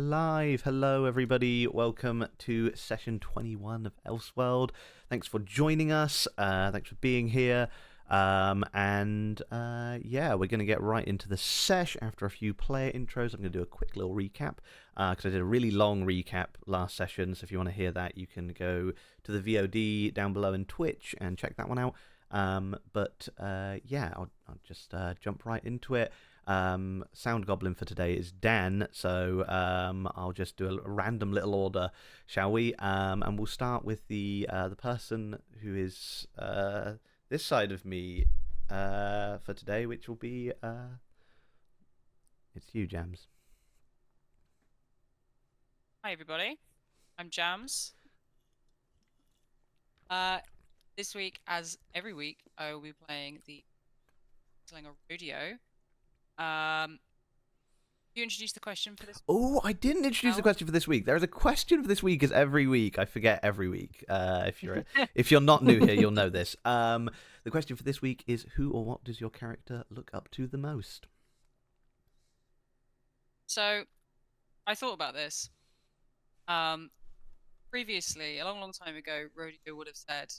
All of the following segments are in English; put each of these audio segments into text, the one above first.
live. Hello, everybody. Welcome to session 21 of Ellseworld. Thanks for joining us. Thanks for being here. Yeah, we're going to get right into the sesh after a few player intros. I'm going to do a quick little recap because I did a really long recap last session. So if you want to hear that, you can go to the VOD down below in Twitch and check that one out. Yeah, I'll just jump right into it. Sound Goblin for today is Dan, so I'll just do a random little order, shall we? And we'll start with the person who is this side of me for today, which will be it's you, Jams. Hi everybody, I'm Jams. This week, as every week, I will be playing the Slinger Rodeo. You introduced the question for this. Oh, I didn't introduce the question for this week. There is a question for this week, as every week I forget every week. If you're not new here, you'll know this. The question for this week is: who or what does your character look up to the most? So, I thought about this. Previously, a long time ago, Rodeo would have said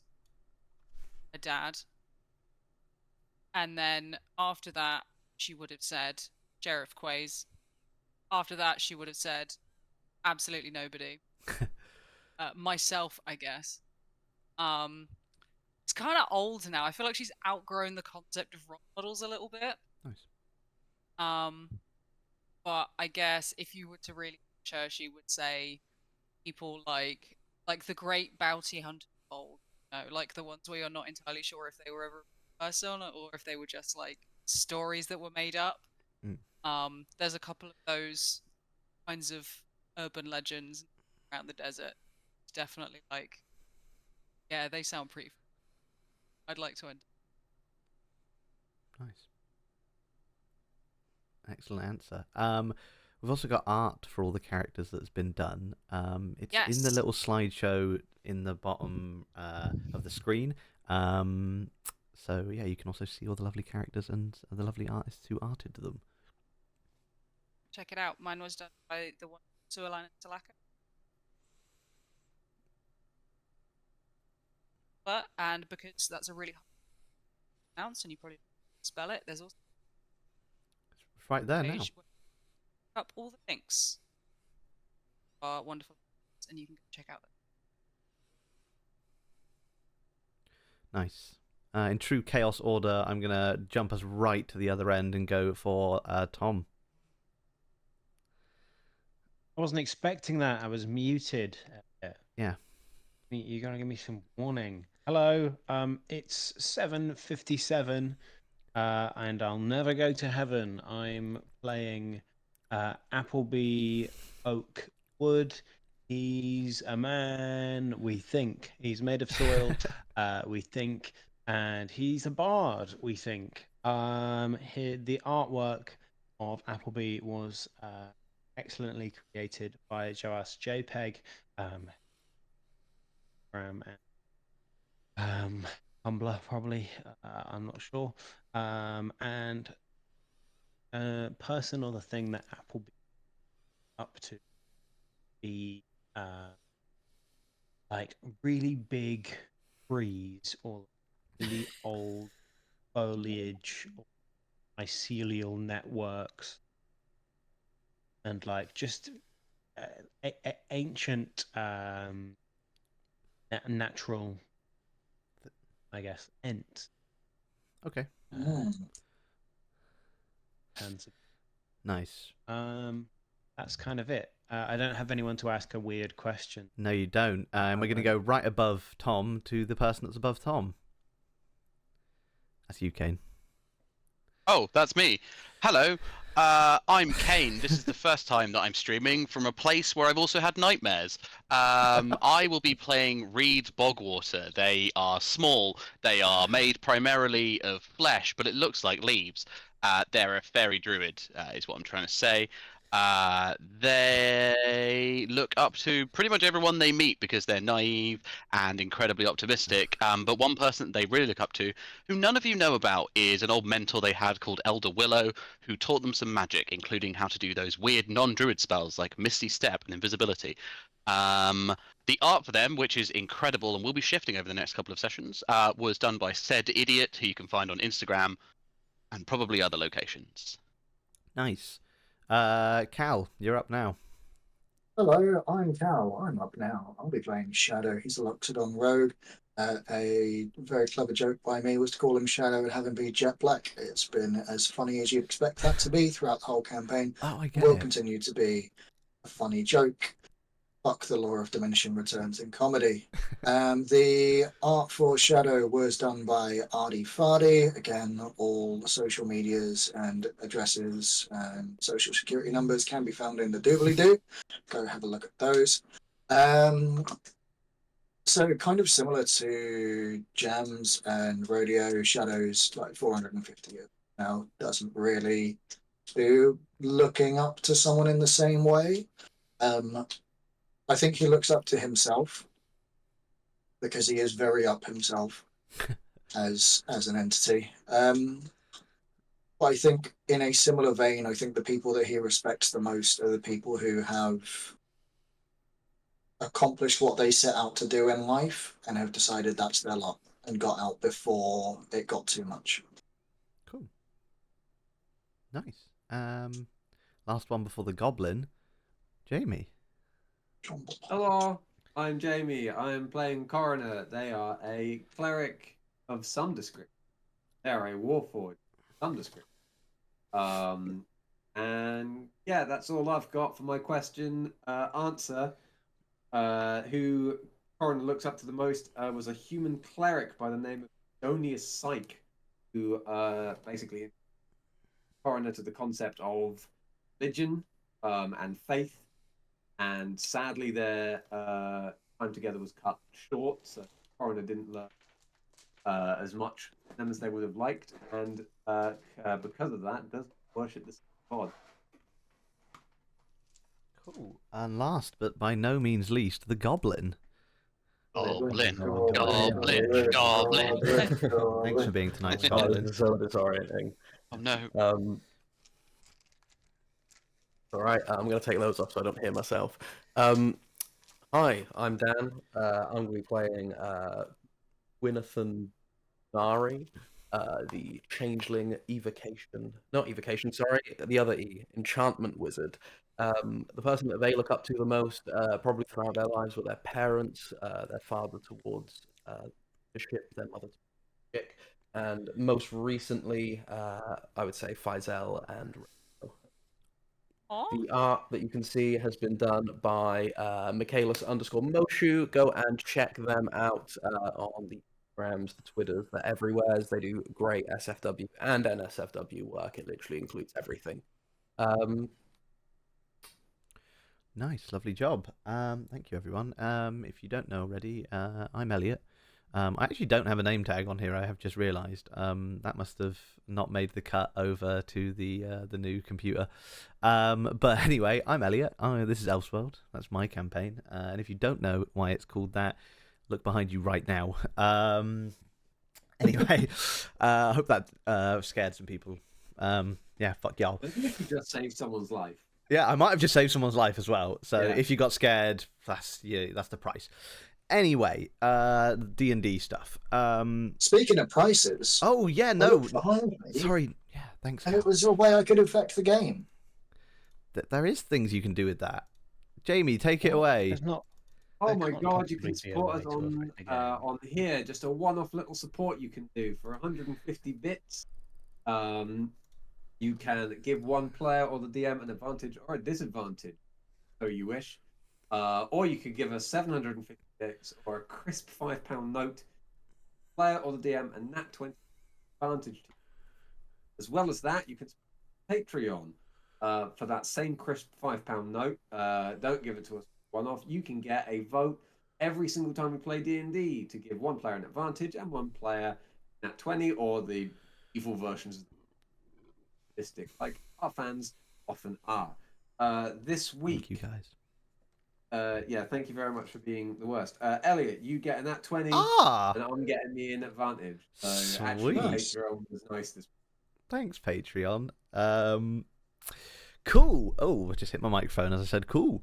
a dad, and then after that, she would have said Sheriff Quays. After that, she would have said absolutely nobody. Myself, I guess. It's kind of old now. I feel like she's outgrown the concept of role models a little bit. Nice. But I guess if you were to really push her, she would say people like the great bounty hunter of old, like the ones where you're not entirely sure if they were ever a person or if they were just like stories that were made up. There's a couple of those kinds of urban legends around the desert. It's definitely like, yeah, they sound pretty. I'd like to end. Nice. Excellent answer. We've also got art for all the characters that's been done. It's in the little slideshow in the bottom of the screen. So yeah, you can also see all the lovely characters and the lovely artists who arted them. Check it out. Mine was done by the one Sualan Talaka. And because that's a really hard to pronounce and you probably spell it, there's also it's right there now. Up all the links are wonderful, and you can check out them. Nice. In true chaos order, I'm gonna jump us right to the other end and go for Tom. I wasn't expecting that. I was muted. Yeah. You're gonna give me some warning. Hello. It's 7:57, and I'll never go to heaven. I'm playing Appleby Oakwood. He's a man. We think he's made of soil. We think, and he's a bard. We think. The artwork of Appleby was excellently created by Joas JPEG, Tumblr probably, I'm not sure, and person or the thing that Appleby up to be like really big trees or really old foliage or mycelial networks and like just ancient natural, I guess, ents. Okay. Nice. That's kind of it. I don't have anyone to ask a weird question. No, you don't. And we're going to go right above Tom to the person that's above Tom. That's you, Kane. Oh, that's me. Hello. I'm Kane. This is the first time that I'm streaming from a place where I've also had nightmares. I will be playing Reed Bogwater. They are small. They are made primarily of flesh, but it looks like leaves. They're a fairy druid, is what I'm trying to say. They look up to pretty much everyone they meet because they're naive and incredibly optimistic. But one person that they really look up to, who none of you know about, is an old mentor they had called Elder Willow, who taught them some magic, including how to do those weird non-druid spells like Misty Step and Invisibility. The art for them, which is incredible and will be shifting over the next couple of sessions, was done by said idiot, who you can find on Instagram and probably other locations. Nice. Cal, you're up now. Hello, I'm Cal. I'm up now. I'll be playing Shadow. He's a Loxodon rogue. A very clever joke by me was to call him Shadow and have him be jet black. It's been as funny as you'd expect that to be throughout the whole campaign. Oh, I get Will it. continue to be a funny joke. Fuck the law of diminishing returns in comedy. The art for Shadow was done by Ardy Fardy. Again, all social medias and addresses and social security numbers can be found in the doobly-doo. Go have a look at those. So kind of similar to Jams and Rodeo, Shadows like 450 years now doesn't really do looking up to someone in the same way. I think he looks up to himself because he is very up himself as an entity. But I think in a similar vein, I think the people that he respects the most are the people who have accomplished what they set out to do in life and have decided that's their lot and got out before it got too much. Cool. Nice. Last one before the goblin, Jamie. Hello, I'm Jamie. I'm playing Coroner. They are a cleric of some description. They are a warforged of some description. And yeah, that's all I've got for my question answer. Who Coroner looks up to the most was a human cleric by the name of Donius Syke, who basically Coroner to the concept of religion and faith. And sadly, their time together was cut short, so Coroner didn't learn as much from them as they would have liked, and because of that, does worship the god. Cool. And last, but by no means least, the goblin. Goblin. Thanks for being tonight's Oh, goblin. this is so disorienting. Oh no. All right, I'm going to take those off so I don't hear myself. Hi, I'm Dan. I'm going to be playing Winathan Nari, the changeling the other E, enchantment wizard. The person that they look up to the most, probably throughout their lives, were their parents, their father towards the ship, their mother towards the ship, and most recently, I would say Faisal and the art that you can see has been done by Michaelis_Moshu. Go and check them out on the Instagrams, the Twitters, they're everywhere. They do great SFW and NSFW work. It literally includes everything. Nice, lovely job. Thank you, everyone. If you don't know already, I'm Elliot. I actually don't have a name tag on here. I have just realised. That must have not made the cut over to the new computer. But anyway, I'm Elliot. This is Ellseworld. That's my campaign. And if you don't know why it's called that, look behind you right now. Anyway, I hope that scared some people. Yeah, fuck y'all. I think if you just saved someone's life. Yeah, I might have just saved someone's life as well. So Yeah. if you got scared, that's the price. Anyway, D&D stuff. Speaking of prices, Oh yeah, I no, looked behind me, sorry. Yeah, thanks. and it was a way I could affect the game. There is things you can do with that. Jamie, take it away. There's not. Oh There my can't god, you possibly can be a support way us to on affect the game. on here. Just a one-off little support you can do for 150 bits. You can give one player or the DM an advantage or a disadvantage, so you wish. Or you could give us 750 bits or a crisp £5 note. Player or the DM a nat 20 advantage. As well as that, you can Patreon for that same crisp £5 note. Don't give it to us one-off. You can get a vote every single time we play D&D to give one player an advantage and one player nat 20 or the evil versions of the like our fans often are. This week. Thank you, guys. Yeah, thank you very much for being the worst. Elliot, you getting that 20, Ah, and I'm getting the advantage. So sweet. actually, Patreon was nice this week. Thanks, Patreon. Cool. Oh, I just hit my microphone as I said cool.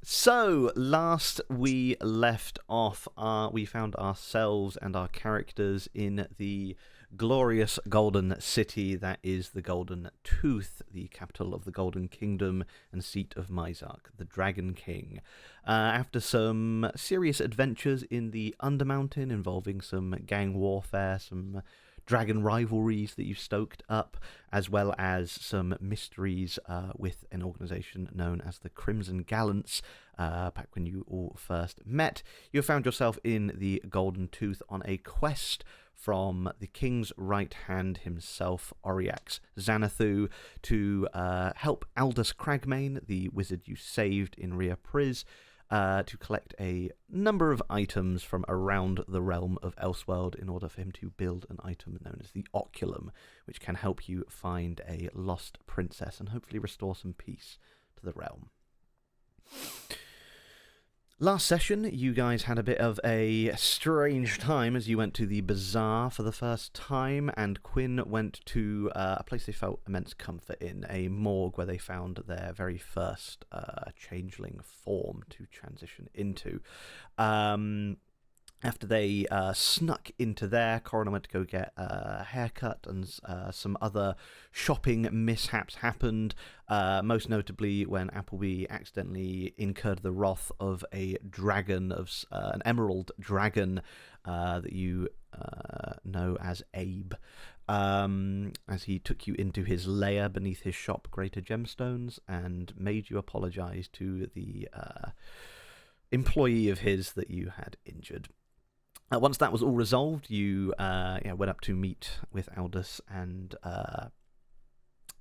So last we left off, we found ourselves and our characters in the glorious golden city that is the Golden Tooth, the capital of the Golden Kingdom and seat of Mizark, the Dragon King. After some serious adventures in the Undermountain involving some gang warfare, some dragon rivalries that you've stoked up, as well as some mysteries with an organisation known as the Crimson Gallants, back when you all first met, you found yourself in the Golden Tooth on a quest from the king's right hand himself, Oriax Xanathu, to help Aldous Cragmane, the wizard you saved in Ria Priz, to collect a number of items from around the realm of Ellseworld in order for him to build an item known as the Oculum, which can help you find a lost princess and hopefully restore some peace to the realm. Last session, you guys had a bit of a strange time as you went to the bazaar for the first time, and Quinn went to a place they felt immense comfort in, a morgue where they found their very first changeling form to transition into. After they snuck into there, Coroner went to go get a haircut, and some other shopping mishaps happened, most notably when Appleby accidentally incurred the wrath of a dragon, of an emerald dragon that you know as Abe, as he took you into his lair beneath his shop, Greater Gemstones, and made you apologize to the employee of his that you had injured. Once that was all resolved, you went up to meet with Aldous and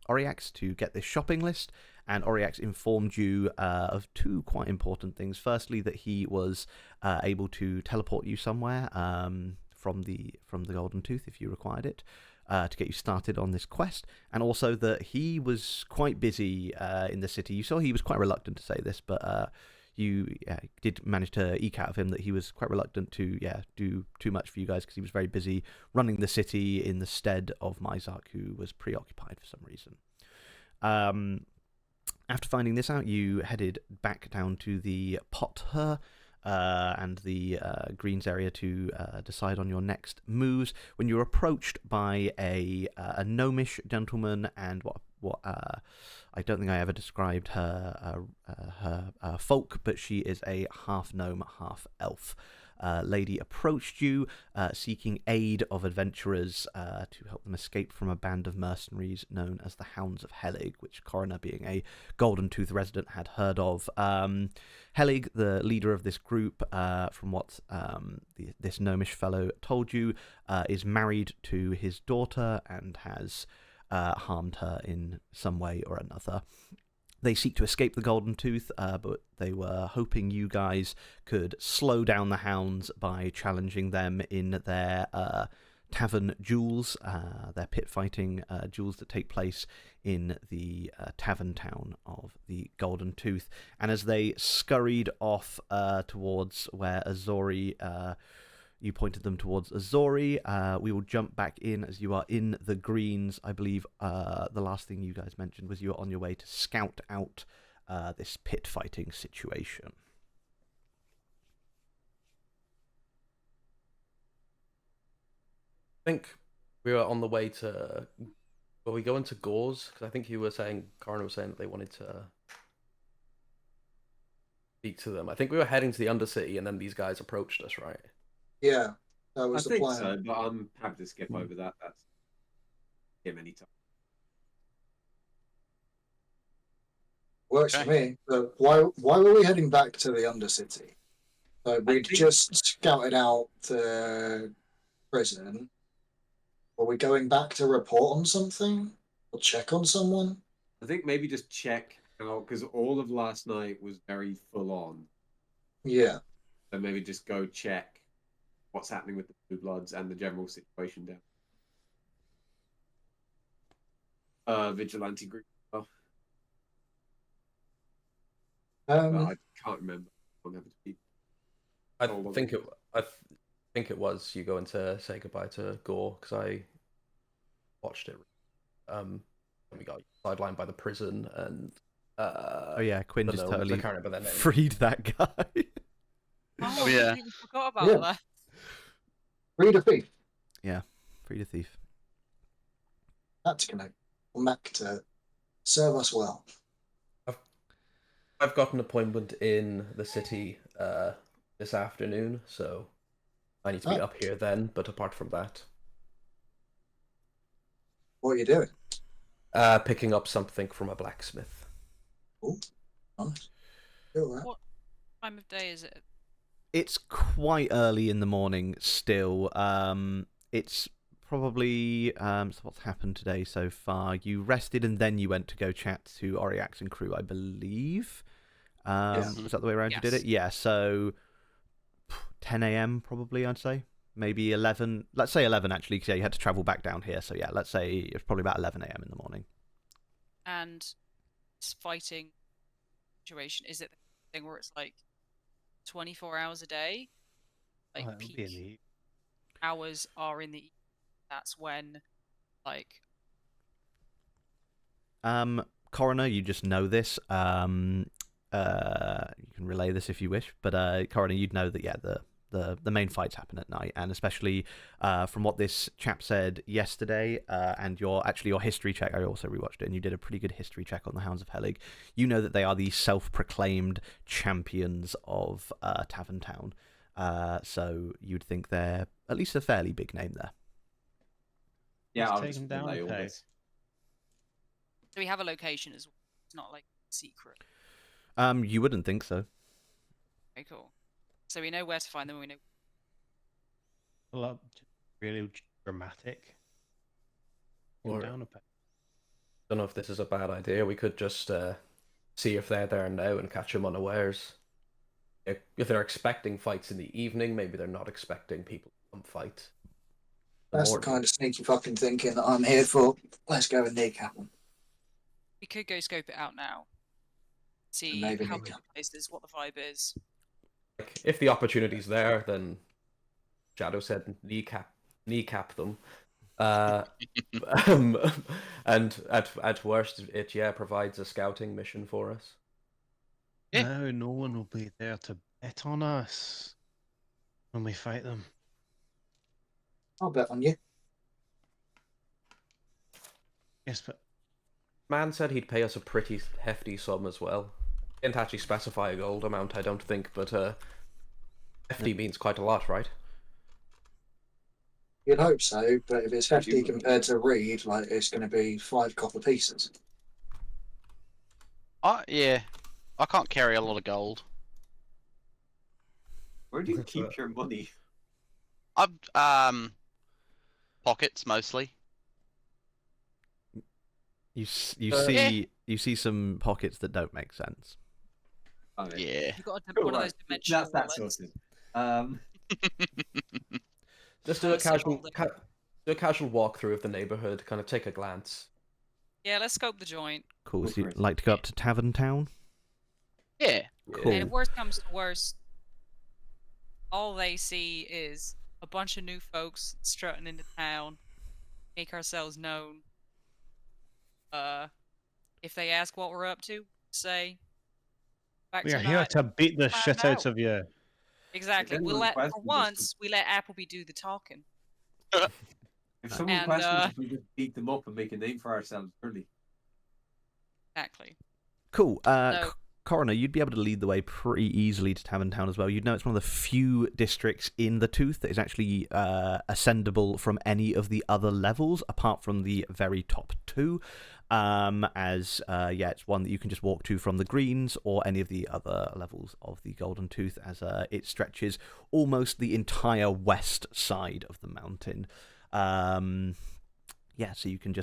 Oriax to get this shopping list, and Oriax informed you of two quite important things. Firstly, that he was able to teleport you somewhere from the Golden Tooth if you required it, to get you started on this quest, and also that he was quite busy in the city. You saw he was quite reluctant to say this, but you did manage to eke out of him that he was quite reluctant to do too much for you guys because he was very busy running the city in the stead of Mizark, who was preoccupied for some reason. After finding this out, you headed back down to the Potter and the Greens area to decide on your next moves, when you were approached by a gnomish gentleman and what I don't think I ever described her folk, but she is a half gnome, half elf. Lady approached you, seeking aid of adventurers to help them escape from a band of mercenaries known as the Hounds of Helig, which Coroner, being a Golden Tooth resident, had heard of. Helig, the leader of this group, from what this gnomish fellow told you, is married to his daughter and has harmed her in some way or another. They seek to escape the Golden Tooth, but they were hoping you guys could slow down the Hounds by challenging them in their tavern duels, their pit fighting duels that take place in the tavern town of the Golden Tooth. And as they scurried off towards where Azori, you pointed them towards Azori. We will jump back in as you are in the Greens. I believe the last thing you guys mentioned was you were on your way to scout out this pit fighting situation. I think we were on the way to... Were we going to Gauze? Because I think you were saying, Coroner was saying that they wanted to speak to them. I think we were heading to the Undercity and then these guys approached us, right? Yeah, that I was the think plan. so, but I'm happy to skip over that. That's him anytime. Works for me. But why were we heading back to the Undercity? We'd just scouted out the prison. Were we going back to report on something or check on someone? I think maybe just check out, because all of last night was very full on. Yeah. So maybe just go check what's happening with the Blue Bloods and the general situation down. Vigilante group. I can't remember. I'll never be. I Hold on. think it was you going to say goodbye to Gore because I watched it. We got sidelined by the prison and. Oh yeah, Quinn the just gnomes, I totally can't remember their name. freed that guy. Oh, yeah. I completely forgot about Yeah. that. Read a thief. Freed a thief. That's gonna come back to serve us well. I've got an appointment in the city this afternoon, so I need to be Oh. up here then. But apart from that, What are you doing? picking up something from a blacksmith. Nice. Do that. What time of day is it? It's quite early in the morning still. It's probably so what's happened today so far? You rested and then you went to go chat to Oriax and crew, I believe. Was that the way around you did Yes. it? Yeah, so 10 a.m. probably, I'd say. Maybe 11. Let's say 11 actually, because you had to travel back down here. So yeah, let's say it's probably about 11 a.m. in the morning. And this fighting situation, is it the thing where it's like 24 hours a day? Like That'll be in the peak evening. hours are in the evening. That's when, like, Coroner, you just know this. You can relay this if you wish, but Coroner, you'd know that the main fights happen at night, and especially from what this chap said yesterday, and your history check. I also rewatched it, and you did a pretty good history check on the Hounds of Helig. You know that they are the self-proclaimed champions of Tavern Town, so you'd think they're at least a fairly big name there. Yeah, Let's I'll take just him down relay a all peg. this. do we have a location as well? It's not like secret. You wouldn't think so. Okay, cool. So we know where to find them. We know. Well, really dramatic. Go Or- down a peg. Don't know if this is a bad idea. We could just see if they're there now and catch them unawares. If they're expecting fights in the evening, maybe they're not expecting people to come fight. That's the kind of sneaky fucking thinking that I'm here for. Let's go and kneecap them. We could go scope it out now. See maybe how kneecap. big the place is, what the vibe is. Like, if the opportunity's there, then Shadow said kneecap them. And at worst, it provides a scouting mission for us. Yeah. No one will be there to bet on us when we fight them. I'll bet on you. Yes, but Man said he'd pay us a pretty hefty sum as well. Didn't actually specify a gold amount, I don't think, but hefty means quite a lot, right? You'd hope so, but if it's hefty Presumably. compared to Reed, like it's going to be 5 copper pieces. Yeah. I can't carry a lot of gold. Where do you keep your money? I've pockets mostly. You Yeah. see some pockets that don't make sense. Oh, Yeah. You've got Cool, one of right. those dimensional That's that wallets. sorted. Just do a Personal do a casual walkthrough of the neighborhood, kind of take a glance. Yeah, let's scope the joint. Cool. Go So for you'd it. like to go up to Tavern Town? Yeah. Cool. And if worst comes to worst, all they see is a bunch of new folks strutting into town, make ourselves known. If they ask what we're up to, say, back we are tonight. here to beat the Find shit out out. of you. Exactly. If We'll anyone let for questions us, once we let Appleby do the talking. If someone And, questions if we just beat them up and make a name for ourselves early. Exactly. Cool. So- Coroner, you'd be able to lead the way pretty easily to Tavern Town as well. You'd know it's one of the few districts in the Tooth that is actually ascendable from any of the other levels, apart from the very top two. It's one that you can just walk to from the Greens or any of the other levels of the Golden Tooth, as it stretches almost the entire west side of the mountain. So you can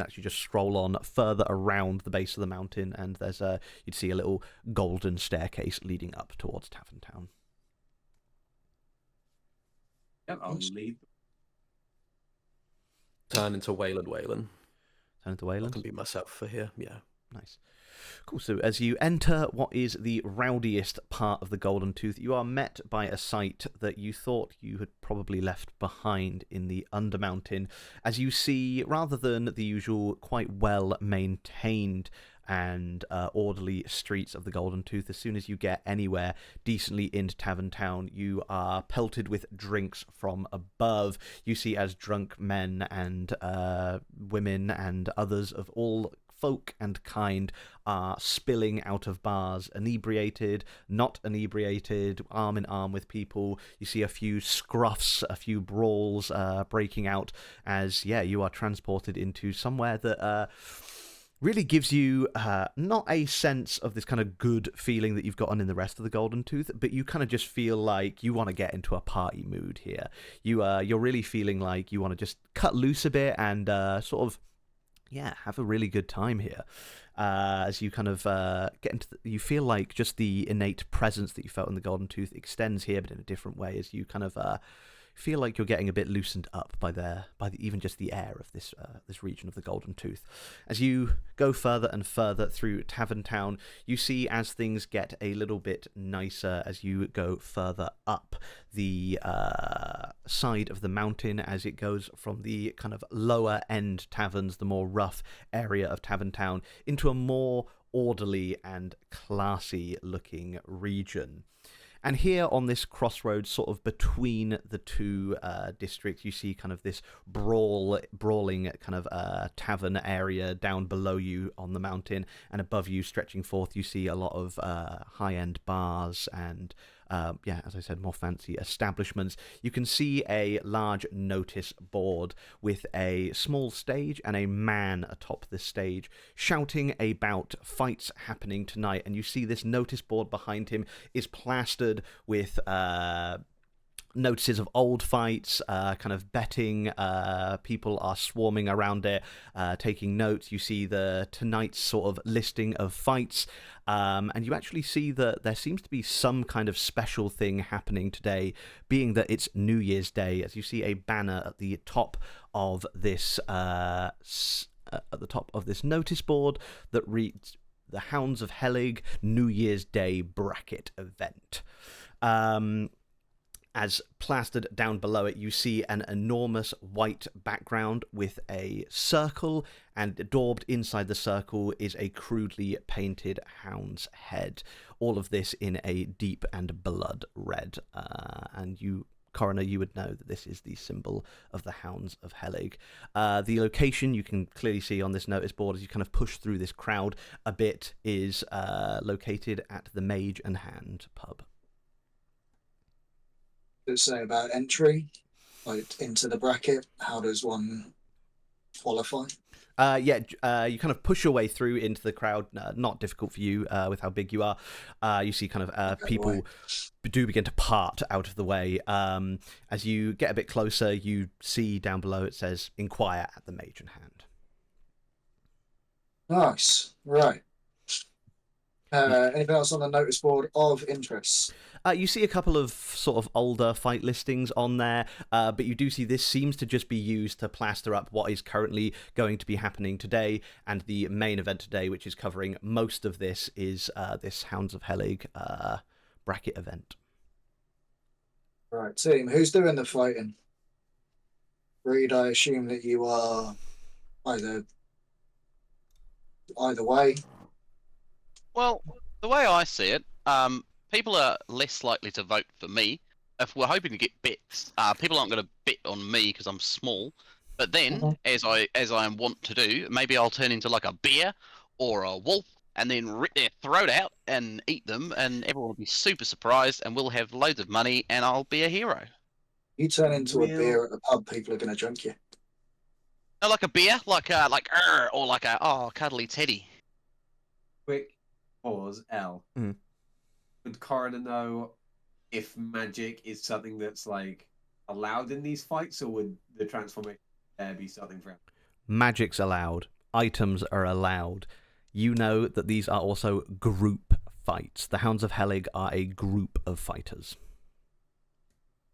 actually just stroll on further around the base of the mountain, and there's you'd see a little golden staircase leading up towards Tavern Town. Yep, I'll lead. Turn into Waylon. Turn into I Wayland. can be myself for here. Yeah. Nice. Cool. So as you enter what is the rowdiest part of the Golden Tooth, you are met by a sight that you thought you had probably left behind in the Undermountain, as you see, rather than the usual quite well-maintained and orderly streets of the Golden Tooth, as soon as you get anywhere decently into Tavern Town, you are pelted with drinks from above. You see as drunk men and women and others of all folk and kind are spilling out of bars, inebriated, not inebriated, arm in arm with people. You see a few scruffs, a few brawls breaking out as, you are transported into somewhere that really gives you not a sense of this kind of good feeling that you've gotten in the rest of the Golden Tooth, but you kind of just feel like you want to get into a party mood here. You're really feeling like you want to just cut loose a bit and sort of have a really good time here. As you kind of get into you feel like just the innate presence that you felt in the Golden Tooth extends here, but in a different way, as you kind of feel like you're getting a bit loosened up by even just the air of this region of the Golden Tooth. As you go further and further through Tavern Town, you see as things get a little bit nicer as you go further up the side of the mountain, as it goes from the kind of lower end taverns, the more rough area of Tavern Town, into a more orderly and classy looking region. And here on this crossroads, sort of between the two districts, you see kind of this brawling kind of tavern area down below you on the mountain, and above you, stretching forth, you see a lot of high-end bars and as I said, more fancy establishments. You can see a large notice board with a small stage and a man atop the stage shouting about fights happening tonight. And you see this notice board behind him is plastered with notices of old fights, kind of betting. People are swarming around it, taking notes. You see tonight's sort of listing of fights, and you actually see that there seems to be some kind of special thing happening today, being that it's New Year's Day, as you see a banner at the top of this notice board that reads the Hounds of Helig New Year's Day bracket event. As plastered down below it, you see an enormous white background with a circle, and daubed inside the circle is a crudely painted hound's head. All of this in a deep and blood red. And you, Coroner, you would know that this is the symbol of the Hounds of Helig. The location you can clearly see on this notice board as you kind of push through this crowd a bit is located at the Mage and Hand pub. Say about entry, like into the bracket. How does one qualify? You kind of push your way through into the crowd. Not difficult for you with how big you are. You see kind of people do begin to part out of the way. As you get a bit closer, you see down below it says "Inquire at the Mage in Hand." Nice. Right. Anything else on the notice board of interest? You see a couple of sort of older fight listings on there, but you do see this seems to just be used to plaster up what is currently going to be happening today, and the main event today, which is covering most of this, is this Hounds of Helig bracket event. Right, team, who's doing the fighting? Reed, I assume that you are either way. Well, the way I see it, people are less likely to vote for me. If we're hoping to get bits, people aren't going to bet on me because I'm small. But then, as I am wont to do, maybe I'll turn into like a bear or a wolf and then rip their throat out and eat them, and everyone will be super surprised, and we'll have loads of money, and I'll be a hero. You turn into a bear at the pub, people are going to drink you. No, like a bear, like or like a cuddly teddy. Quick pause, L. Mm. Would Coroner know if magic is something that's like allowed in these fights, or would the transformation there be something for him? Magic's allowed. Items are allowed. You know that these are also group fights. The Hounds of Helig are a group of fighters.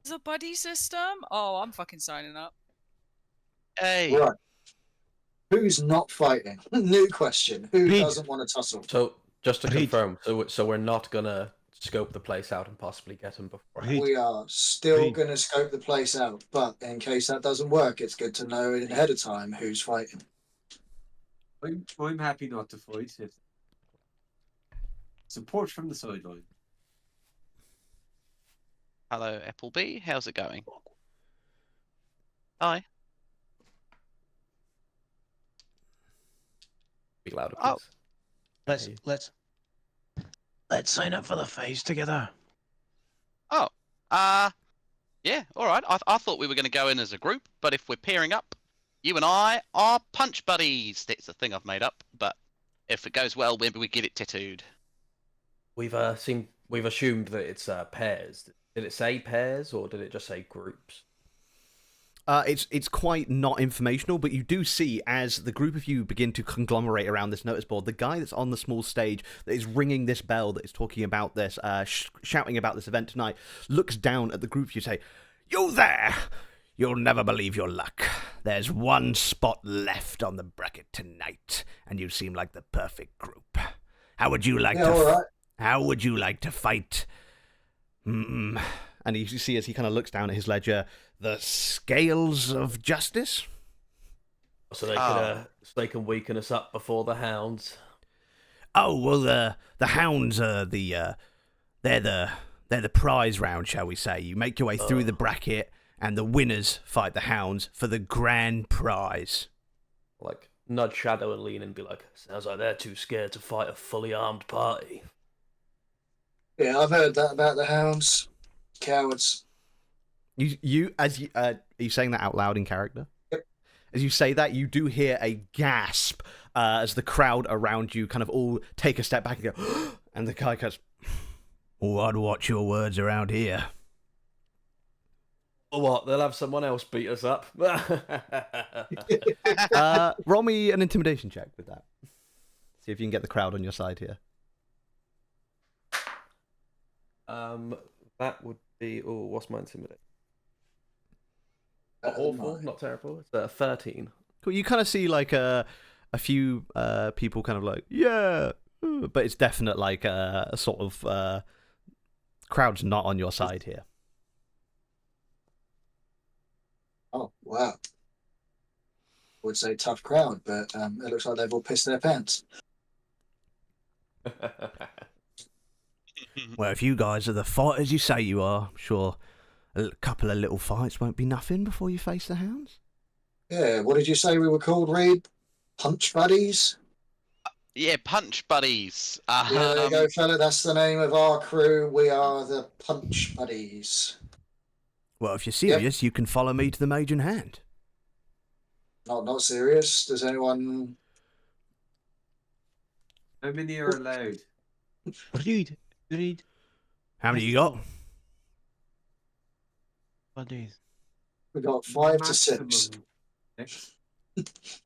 Is a buddy system? Oh, I'm fucking signing up. Hey. Right. Who's not fighting? New question. Who Reed. doesn't want to tussle? So just to Reed. confirm, so we're not gonna scope the place out and possibly get him before. Reed. We are still Reed. going to scope the place out, but in case that doesn't work, it's good to know ahead of time who's fighting. I'm happy not to fight. Support from the sideline. Hello, Appleby. How's it going? Hi. Be louder, Oh. please. Let's sign up for the phase together. Oh. Yeah. All right. I thought we were going to go in as a group, but if we're pairing up, you and I are punch buddies. That's the thing I've made up. But if it goes well, maybe we get it tattooed. We've assumed that it's pairs. Did it say pairs or did it just say groups? It's quite not informational, but you do see as the group of you begin to conglomerate around this notice board, the guy that's on the small stage that is ringing this bell, that is talking about this, shouting about this event tonight, looks down at the group of you, say, "You there! You'll never believe your luck. There's one spot left on the bracket tonight, and you seem like the perfect group. How would you like How would you like to fight?" And you see as he kind of looks down at his ledger, the scales of justice. So they can weaken us up before the hounds. Oh well, the hounds are they're the prize round, shall we say? You make your way through the bracket, and the winners fight the hounds for the grand prize. Like nudge Shadow and lean and be like, "Sounds like they're too scared to fight a fully armed party." Yeah, I've heard that about the hounds. Cowards. Are you saying that out loud in character? Yep. As you say that, you do hear a gasp as the crowd around you kind of all take a step back and go, and the guy goes, "Oh, I'd watch your words around here." Or what? They'll have someone else beat us up. Roll me an intimidation check with that. See if you can get the crowd on your side here. That would be. Oh, what's my intimidation? Better Not than awful, mine. not terrible. It's 13. Cool. You kind of see like a few people kind of like, yeah, but it's definite like a sort of crowd's not on your side here. Oh, wow. Would say tough crowd, but it looks like they've all pissed their pants. Well, if you guys are the fighters you say you are, I'm sure a couple of little fights won't be nothing before you face the hounds. Yeah, what did you say we were called, Reed? Punch buddies? Yeah, punch buddies. Yeah, there you go, fella. That's the name of our crew. We are the Punch Buddies. Well, if you're serious, you can follow me to the Mage in Hand. Not serious. Does anyone... How many are allowed? Reed. How many you got? Buddies. We got 5 to 6. Maximum 6.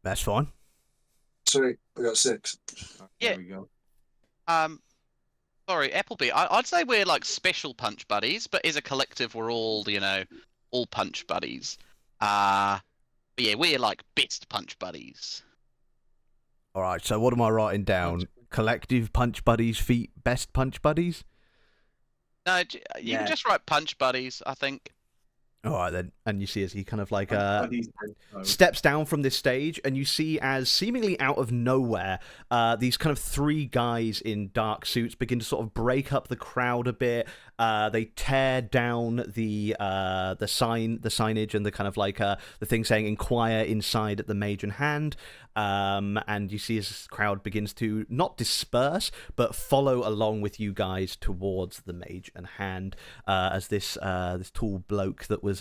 That's fine. Sweet, we got 6. Yeah. There we go. Sorry, Appleby. I'd say we're like special punch buddies, but as a collective, we're all, all punch buddies. But yeah, we're like best punch buddies. All right, so what am I writing down? Collective punch buddies, feet best punch buddies? No, you can just write punch buddies, I think. All right, then. And you see as he kind of like Buddies, steps down from this stage, and you see as seemingly out of nowhere, these kind of 3 guys in dark suits begin to sort of break up the crowd a bit. They tear down the signage and the kind of like the thing saying "Inquire inside at the Mage in Hand." And you see as this crowd begins to not disperse, but follow along with you guys towards the Mage in Hand. As this tall bloke that was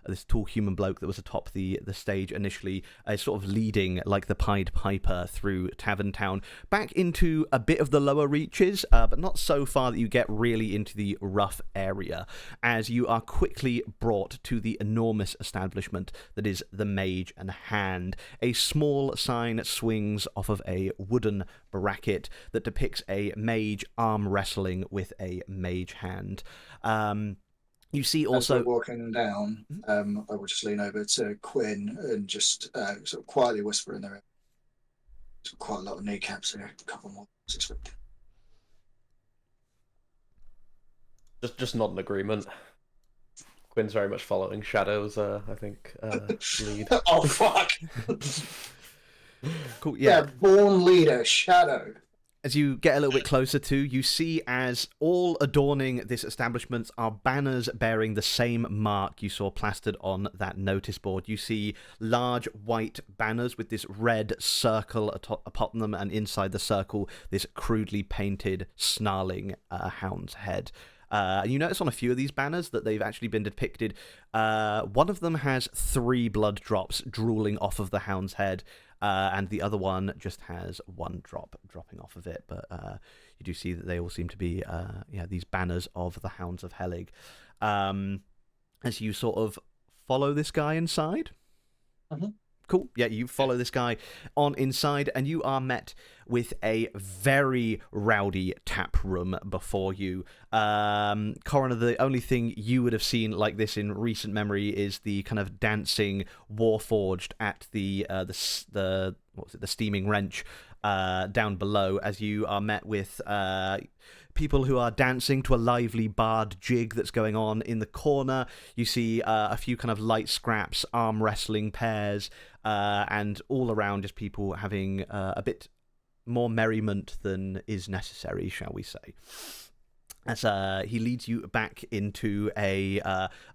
this tall human bloke that was atop the stage initially is sort of leading like the Pied Piper through Tavern Town back into a bit of the lower reaches, but not so far that you get really into the rough area, as you are quickly brought to the enormous establishment that is the Mage and Hand. A small sign swings off of a wooden bracket that depicts a mage arm wrestling with a mage hand. You see As we're also. walking down, I will just lean over to Quinn and just sort of quietly whisper in their ear. There's quite a lot of kneecaps here. A couple more. Just not an agreement. Quinn's very much following Shadow's, I think, lead. Oh fuck! Cool. Yeah. Born leader, Shadow. As you get a little bit closer to, you see as all adorning this establishment are banners bearing the same mark you saw plastered on that notice board. You see large white banners with this red circle upon them, and inside the circle, this crudely painted, snarling hound's head. You notice on a few of these banners that they've actually been depicted. One of them has 3 blood drops drooling off of the hound's head. And the other one just has 1 drop dropping off of it. But you do see that they all seem to be these banners of the Hounds of Helig. As you sort of follow this guy inside. Mm-hmm. Cool. Yeah, you follow this guy on inside, and you are met with a very rowdy tap room before you. Coroner, the only thing you would have seen like this in recent memory is the kind of dancing Warforged at the steaming wrench down below, as you are met with people who are dancing to a lively barred jig that's going on in the corner. You see a few kind of light scraps, arm wrestling pairs, and all around just people having a bit more merriment than is necessary, shall we say. As he leads you back into a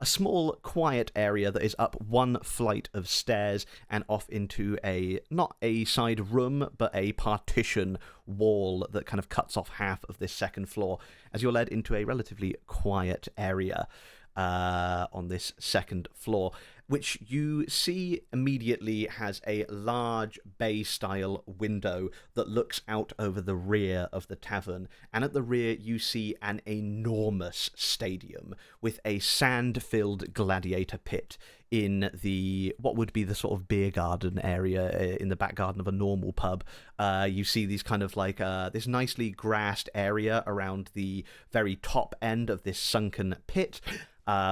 small, quiet area that is up 1 flight of stairs and off into not a side room, but a partition wall that kind of cuts off half of this second floor, as you're led into a relatively quiet area on this second floor, which you see immediately has a large bay-style window that looks out over the rear of the tavern. And at the rear, you see an enormous stadium with a sand-filled gladiator pit in what would be the sort of beer garden area in the back garden of a normal pub. You see these kind of like this nicely grassed area around the very top end of this sunken pit,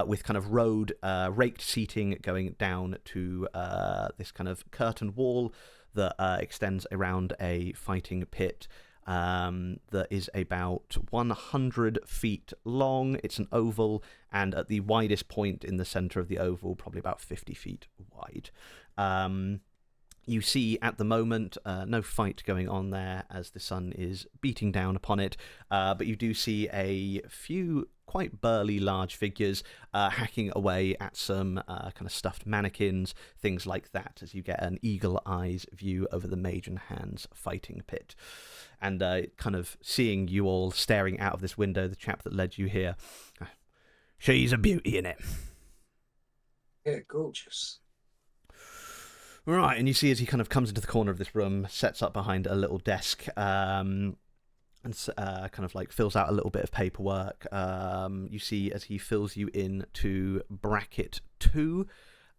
with kind of raked seating going down to this kind of curtain wall that extends around a fighting pit that is about 100 feet long. It's an oval, and at the widest point in the center of the oval, probably about 50 feet wide. You see at the moment no fight going on there as the sun is beating down upon it, but you do see a few quite burly large figures hacking away at some kind of stuffed mannequins, things like that, as you get an eagle eyes view over the mage and hands fighting pit. And kind of seeing you all staring out of this window, the chap that led you here, she's a beauty, innit? Yeah, gorgeous. Right, and you see as he kind of comes into the corner of this room, sets up behind a little desk, and kind of like fills out a little bit of paperwork. You see as he fills you in to bracket 2,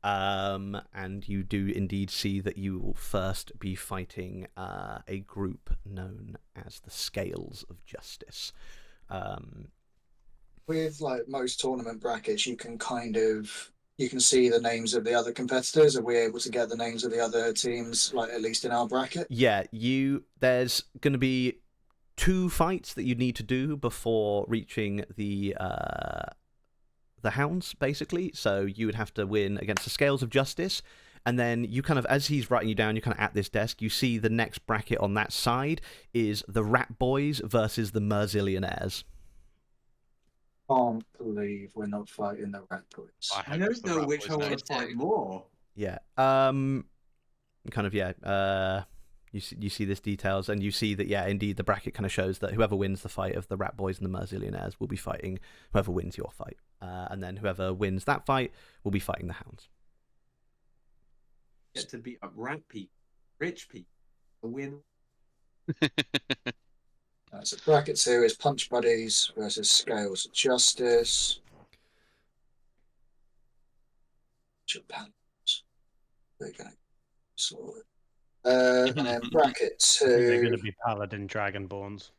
and you do indeed see that you will first be fighting a group known as the Scales of Justice. With like most tournament brackets, you can see the names of the other competitors. Are we able to get the names of the other teams, like at least in our bracket? Yeah, there's going to be 2 fights that you need to do before reaching the Hounds, basically. So you would have to win against the Scales of Justice, and then you kind of, as he's writing you down, you're kind of at this desk, you see the next bracket on that side is the Rat Boys versus the Merzillionaires. Can't believe we're not fighting the Rat Boys. I don't know which I want to fight more. Yeah. Kind of, yeah. You see this details, and you see that, yeah, indeed, the bracket kind of shows that whoever wins the fight of the Rat Boys and the Merzillionaires will be fighting whoever wins your fight. And then whoever wins that fight will be fighting the Hounds. Get to beat up rat people, rich people, to win. So bracket 2 is Punch Buddies versus Scales of Justice. Japan. They're going to sort it. And then bracket 2. They're going to be Paladin Dragonborns.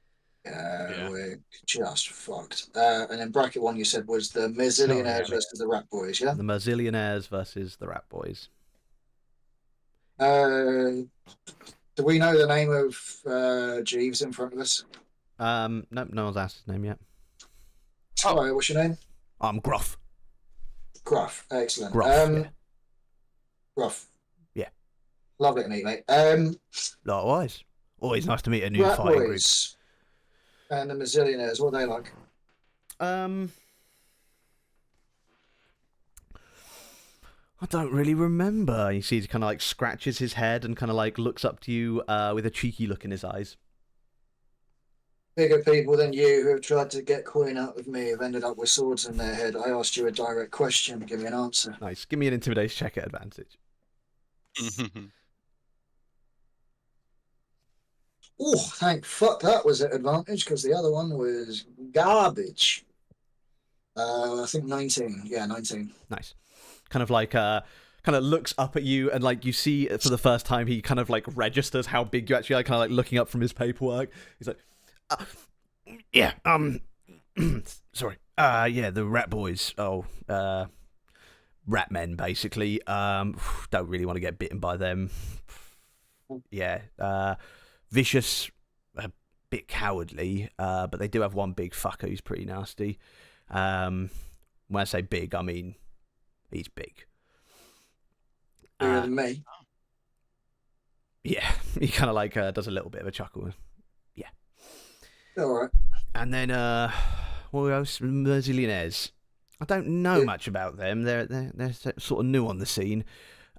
Yeah. We're just fucked. And then bracket 1 you said was the Merzillionaires versus the Rat Boys, yeah? The Merzillionaires versus the Rat Boys. Do we know the name of Jeeves in front of us? Nope, no one's asked his name yet. Oh. Right, what's your name? I'm Gruff. Gruff, excellent. Gruff, yeah. Gruff. Yeah. Lovely to meet you, mate. Likewise. Always nice to meet a new Rat fighting Boys and the Merzillionaires, what are they like? group. I don't really remember. You see, he kind of like scratches his head and kind of like looks up to you with a cheeky look in his eyes. Bigger people than you who have tried to get coin out of me have ended up with swords in their head. I asked you a direct question. Give me an answer. Nice. Give me an intimidation check at advantage. Oh, thank fuck that was at advantage because the other one was garbage. I think 19. Yeah, 19. Nice. Kind of like kind of looks up at you and like you see for the first time he kind of like registers how big you actually are, kind of like looking up from his paperwork. He's like, yeah, sorry. Yeah, the Rat Boys. Oh, rat men basically. Don't really want to get bitten by them. Yeah, vicious, a bit cowardly, but they do have one big fucker who's pretty nasty. When I say big, I mean he's big. Bigger than me. Yeah, he kind of like does a little bit of a chuckle. Yeah. All right. And then what else? Merzillionaires. I don't know much about them. They're sort of new on the scene.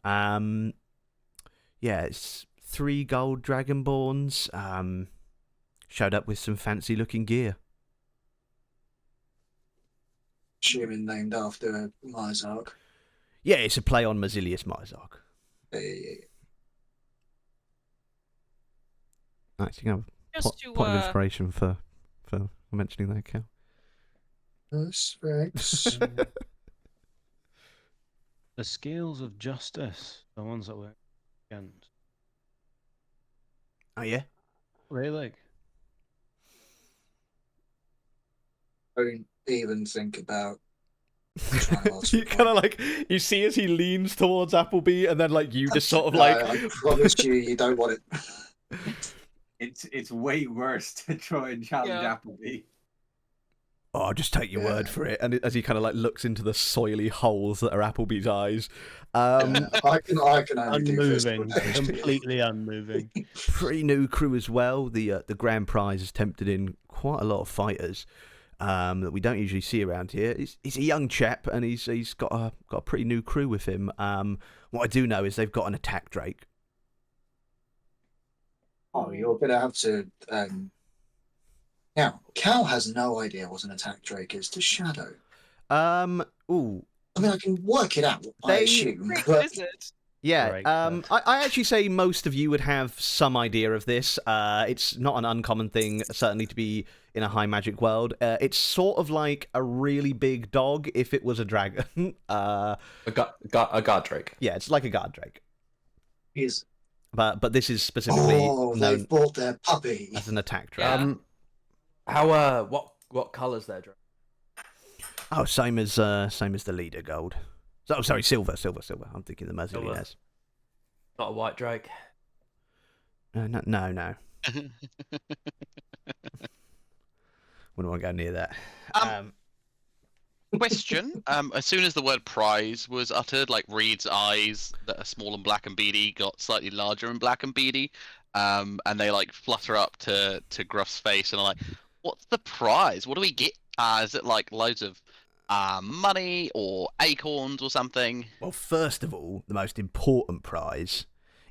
Yeah, it's 3 gold dragonborns. Showed up with some fancy looking gear. Assuming named after Mizark. Yeah, it's a play on Marzilius Mizark. Nice. You can have Just to point of inspiration for mentioning that, Cal. Respects. The scales of justice, the ones that were against. Oh yeah. Really? Don't even think about trying to ask You for kind of like you see as he leans towards Appleby, and then like you just sort of like. I promise you don't want it. It's way worse to try and challenge Appleby. Oh, I'll just take your word for it. And as he kind of like looks into the soily holes that are Appleby's eyes, I can only do Unmoving, physical damage to you. completely unmoving. pretty new crew as well. The grand prize has tempted in quite a lot of fighters that we don't usually see around here. He's a young chap, and he's got a pretty new crew with him. What I do know is they've got an attack drake. Oh, you're gonna have to. Now, Cal has no idea what an attack drake is to Shadow. Ooh, I mean, I can work it out. I They- assume, Great but wizard. yeah. Right, I actually say most of you would have some idea of this. It's not an uncommon thing, certainly, to be in a high magic world. It's sort of like a really big dog if it was a dragon. A god drake. Yeah, it's like a guard drake. is But this is specifically known they've bought their puppy. as an attack drake. Yeah. How what colours there, drake? Oh, same as the leader, gold. Oh, sorry, silver. I'm thinking the Merzillionaires. Not a white drake. No. Wouldn't want to go near that. Question. As soon as the word prize was uttered, like Reed's eyes that are small and black and beady got slightly larger and black and beady, and they like flutter up to Gruff's face and are like, "What's the prize? What do we get? Is it like loads of money or acorns or something?" Well, first of all, the most important prize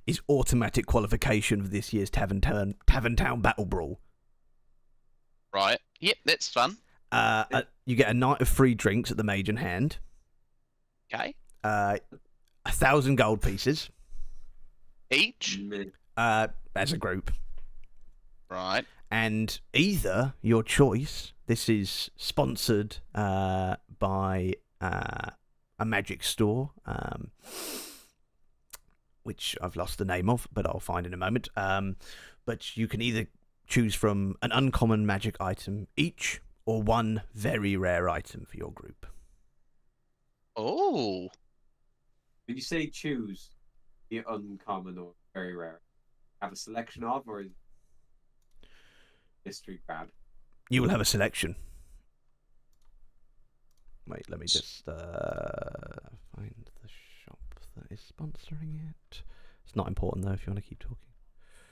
is automatic qualification for this year's Tavern Town Battle Brawl. Right. Yep, that's fun. You get a night of free drinks at the Mage in Hand. Okay. 1,000 gold pieces Each. as a group. Right. And either your choice, this is sponsored by a magic store, which I've lost the name of, but I'll find in a moment. But you can either choose from an uncommon magic item each, or one very rare item for your group. Oh. When you say choose, the uncommon or very rare, have a selection of, or is mystery grab? You will have a selection. Wait, let me just find the shop that is sponsoring it. It's not important though if you want to keep talking.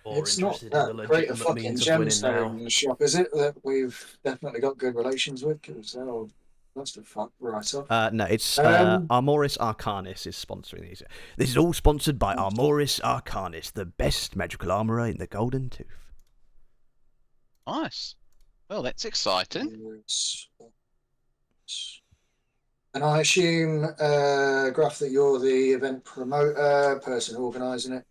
Or It's not interested in the that great a legitimate fucking means of winning now. gemstone shop, is it? That we've definitely got good relations with, because they'll must have fucked right off. No, it's Um, Armoris Arcanis is sponsoring these. This is all sponsored by Armoris Arcanis, the best magical armourer in the Golden Tooth. Nice. Well, that's exciting. And I assume, Gruff, that you're the event promoter, person organising it.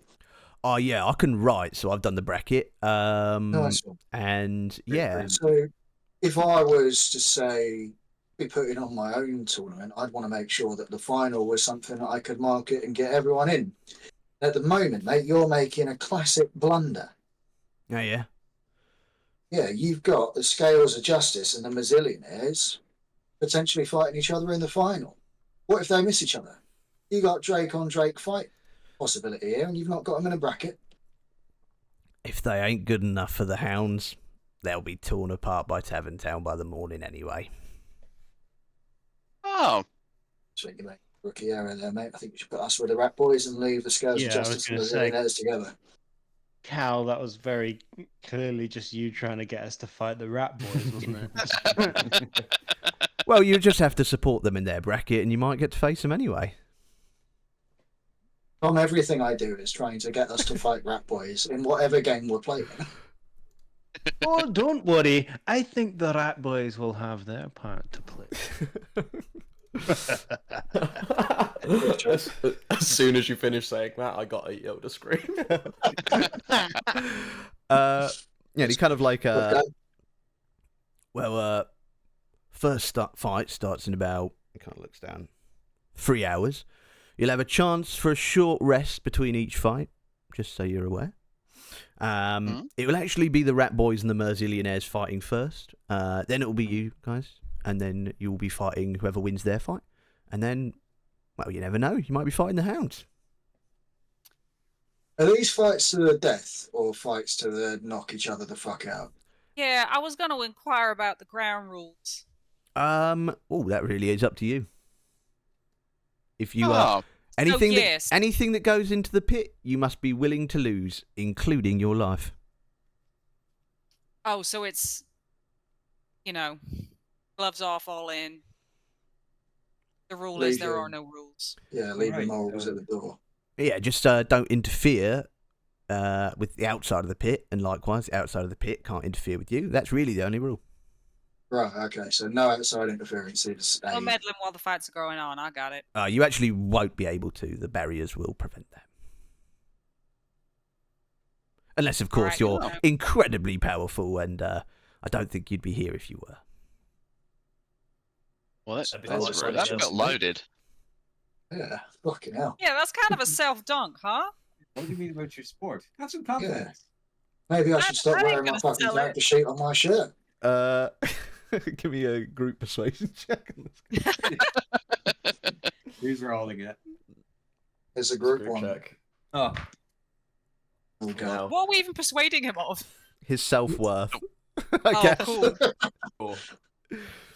Oh yeah, I can write, so I've done the bracket. Nice one. And yeah, So, if I was to say be putting on my own tournament, I'd want to make sure that the final was something that I could market and get everyone in. At the moment, mate, you're making a classic blunder. oh yeah. Yeah, you've got the Scales of Justice and the Mazzillionaires potentially fighting each other in the final. What if they miss each other? You got Drake on Drake fight possibility here, and you've not got them in a bracket. If they ain't good enough for the Hounds, they'll be torn apart by Tavern Town by the morning anyway. Oh. So you make a rookie error there, mate. I think you should put us with the Rat Boys and leave the Scales Yeah, of I was Justice and gonna the say- Mazzillionaires together. Cal, that was very clearly just you trying to get us to fight the Rat Boys, wasn't it? Well, you just have to support them in their bracket, and you might get to face them anyway. Tom, everything I do is trying to get us to fight Rat Boys in whatever game we're playing. Oh, don't worry. I think the Rat Boys will have their part to play. As soon as you finish saying that, I got a Yoda scream. Yeah, it's kind of like Okay. first fight starts in about, it kind of looks down, 3 hours. You'll have a chance for a short rest between each fight, just so you're aware. It will actually be the Rat Boys and the Mazzillionaires fighting first. Then it will be you guys, and then you will be fighting whoever wins their fight. And then, well, you never know, you might be fighting the Hounds. Are these fights to the death or fights to the knock each other the fuck out? Yeah, I was going to inquire about the ground rules. Oh, that really is up to you. If you Oh. anything yes. anything that goes into the pit, you must be willing to lose, including your life. Oh, so it's, gloves off, all in. The rule is there are no rules. Yeah, leave the Right, morals at the door. Yeah, just don't interfere with the outside of the pit, and likewise, the outside of the pit can't interfere with you. That's really the only rule. Right, okay, so no outside interference. It's No meddling while the fights are going on. I got it. You actually won't be able to. The barriers will prevent that. Unless, of course, Right, you're well. incredibly powerful, and I don't think you'd be here if you were. Well, that's That'd be that's, quite that's fun, got yeah. loaded. Yeah, fucking hell. Yeah, that's kind of a self-dunk, huh? What do you mean about your sport? Have some confidence. Maybe I should stop I ain't wearing my gonna fucking sell it. character sheet on my shirt. Give me a group persuasion check. Who's rolling it? It's a group one. check. Oh, Oh, God. Now, What are we even persuading him of? His self-worth. I Oh, guess. cool. cool.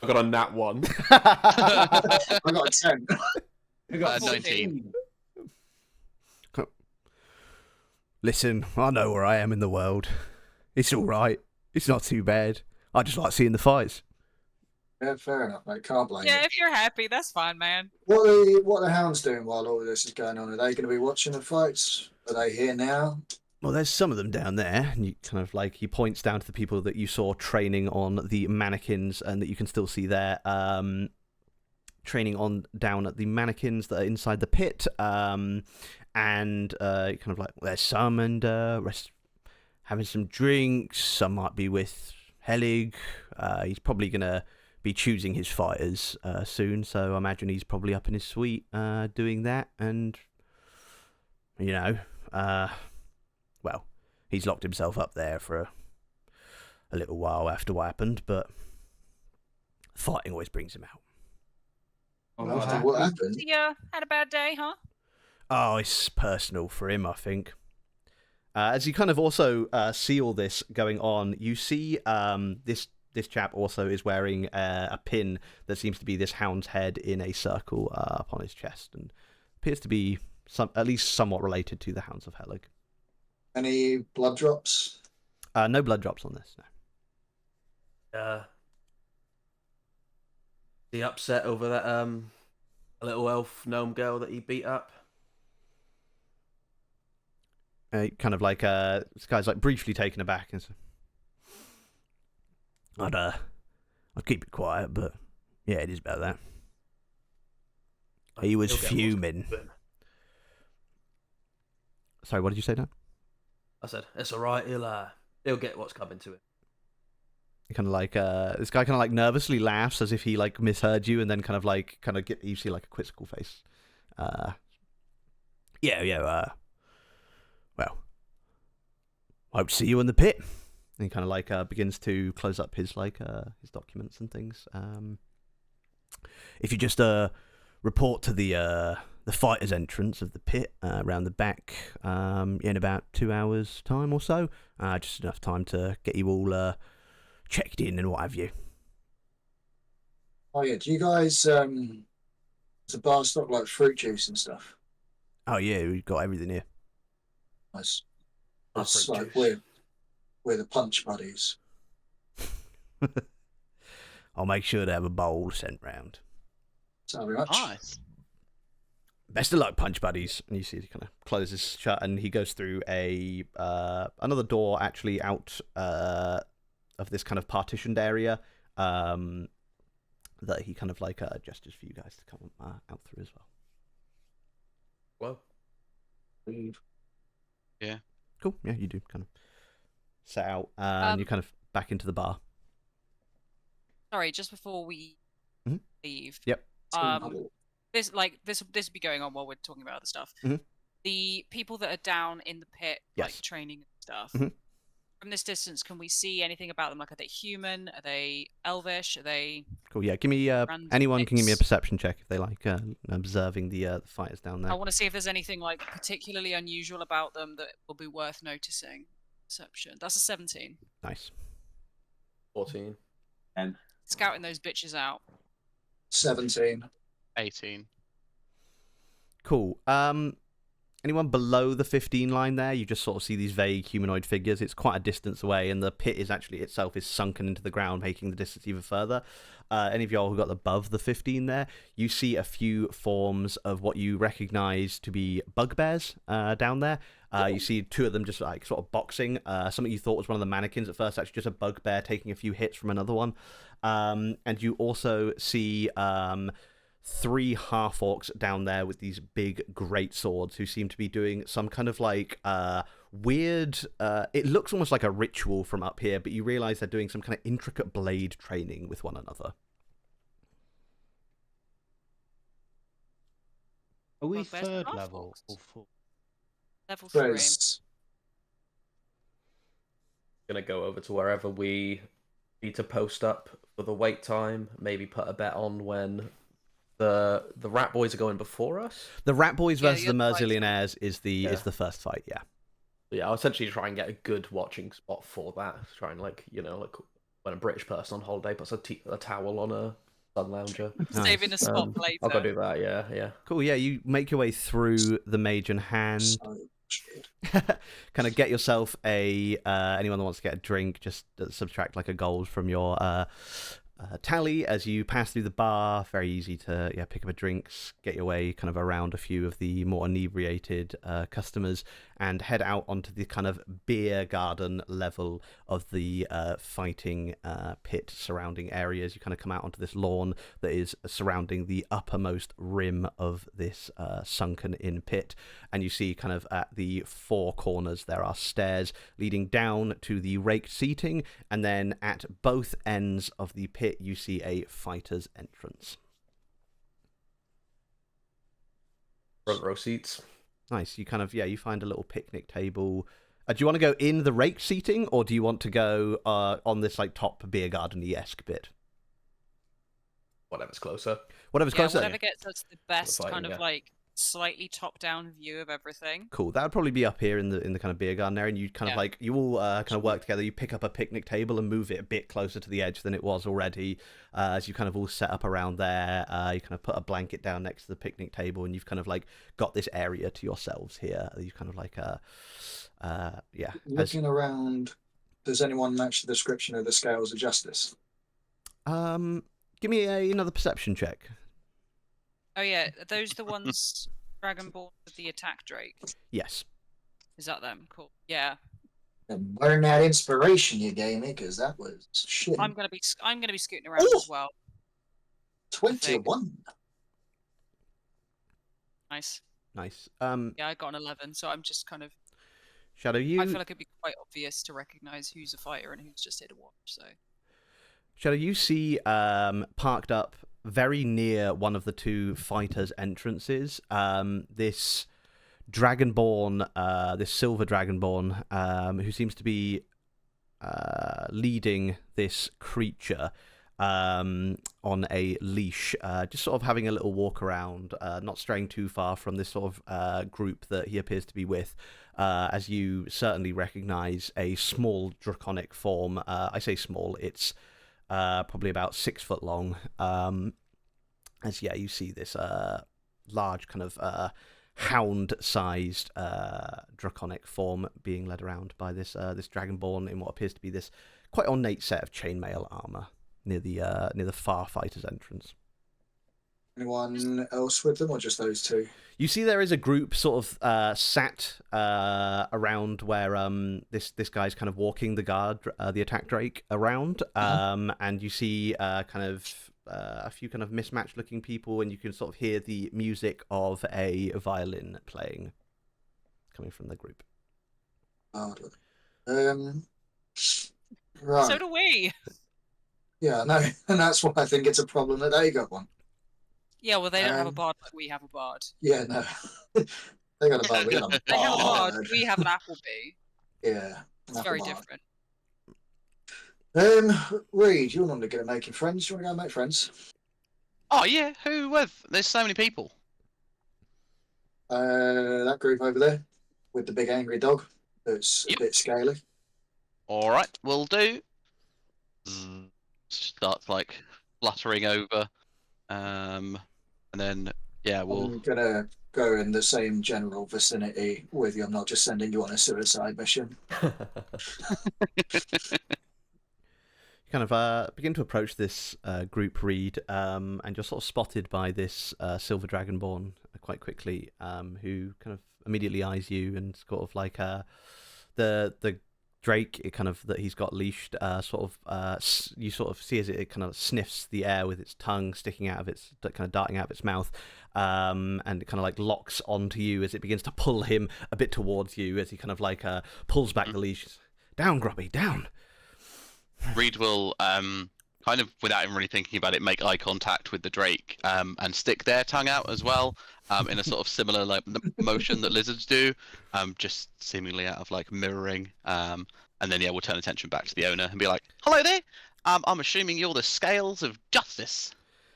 I got a nat 1. I got a 10. I got 19. Listen, I know where I am in the world. It's all right. It's not too bad. I just like seeing the fights. Yeah, fair enough, mate. Can't blame Yeah, you. if you're happy, that's fine, man. What are the Hounds doing while all of this is going on? Are they going to be watching the fights? Are they here now? Well, there's some of them down there, and you kind of like, he points down to the people that you saw training on the mannequins, and that you can still see there, training on down at the mannequins that are inside the pit, and kind of like, there's some, and rest having some drinks. Some might be with Helig. He's probably gonna be choosing his fighters soon, so I imagine he's probably up in his suite doing that, and well, he's locked himself up there for a little while after what happened, but fighting always brings him out. Well, after what happened? Yeah, had a bad day, huh? Oh, it's personal for him, I think. As you kind of also see all this going on, you see this chap also is wearing a pin that seems to be this hound's head in a circle up on his chest, and appears to be at least somewhat related to the Hounds of Helig. Any blood drops? No blood drops on this, no. The upset over that little elf gnome girl that he beat up. Kind of like this guy's like briefly taken aback and says, I'd keep it quiet, but yeah, it is about that. He was fuming. Sorry, what did you say, Dan? I said, it's alright, he'll get what's coming to him. Kind of like this guy kind of like nervously laughs as if he like misheard you, and then kind of get you see like a quizzical face. Well, I hope to see you in the pit. And he kind of like begins to close up his like his documents and things. If you just report to the fighter's entrance of the pit around the back in about 2 hours time or so, just enough time to get you all checked in and what have you. Oh yeah, do you guys does the bar stock like fruit juice and stuff? Oh yeah, we've got everything here. Nice. Oh, It's fruit like juice. we're the punch buddies. I'll make sure to have a bowl sent round. Thank you very much. Nice. Best of luck, punch buddies. And you see he kind of closes shut, and he goes through a another door actually out of this kind of partitioned area that he kind of like gestures for you guys to come out through as well. Well, Yeah. Cool. Yeah, you do kind of set out and you're kind of back into the bar. Sorry, just before we Mhm. leave. Yep. This would be going on while we're talking about other stuff. Mhm. The people that are down in the pit, like Yes. training and stuff. Mhm. From this distance, can we see anything about them? Like, are they human? Are they elvish? Are they? Cool. Yeah, give me Random anyone can give me a mix. perception check if they like observing the fighters down there. I want to see if there's anything like particularly unusual about them that will be worth noticing. Perception. That's a 17. Nice. 14. Scouting those bitches out. 17. 18. Cool. Anyone below the 15 line there? You just sort of see these vague humanoid figures. It's quite a distance away, and the pit is actually itself is sunken into the ground, making the distance even further. Any of y'all who got above the 15 there, you see a few forms of what you recognize to be bugbears down there. You see two of them just like sort of boxing. Something you thought was one of the mannequins at first, actually just a bugbear taking a few hits from another one. And you also see 3 half-orcs down there with these big great swords who seem to be doing some kind of like weird it looks almost like a ritual from up here, but you realize they're doing some kind of intricate blade training with one another. Are we Well, where's the third half level orcs? or fourth? Level 3. Grace. Gonna go over to wherever we need to post up for the wait time. Maybe put a bet on when the rat boys are going before us. The Rat Boys Yeah, versus the you're right. Merzillionaires is the first fight, yeah. Yeah, I'll essentially try and get a good watching spot for that. Try and like when a British person on holiday puts a towel on a sun lounger. Saving a spot for later. I'll go do that. Yeah. Cool, yeah, you make your way through the mage in hand. So Kind of get yourself a anyone that wants to get a drink, just subtract like a gold from your tally as you pass through the bar. Very easy to pick up a drink, get your way kind of around a few of the more inebriated customers, and head out onto the kind of beer garden level of the fighting pit surrounding areas. You kind of come out onto this lawn that is surrounding the uppermost rim of this sunken in pit, and you see kind of at the 4 corners there are stairs leading down to the raked seating, and then at both ends of the pit you see a fighter's entrance. Front row seats. Nice. You kind of you find a little picnic table Do you want to go in the rake seating, or do you want to go on this like top beer garden-esque bit? Whatever's closer. Whatever's Yeah, closer. whatever gets us the best fighting, kind of yeah. like slightly top-down view of everything. Cool. That would probably be up here in the kind of beer garden area, and you kind of Yeah. like you all kind of work together. You pick up a picnic table and move it a bit closer to the edge than it was already. As you kind of all set up around there, you kind of put a blanket down next to the picnic table, and you've kind of like got this area to yourselves here. You kind of like yeah. Looking around, does anyone match the description of the scales of justice? Give me another perception check. Oh yeah, are those the ones Dragonborn with the attack drake? Yes. Is that them? Cool. Yeah. And burn that inspiration you gave me, because that was shit. I'm gonna be scooting around Oh! as well. 21. Nice. Nice. Yeah, I got an 11, so I'm just kind of. Shadow, you. I feel like it'd be quite obvious to recognize who's a fighter and who's just here to watch. So. Shadow, you see parked up very near one of the two fighters' entrances, this Dragonborn, this silver Dragonborn, who seems to be leading this creature on a leash, just sort of having a little walk around, not straying too far from this sort of group that he appears to be with, as you certainly recognize a small draconic form. I say small, it's probably about 6 foot long. As yeah, you see this large kind of hound-sized draconic form being led around by this dragonborn in what appears to be this quite ornate set of chainmail armor near the far fighter's entrance. Anyone else with them, or just those two? You see there is a group sort of sat around where this guy's kind of walking the attack drake around, and you see kind of a few kind of mismatched looking people, and you can sort of hear the music of a violin playing coming from the group. Right. So do we. Yeah, no, and that's why I think it's a problem that they got one. Yeah, well, they don't have a bard like we have a bard. Yeah, no. They got a bar. We got a They have a bard. bard. We have an Applebee. Yeah. It's very different. Reed, you're normally good at making friends. Do you want to go and make friends? Oh yeah, who with? There's so many people. That group over there with the big angry dog that's Yep. a bit scaly. All right, will do. Starts like fluttering over, and then yeah, we'll. I'm gonna go in the same general vicinity with you. I'm not just sending you on a suicide mission. You kind of begin to approach this group, Reed, and you're sort of spotted by this silver dragonborn quite quickly, who kind of immediately eyes you and sort of like the drake, it kind of that he's got leashed, you sort of see as it kind of sniffs the air with its tongue sticking out of its kind of darting out of its mouth, and it kind of like locks onto you as it begins to pull him a bit towards you as he kind of like pulls back the leash. Down, Grubby, down. Reed will kind of, without even really thinking about it, make eye contact with the drake, and stick their tongue out as well, in a sort of similar like motion that lizards do, just seemingly out of like mirroring. And then yeah, we'll turn attention back to the owner and be like, "Hello there. I'm assuming you're the scales of justice."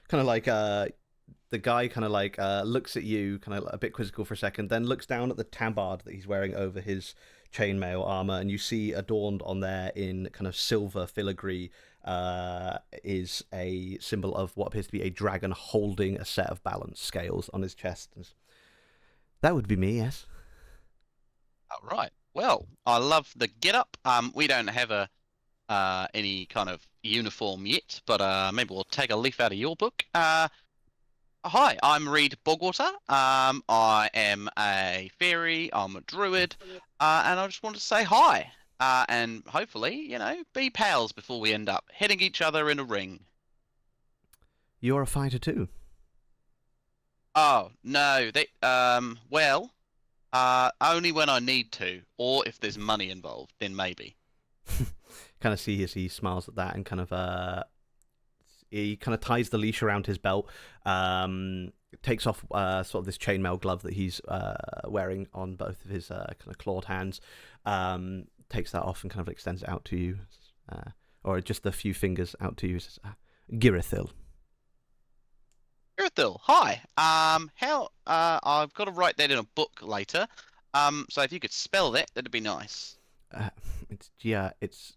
Kind of like the guy kind of like looks at you, kind of a bit quizzical for a second, then looks down at the tabard that he's wearing over his chainmail armor, and you see adorned on there in kind of silver filigree is a symbol of what appears to be a dragon holding a set of balance scales on his chest. That would be me, yes. All right. Well, I love the get up. We don't have any kind of uniform yet, but maybe we'll take a leaf out of your book. Hi, I'm Reed Bogwater. I am a fairy. I'm a druid, and I just wanted to say hi. And hopefully, be pals before we end up hitting each other in a ring. You're a fighter too. Oh no, only when I need to, or if there's money involved, then maybe. Kind of see as he smiles at that and kind of he kind of ties the leash around his belt, and takes off sort of this chainmail glove that he's wearing on both of his kind of clawed hands. Takes that off and kind of extends it out to you, or just a few fingers out to you. Says, Girithil. Girithil, hi. I've got to write that in a book later. So if you could spell that, that'd be nice. It's Girith.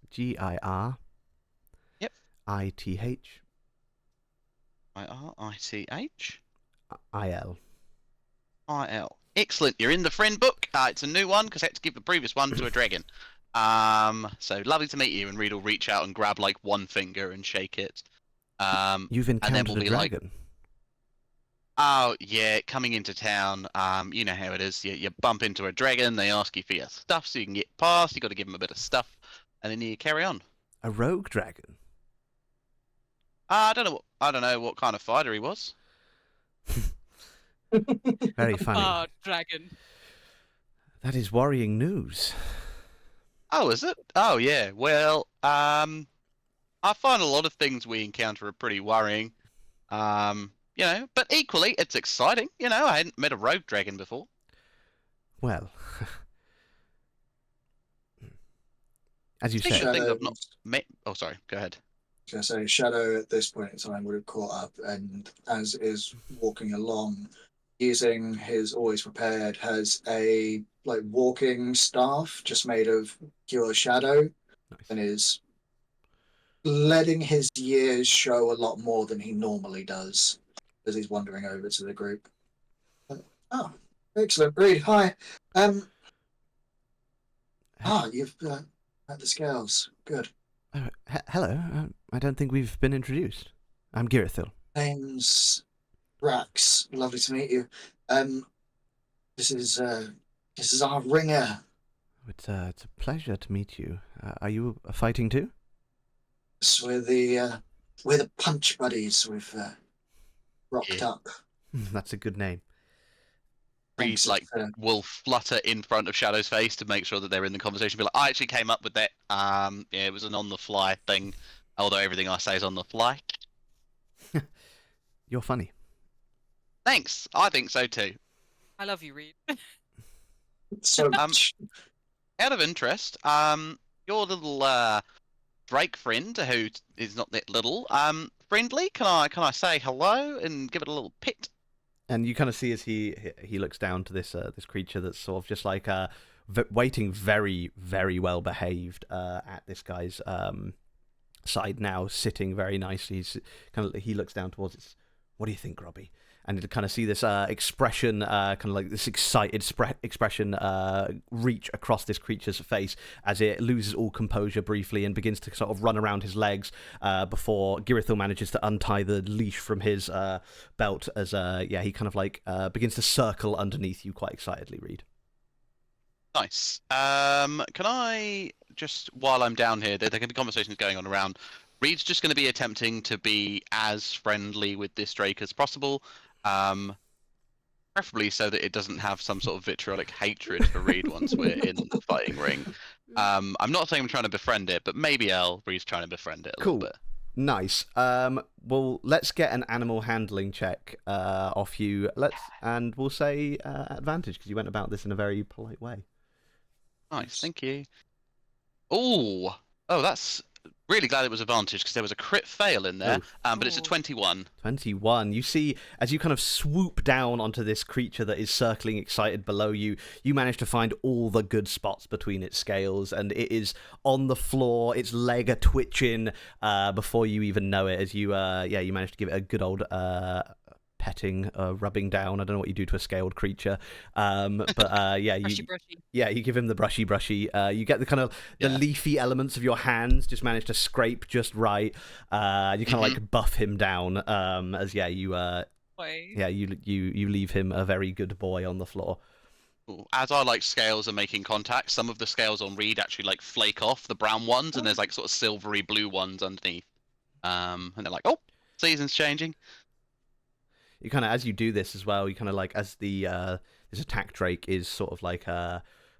Yep. ITH. IRITH. IL. IL. Excellent. You're in the friend book. It's a new one because I had to give the previous one to a dragon. So lovely to meet you. And Reed will reach out and grab like one finger and shake it. You've encountered we'll a be like, dragon. oh yeah, coming into town. You know how it is. You bump into a dragon. They ask you for your stuff so you can get past. You got to give them a bit of stuff, and then you carry on. A rogue dragon. I don't know what kind of fighter he was. Very funny. Ah, dragon. That is worrying news. Oh, is it? Oh yeah. Well, I find a lot of things we encounter are pretty worrying. You know, but equally, it's exciting. You know, I hadn't met a rogue dragon before. Well, as you Speaking said, of things I've not met. Oh, sorry. Go ahead. I was gonna say, Shadow at this point in time would have caught up, and as is walking along, using his always prepared, has a like walking staff just made of pure shadow, nice. and is letting his years show a lot more than he normally does as he's wandering over to the group. Oh, excellent, Reed. Hi. You've at the scales. Good. Hello. I don't think we've been introduced. I'm Girithil. Name's Rax. Lovely to meet you. This is our ringer. It's a pleasure to meet you. Are you fighting too? So we're the punch buddies. We've rocked up. That's a good name. Reed will flutter in front of Shadow's face to make sure that they're in the conversation. Be like, I actually came up with that. Yeah, it was an on-the-fly thing. Although everything I say is on the fly. You're funny. Thanks. I think so too. I love you, Reed. So much. Out of interest, your little Drake friend, who is not that little, friendly. Can I say hello and give it a little pet? And you kind of see as he looks down to this this creature that's sort of just like waiting very, very well behaved at this guy's side now, sitting very nicely. He looks down towards it. What do you think, Robbie? And you kind of see this expression, kind of like this excited expression reach across this creature's face as it loses all composure briefly and begins to sort of run around his legs before Girithil manages to untie the leash from his belt as he kind of like begins to circle underneath you quite excitedly, Reed. Nice. Can I just, while I'm down here, there can be conversations going on around. Reed's just going to be attempting to be as friendly with this Drake as possible. Preferably so that it doesn't have some sort of vitriolic hatred for Reed once we're in the fighting ring. I'm not saying I'm trying to befriend it, but maybe Reed's trying to befriend it a little bit. Nice. Well, let's get an animal handling check off you. And we'll say advantage because you went about this in a very polite way. Nice, thank you. Oh, that's really glad it was advantage because there was a crit fail in there, but it's a 21. 21. You see, as you kind of swoop down onto this creature that is circling excited below you, you manage to find all the good spots between its scales, and it is on the floor, its leg are twitching before you even know it, as you manage to give it a good old petting, rubbing down. I don't know what you do to a scaled creature, but Brushy. you give him the brushy. You get the kind of the leafy elements of your hands just manage to scrape just right. You kind of like buff him down, you leave him a very good boy on the floor. As our like scales are making contact, some of the scales on Reed actually like flake off, the brown ones, and there's like sort of silvery blue ones underneath. And they're like, oh, season's changing. You kind of, as you do this as well, you kind of like, as the this attack drake is sort of like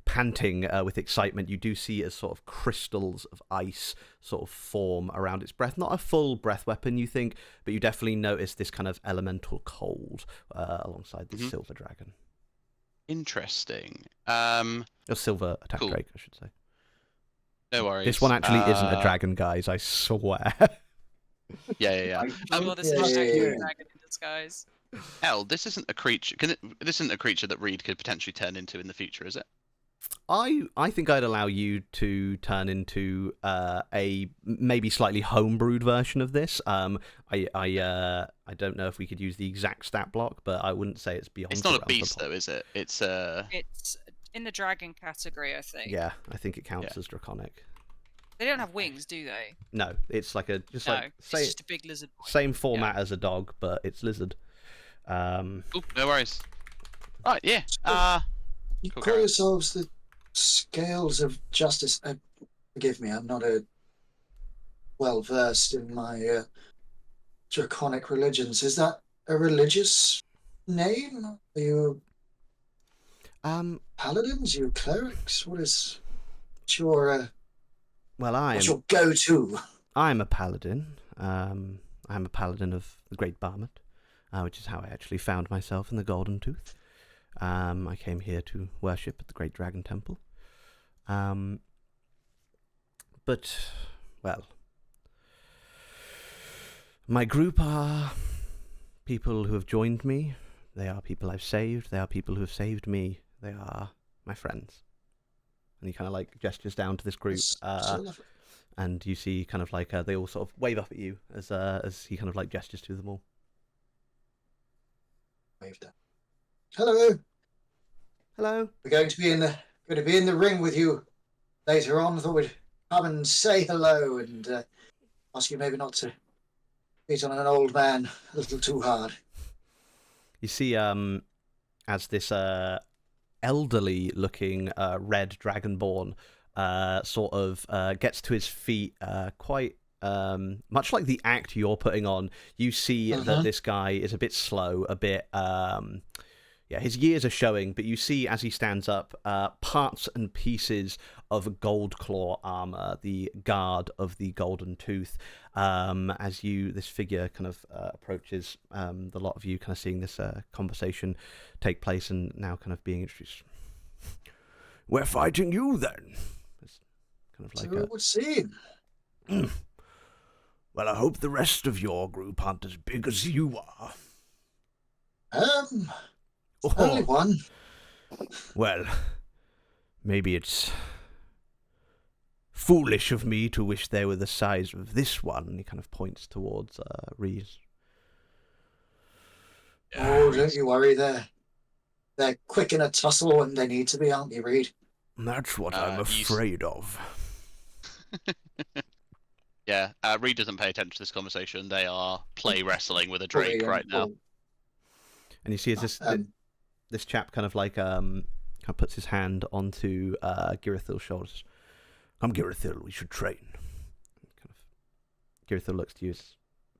panting with excitement, you do see as sort of crystals of ice sort of form around its breath. Not a full breath weapon, you think, but you definitely notice this kind of elemental cold alongside this silver dragon. Interesting. Or silver attack Cool. drake, I should say. No worries. This one actually isn't a dragon, guys, I swear. Yeah. Well, this Yeah, is yeah, actually yeah. a dragon in disguise. This isn't a creature. This isn't a creature that Reed could potentially turn into in the future, is it? I think I'd allow you to turn into a maybe slightly homebrewed version of this. I don't know if we could use the exact stat block, but I wouldn't say it's beyond. It's the not a realms of beast, though, is it? It's It's in the dragon category, I think. Yeah, I think it counts Yeah. as draconic. They don't have wings, do they? No, it's like No, it's just a big lizard boy. same format as a dog, but it's lizard. Oop, no worries. Right, yeah. You Cool, call carry on. yourselves the Scales of Justice. Forgive me, I'm not well versed in my draconic religions. Is that a religious name? Are you paladins? Are you clerics? What's your Well, what's your go-to? I'm a paladin. I'm a paladin of the Great Barmet, which is how I actually found myself in the Golden Tooth. I came here to worship at the Great Dragon Temple. But, well, my group are people who have joined me. They are people I've saved. They are people who have saved me. They are my friends. And he kind of like gestures down to this group. And you see kind of like they all sort of wave up at you as he kind of like gestures to them all. Waved at. Hello. Hello. We're going to be in the ring with you later on. I thought we'd come and say hello and ask you maybe not to beat on an old man a little too hard. You see, as this elderly-looking red dragonborn sort of gets to his feet, quite much like the act you're putting on. You see that this guy is a bit slow, a bit. Yeah, his years are showing, but you see as he stands up, parts and pieces of gold claw armor, the guard of the Golden Tooth. As this figure kind of approaches, the lot of you kind of seeing this conversation take place and now kind of being introduced. We're fighting you then. It's kind of like So it would seem. Well, I hope the rest of your group aren't as big as you are. Only one. Well, maybe it's foolish of me to wish they were the size of this one. And he kind of points towards Reese. Oh, don't you worry. They're quick in a tussle when they need to be, aren't you, Reed? That's what I'm afraid of. Yeah, Reed doesn't pay attention to this conversation. They are play wrestling with a drake right now. And you see as this chap kind of like kind of puts his hand onto Girithil's shoulders. Come, Girithil, we should train. Kind of, Girithil looks to you as,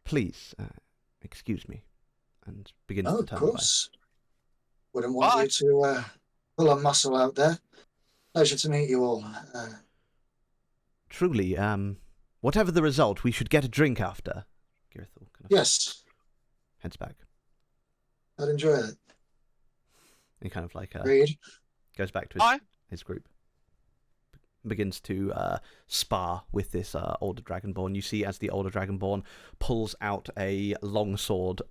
please, excuse me, and begins to turn of course. Wouldn't want you to pull a muscle out there. Pleasure to meet you all. Truly, whatever the result, we should get a drink after. Girithil kind of Yes, heads back. I'd enjoy it. He kind of like Reed. goes back to his group. Begins to spar with this older dragonborn. You see as the older dragonborn pulls out a longsword,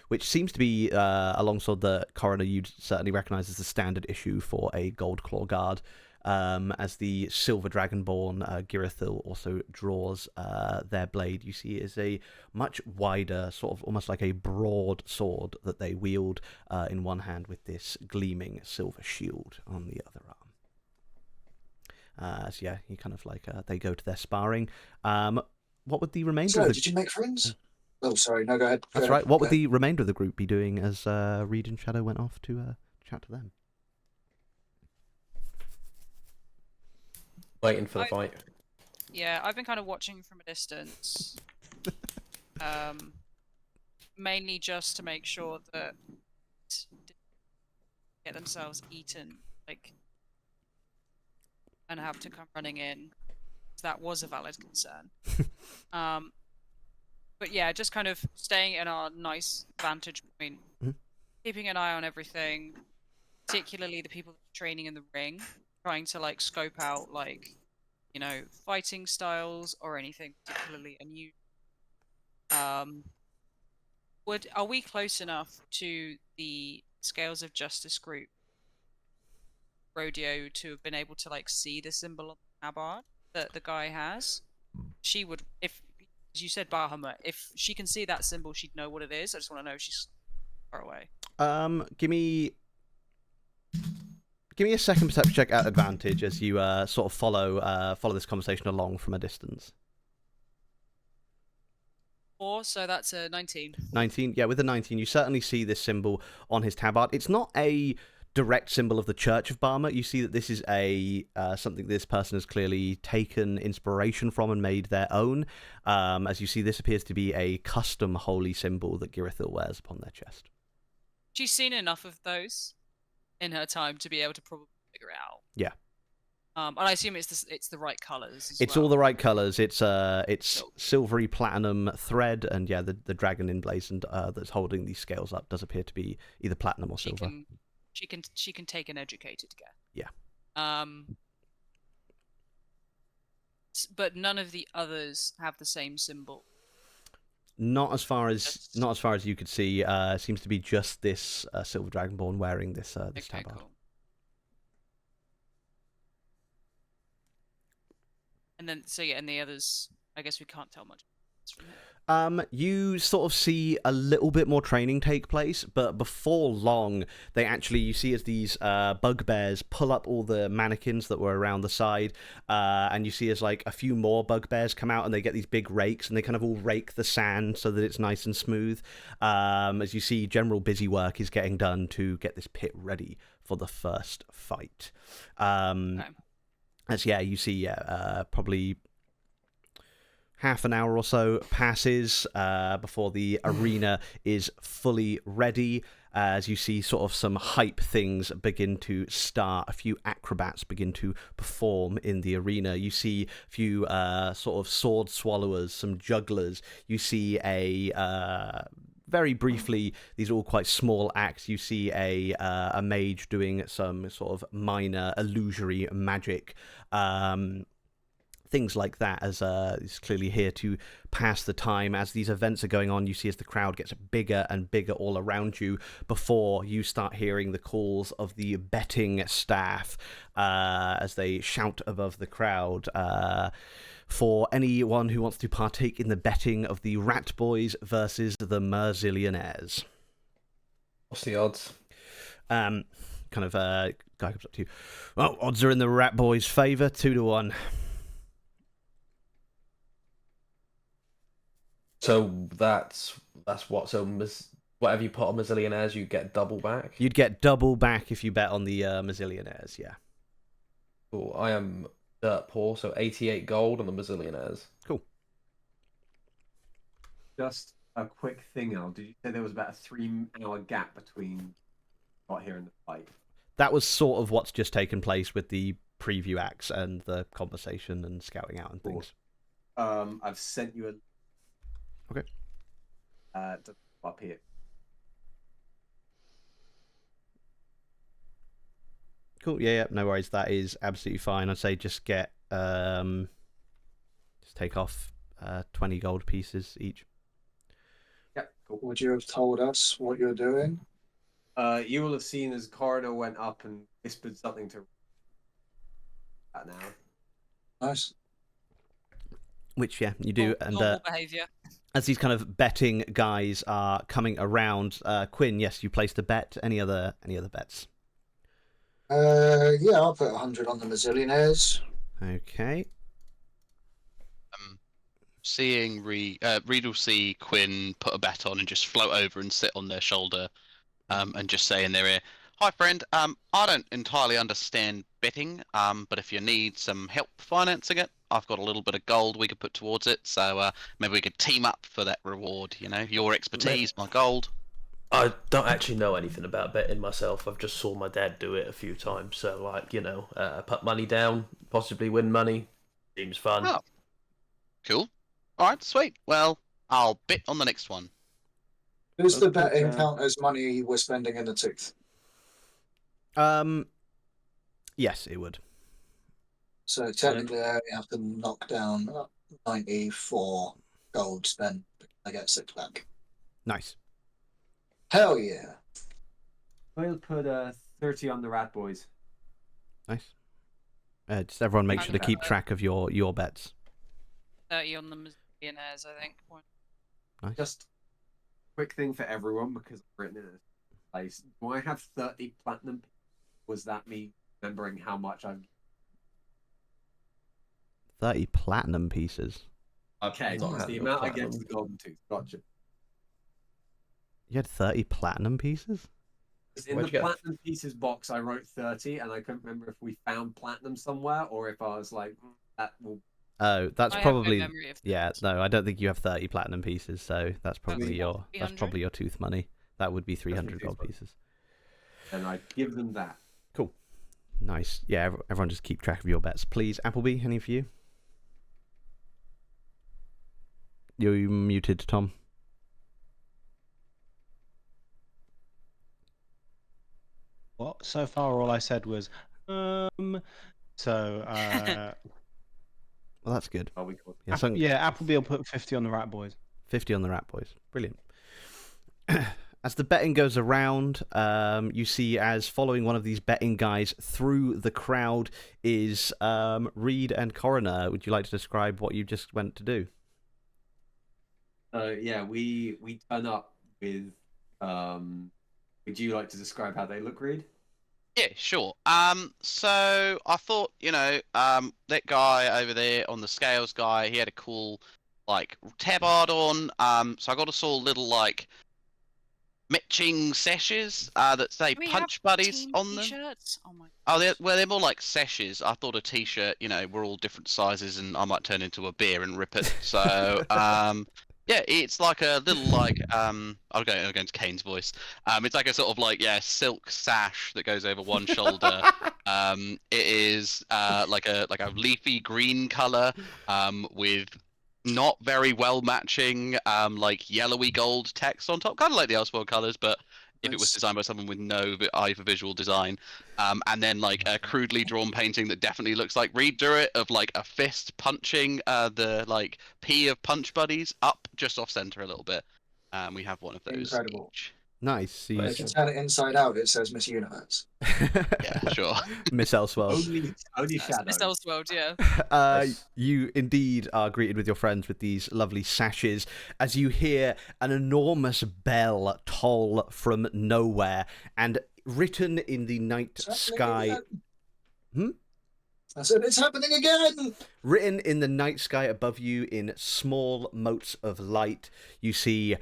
which seems to be a longsword that Coroner you'd certainly recognise as the standard issue for a gold claw guard. As the silver dragonborn Girithil also draws their blade, you see is a much wider, sort of almost like a broad sword that they wield in one hand with this gleaming silver shield on the other arm. So yeah, you kind of like they go to their sparring. What would the remainder? So, of the... did you make friends? Oh, sorry. No, go ahead. That's right. What would the remainder of the group be doing as Reed and Shadow went off to chat to them? Waiting for the fight. Yeah, I've been kind of watching from a distance. Mainly just to make sure that get themselves eaten. Like, and have to come running in. That was a valid concern. But yeah, just kind of staying in our nice vantage point, keeping an eye on everything, particularly the people training in the ring, trying to like scope out like, you know, fighting styles or anything particularly unusual. Are we close enough to the Scales of Justice group rodeo to have been able to like see the symbol on the tabard that the guy has? She would, if as you said, Bahamut, if she can see that symbol, she'd know what it is. I just want to know if she's far away. Give me a second perception check at advantage as you sort of follow this conversation along from a distance. 4, so that's a 19. 19, yeah, with a 19, you certainly see this symbol on his tabard. It's not a direct symbol of the Church of Bahamut. You see that this is a something this person has clearly taken inspiration from and made their own. As you see, this appears to be a custom holy symbol that Girithil wears upon their chest. She's seen enough of those in her time to be able to probably figure it out. Yeah. And I assume it's the right colours as It's well. all the right colours. It's silvery platinum thread, and yeah, the dragon emblazoned that's holding these scales up does appear to be either platinum or silver. She can take an educated guess. Yeah. But none of the others have the same symbol. Not as far as you could see. Seems to be just this silver dragonborn wearing this tabard. Cool. And then, so yeah, and the others, I guess we can't tell much from it. You sort of see a little bit more training take place, but before long, you see as these bugbears pull up all the mannequins that were around the side, and you see as like a few more bugbears come out, and they get these big rakes, and they kind of all rake the sand so that it's nice and smooth. As you see, general busy work is getting done to get this pit ready for the first fight. Okay. As you see, probably half an hour or so passes before the arena is fully ready. As you see sort of some hype things begin to start. A few acrobats begin to perform in the arena. You see a few sort of sword swallowers, some jugglers. You see very briefly, these are all quite small acts. You see a mage doing some sort of minor illusory magic. Things like that, as is clearly here to pass the time. As these events are going on, you see as the crowd gets bigger and bigger all around you before you start hearing the calls of the betting staff as they shout above the crowd for anyone who wants to partake in the betting of the Rat Boys versus the Merzillionaires. What's the odds? Guy comes up to you. Well, odds are in the Rat Boys' favour, 2-1. So that's what. So whatever you put on Merzillionaires, you get double back. You'd get double back if you bet on the Merzillionaires, yeah. Cool. I am dirt poor, so 88 gold on the Merzillionaires. Cool. Just a quick thing, Al. Did you say there was about a 3-hour gap between got here and the fight? That was sort of what's just taken place with the preview acts and the conversation and scouting out and things. I've sent you a. Okay. Up here. Cool. Yeah, no worries. That is absolutely fine. I'd say just get just take off 20 gold pieces each. Yep. Cool. Would you have told us what you're doing? You will have seen as Corridor went up and whispered something to. That now. Nice. Which you do, and normal behaviour. as these kind of betting guys are coming around, Quinn, yes, you placed a bet. Any other bets? Yeah, I'll put 100 on the Merzillionaires. Okay. Seeing Reed will see Quinn put a bet on and just float over and sit on their shoulder, and just say in their ear, "Hi, friend. I don't entirely understand betting, but if you need some help financing it, I've got a little bit of gold we could put towards it. So maybe we could team up for that reward. You know, your expertise, my gold." I don't actually know anything about betting myself. I've just saw my dad do it a few times. So, like, put money down, possibly win money. Seems fun. Oh, cool. All right, sweet. Well, I'll bet on the next one. Does the Let's put, betting count as money we're spending in the tooth? Yes, it would. So technically, I only have to knock down 94 gold spent. I get 6 back. Nice. Hell yeah! I'll put 30 on the Rat Boys. Nice. Just everyone make I'm sure to keep gonna- track of your bets. 30 on the millionaires, I think. Nice. Just quick thing for everyone because I've written it in a place. Do I have 30 platinum? Was that me remembering how much I've? 30 platinum pieces. Okay, not it's had the no amount I get platinum. for the golden tooth. Gotcha. You had 30 platinum pieces? In Where'd the you get- platinum pieces box, I wrote 30, and I couldn't remember if we found platinum somewhere or if I was like, that will. Oh, that's I probably have no memory of yeah. that. No, I don't think you have 30 platinum pieces, so that's probably That's your 300? tooth money. That would be 300 gold tooth money. pieces. And I give them that. Cool. Nice. Yeah, everyone just keep track of your bets, please. Appleby, any for you? You're muted, Tom. What? So far, all I said was, So, Well, that's good. Are we called? Yeah, so yeah, Appleby will put 50 on the Rat Boys. 50 on the Rat Boys. Brilliant. As the betting goes around, you see as following one of these betting guys through the crowd is Reed and Coroner. Would you like to describe what you just went to do? Yeah, we turn up with. Would you like to describe how they look, Reed? Yeah, sure. So I thought, that guy over there on the scales guy, he had a cool, like, tabard on. So I got us all little, like, matching sashes that say Do we punch have buddies team on them. T-shirts? Oh my. Oh, they're more like sashes. I thought a t-shirt, we're all different sizes, and I might turn into a bear and rip it. So, yeah, it's like a little like I'll go into Kane's voice. It's like a sort of like silk sash that goes over one shoulder. It is like a leafy green color with not very well matching like yellowy gold text on top, kind of like the Ellseworld colors, but if it was Nice. designed by someone with no eye for visual design, and then like a crudely drawn painting that definitely looks like Reed drew it, of like a fist punching the like P of punch buddies up just off center a little bit. We have one of those Incredible. each. Nice. So But if you turn it inside out, it says Miss Universe. Yeah, sure. Miss Ellsworld. Only Shadow. It's Ellsworld, yeah. You indeed are greeted with your friends with these lovely sashes as you hear an enormous bell toll from nowhere, and written in the night sky. I said, it's happening again! Written in the night sky above you in small motes of light, you see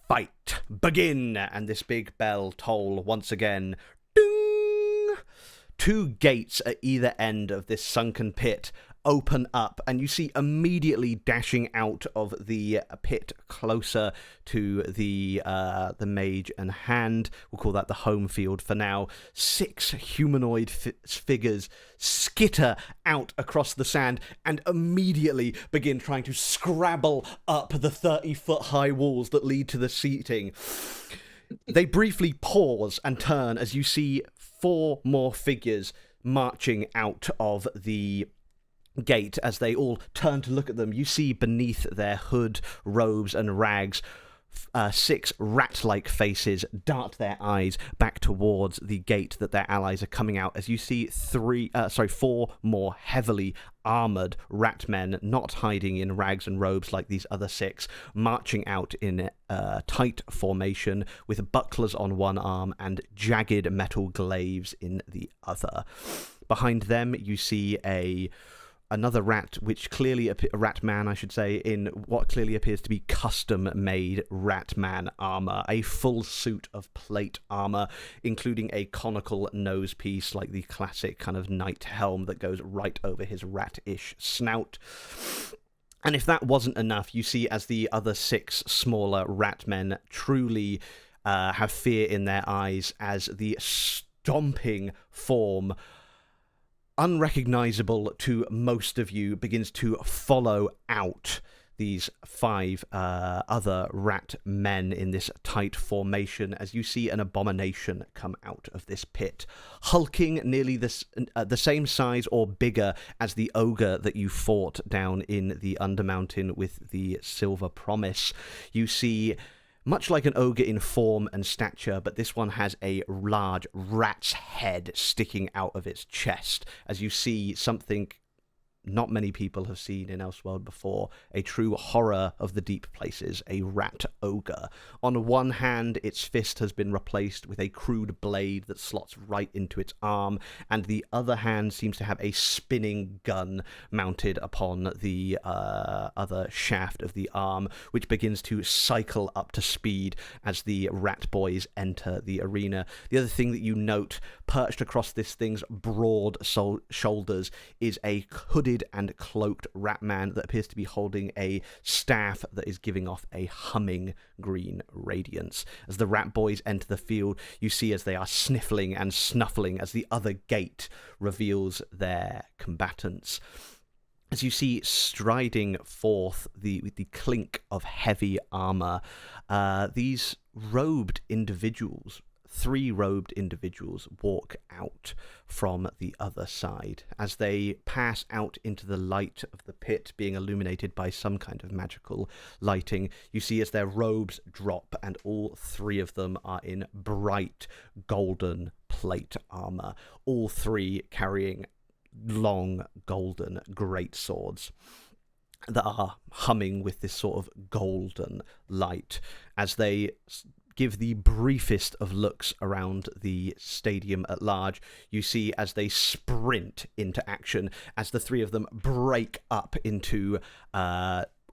"Fight begin," and this big bell toll once again. Ding! 2 gates at either end of this sunken pit open up, and you see immediately dashing out of the pit closer to the mage and hand. We'll call that the home field for now. 6 humanoid figures skitter out across the sand and immediately begin trying to scrabble up the 30-foot high walls that lead to the seating. They briefly pause and turn as you see 4 more figures marching out of the gate. As they all turn to look at them, you see beneath their hood, robes and rags 6 rat-like faces dart their eyes back towards the gate that their allies are coming out, as you see 4 more heavily armoured rat men, not hiding in rags and robes like these other 6, marching out in tight formation with bucklers on one arm and jagged metal glaives in the other. Behind them you see another rat, which clearly a rat man, I should say, in what clearly appears to be custom-made rat man armor, a full suit of plate armor, including a conical nose piece like the classic kind of knight helm that goes right over his rat-ish snout. And if that wasn't enough, you see as the other 6 smaller rat men truly have fear in their eyes as the stomping form, unrecognizable to most of you, begins to follow out these 5 other rat men in this tight formation as you see an abomination come out of this pit, hulking nearly the same size or bigger as the ogre that you fought down in the Undermountain with the Silver Promise. You see, much like an ogre in form and stature, but this one has a large rat's head sticking out of its chest, as you see something not many people have seen in Ellseworld before, a true horror of the deep places, a rat ogre. On one hand, its fist has been replaced with a crude blade that slots right into its arm, and the other hand seems to have a spinning gun mounted upon the other shaft of the arm, which begins to cycle up to speed as the rat boys enter the arena. The other thing that you note, perched across this thing's broad shoulders, is a hooded and cloaked rat man that appears to be holding a staff that is giving off a humming green radiance. As the rat boys enter the field, you see as they are sniffling and snuffling as the other gate reveals their combatants. As you see striding forth with the clink of heavy armor, these robed individuals, 3 robed individuals, walk out from the other side. As they pass out into the light of the pit, being illuminated by some kind of magical lighting, you see as their robes drop, and all 3 of them are in bright golden plate armor, all 3 carrying long golden great swords that are humming with this sort of golden light. As they give the briefest of looks around the stadium at large, you see as they sprint into action, as the 3 of them break up into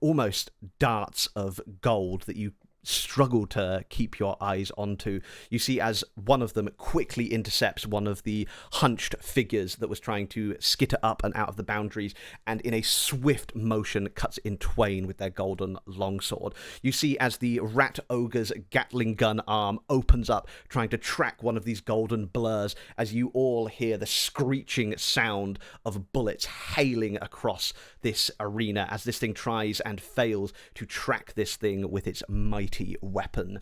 almost darts of gold that you struggle to keep your eyes onto. You see as one of them quickly intercepts one of the hunched figures that was trying to skitter up and out of the boundaries, and in a swift motion cuts in twain with their golden longsword. You see as the rat ogre's Gatling gun arm opens up, trying to track one of these golden blurs, as you all hear the screeching sound of bullets hailing across this arena as this thing tries and fails to track this thing with its mighty weapon.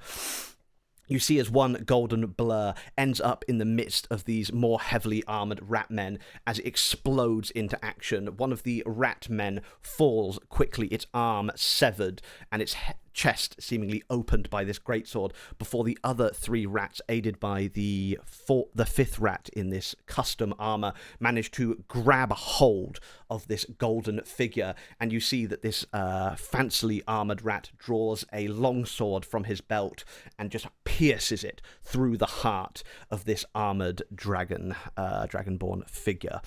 You see as one golden blur ends up in the midst of these more heavily armoured rat men as it explodes into action. One of the rat men falls quickly, its arm severed and its chest seemingly opened by this greatsword, before the other 3 rats, aided by the 5th rat in this custom armor, manage to grab a hold of this golden figure. And you see that this fancily armored rat draws a longsword from his belt and just pierces it through the heart of this armored dragonborn figure.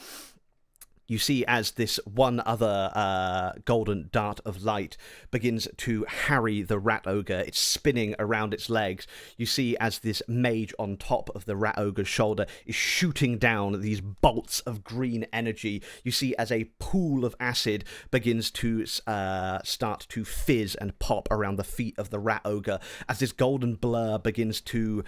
You see as this one other golden dart of light begins to harry the rat ogre. It's spinning around its legs. You see as this mage on top of the rat ogre's shoulder is shooting down these bolts of green energy. You see as a pool of acid begins to start to fizz and pop around the feet of the rat ogre, as this golden blur begins to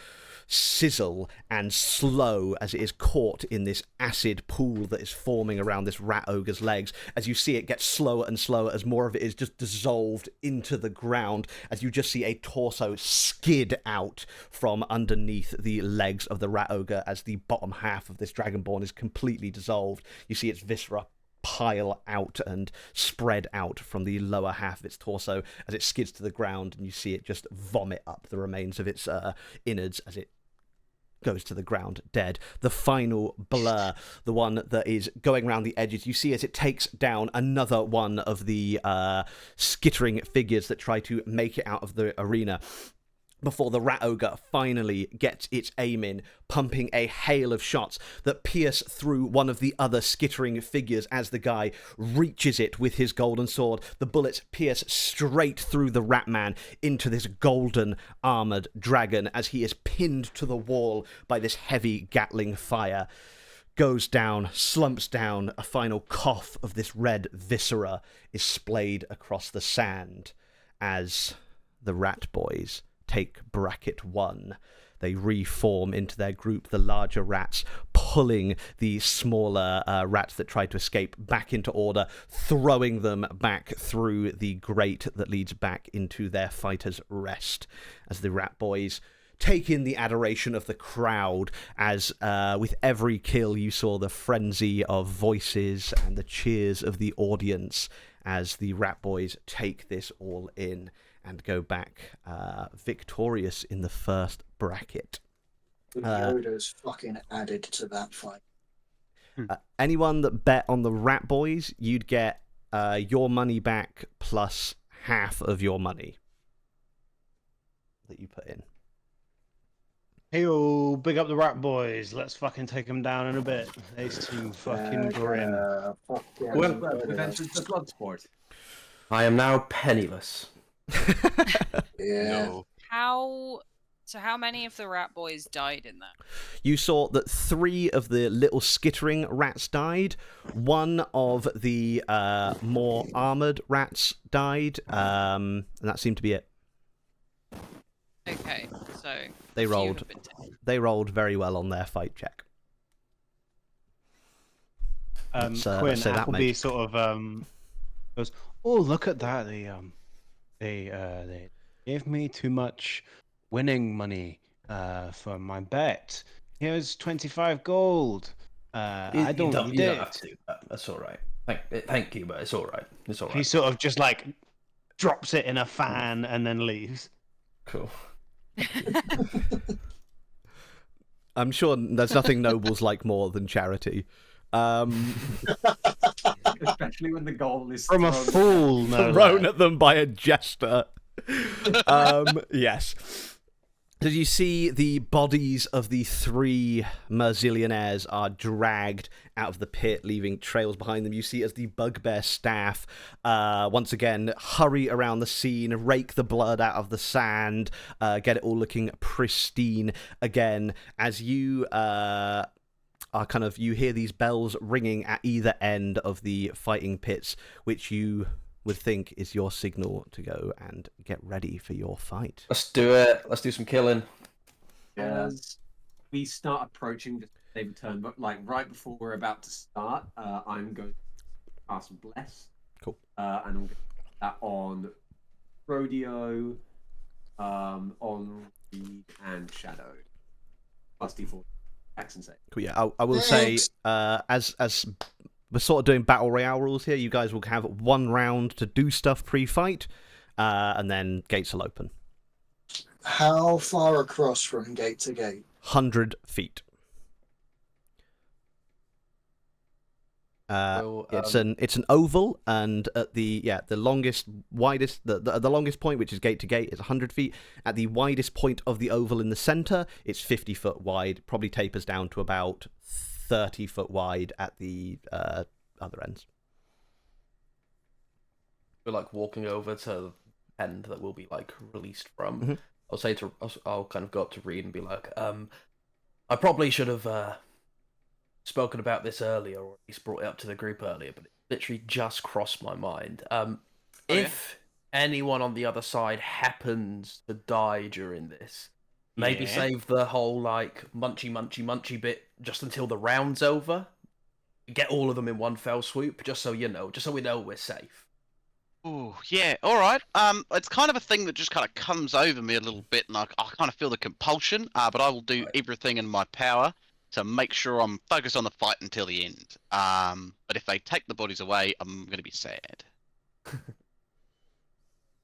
sizzle and slow as it is caught in this acid pool that is forming around this rat ogre's legs. As you see it get slower and slower as more of it is just dissolved into the ground, as you just see a torso skid out from underneath the legs of the rat ogre as the bottom half of this dragonborn is completely dissolved. You see its viscera pile out and spread out from the lower half of its torso as it skids to the ground, and you see it just vomit up the remains of its innards as it goes to the ground dead. The final blur, the one that is going around the edges, you see as it takes down another one of the skittering figures that try to make it out of the arena, before the rat ogre finally gets its aim in, pumping a hail of shots that pierce through one of the other skittering figures as the guy reaches it with his golden sword. The bullets pierce straight through the rat man into this golden armoured dragon as he is pinned to the wall by this heavy Gatling fire. Goes down, slumps down, a final cough of this red viscera is splayed across the sand as the rat boys take bracket 1. They reform into their group, the larger rats, pulling the smaller rats that tried to escape back into order, throwing them back through the grate that leads back into their fighter's rest. As the rat boys take in the adoration of the crowd, as with every kill you saw the frenzy of voices and the cheers of the audience as the rat boys take this all in and go back victorious in the first bracket. Yoda's fucking added to that fight. Anyone that bet on the rat boys, you'd get your money back plus half of your money that you put in. Hey-o, big up the rat boys. Let's fucking take them down in a bit. They seem fucking grim. Fuck yeah, Well, We've entered the blood sport. I am now penniless. yeah. No. How many of the rat boys died in that? You saw that 3 of the little skittering rats died. 1 of the more armoured rats died, and that seemed to be it. Okay, so They a few rolled. have been taken. They rolled very well on their fight check. Quinn, so that Appleby makes- sort of goes, "Oh, look at that! They gave me too much winning money for my bet. Here's 25 gold. I don't need you it." don't have to do that. That's all right. Thank you, but it's all right. It's all He right. sort of just like drops it in a fan and then leaves. Cool. I'm sure there's nothing nobles like more than charity. Especially when the goal is From a thrown. fool, no Thrown less. at them by a jester. Yes. Did you see the bodies of the 3 Merzillionaires are dragged out of the pit, leaving trails behind them? You see as the bugbear staff once again hurry around the scene, rake the blood out of the sand, get it all looking pristine again. As you you hear these bells ringing at either end of the fighting pits, which you would think is your signal to go and get ready for your fight. Let's do it. Let's do some killing. As we start approaching the same turn, but like right before we're about to start, I'm going to cast Bless. Cool. And I'm going to put that on Rodeo, on Reed, and Shadow. Plus D4. Accent save. Cool, yeah, I will say, Thanks. as we're sort of doing battle royale rules here, you guys will have 1 round to do stuff pre-fight, and then gates will open. How far across from gate to gate? 100 feet. So, it's an oval, and at the longest point, which is gate to gate, is 100 feet. At the widest point of the oval in the center, it's 50 foot wide. Probably tapers down to about 30 foot wide at the other ends. We're like walking over to the end that we'll be like released from. Mhm. I'll kind of go up to Reed and be like, I probably should have spoken about this earlier, or at least brought it up to the group earlier, but it literally just crossed my mind. If anyone on the other side happens to die during this, maybe Yeah. save the whole like munchy bit just until the round's over. Get all of them in one fell swoop, just so you know, just so we know we're safe. Ooh, yeah, all right. It's kind of a thing that just kind of comes over me a little bit, and I kind of feel the compulsion. But I will do everything in my power to make sure I'm focused on the fight until the end. But if they take the bodies away, I'm going to be sad. How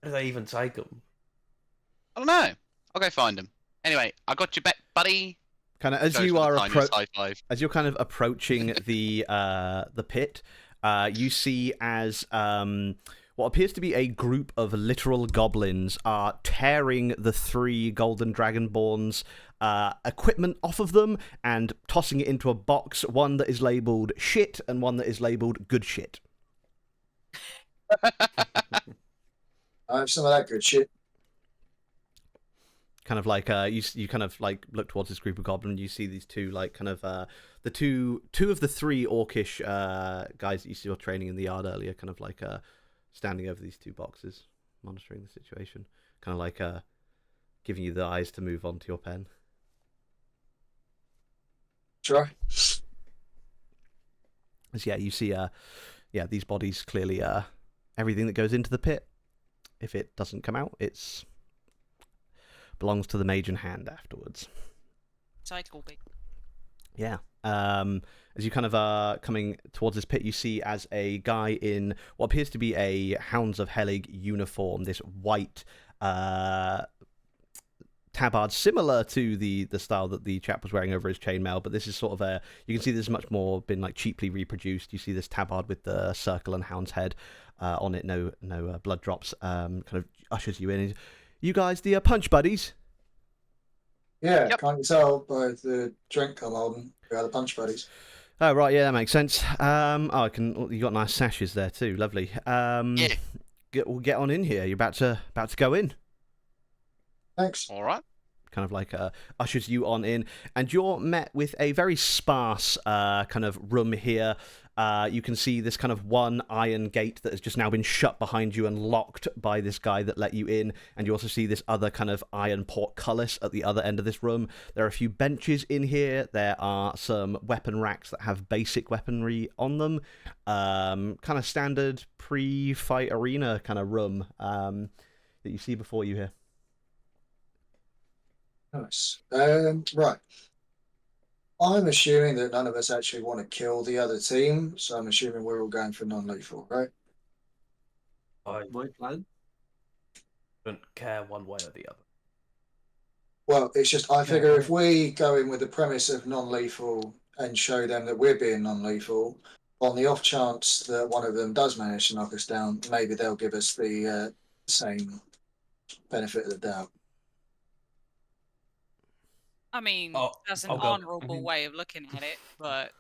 do they even take them? I don't know. I'll go find them. Anyway, I got your back, buddy. Kind of as Goes you for the are tiniest high five. as you're kind of approaching the pit, you see as what appears to be a group of literal goblins are tearing the 3 golden dragonborns' equipment off of them and tossing it into a box, one that is labelled shit and one that is labelled good shit. I have some of that good shit. Kind of like you kind of like look towards this group of goblins. You see these 2 like kind of the two of the 3 orcish guys that you saw training in the yard earlier, kind of like standing over these 2 boxes, monitoring the situation. Kind of like giving you the eyes to move on to your pen. Try. So yeah, you see, these bodies clearly, everything that goes into the pit, if it doesn't come out, it's belongs to the mage in hand afterwards. Cycle big. Yeah. As you kind of are coming towards this pit, you see as a guy in what appears to be a Hounds of Helig uniform, this white tabard, similar to the style that the chap was wearing over his chainmail, but this is sort of you can see this is much more been like cheaply reproduced. You see this tabard with the circle and hound's head on it, no blood drops, kind of ushers you in. You guys, the punch buddies? Yeah, Yep. can't you tell by the drink I'm holding? We are the punch buddies. Oh right, yeah, that makes sense. You got nice sashes there too, lovely. Yeah. We'll get on in here. You're about to go in. Thanks. All right. Kind of like ushers you on in, and you're met with a very sparse kind of room here. You can see this kind of one iron gate that has just now been shut behind you and locked by this guy that let you in, and you also see this other kind of iron portcullis at the other end of this room. There are a few benches in here. There are some weapon racks that have basic weaponry on them. Kind of standard pre-fight arena kind of room that you see before you here. Nice. Right. I'm assuming that none of us actually want to kill the other team, so I'm assuming we're all going for non-lethal, right? My plan. Don't care one way or the other. Well, it's just I figure if we go in with the premise of non-lethal and show them that we're being non-lethal, on the off chance that one of them does manage to knock us down, maybe they'll give us the same benefit of the doubt. I mean, that's an I'll go. honourable way of looking at it, but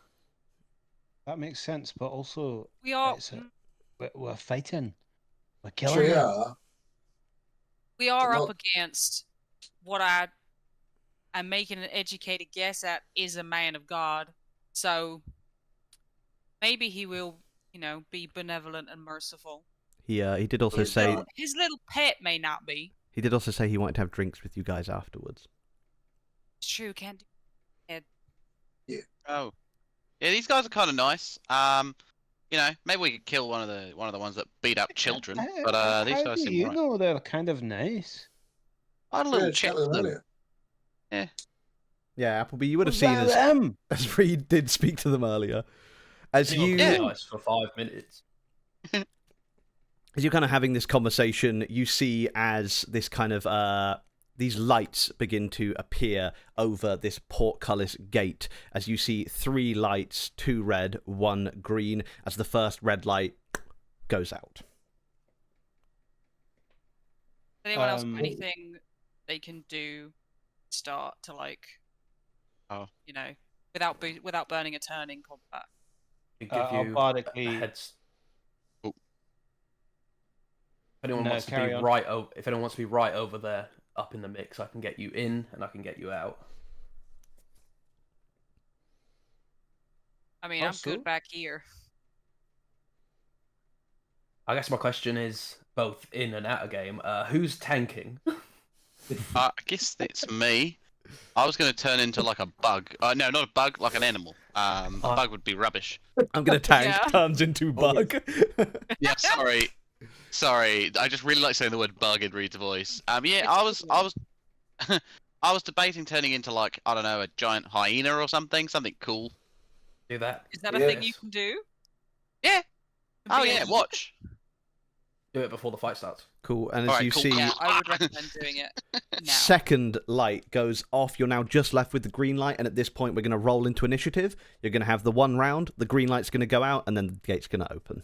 That makes sense, but also we are we're fighting. We're Sure, killing them. yeah. we are Well- up against what I am making an educated guess at is a man of God. So maybe he will, be benevolent and merciful. He did also say His little pet may not be. he did also say he wanted to have drinks with you guys afterwards. It's true, can't do it. Oh, yeah. These guys are kind of nice. Maybe we could kill one of the ones that beat up children. But these How guys do seem you right. know they're kind of nice? I had a little Yeah, chat chat with with them them. earlier. Yeah, Appleby, you would have Was seen that as them? as Reed did speak to them earlier. As you Nice for 5 minutes. as you're kind of having this conversation, you see as this kind of these lights begin to appear over this portcullis gate. As you see 3 lights, 2 red, 1 green. As the first red light goes out. Anyone else got anything they can do to start to without burning a turn in combat? Give I'll you bardically- a heads. Oh. If anyone No, wants to be carry on. if anyone wants to be right over there, up in the mix, I can get you in and I can get you out. I mean, I'm Also- good back here. I guess my question is both in and out of game. Who's tanking? I guess it's me. I was going to turn into like a bug. No, not a bug, like an animal. A bug would be rubbish. I'm gonna tank Yeah. turns into bug. Yeah, sorry. I just really like saying the word bug in Reed's voice. Yeah, I was I was debating turning into like, I don't know, a giant hyena or something cool. Do that. Is that a thing you Yes. can do? Yeah. Oh Be a- yeah, watch. Do it before the fight starts. Cool. And as Alright, you cool. see, Yeah, I would recommend doing it now. second light goes off. You're now just left with the green light, and at this point, we're going to roll into initiative. You're going to have the 1 round. The green light's going to go out, and then the gate's going to open.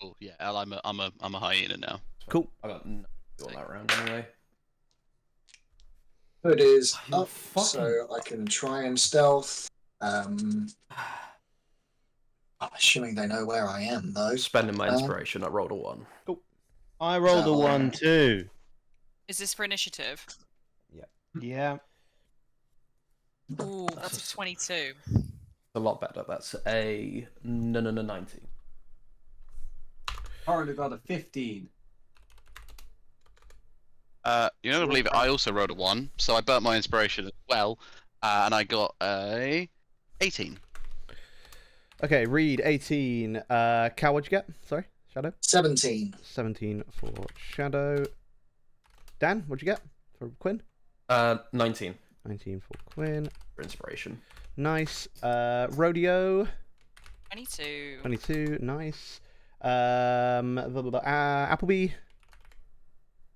Oh yeah, I'm a hyena now. Cool. I got nothing to do on that round anyway. Hood is You up, so I can try and stealth. I'm assuming they know where I am, though. Spending my inspiration, I rolled a 1. I rolled a So- 1 too. Is this for initiative? Yeah. Ooh, that's a 22. A lot better. That's a 90. Currently got a 15. You're not gonna believe it. I also rolled a 1, so I burnt my inspiration as well, and I got a 18. Okay, Reed, 18. Cal, what'd you get? Sorry, Shadow? 17. 17 for Shadow. Dan, what'd you get for Quinn? 19 19 for Quinn. for inspiration. Nice. Rodeo, 22. 22. Nice. Appleby,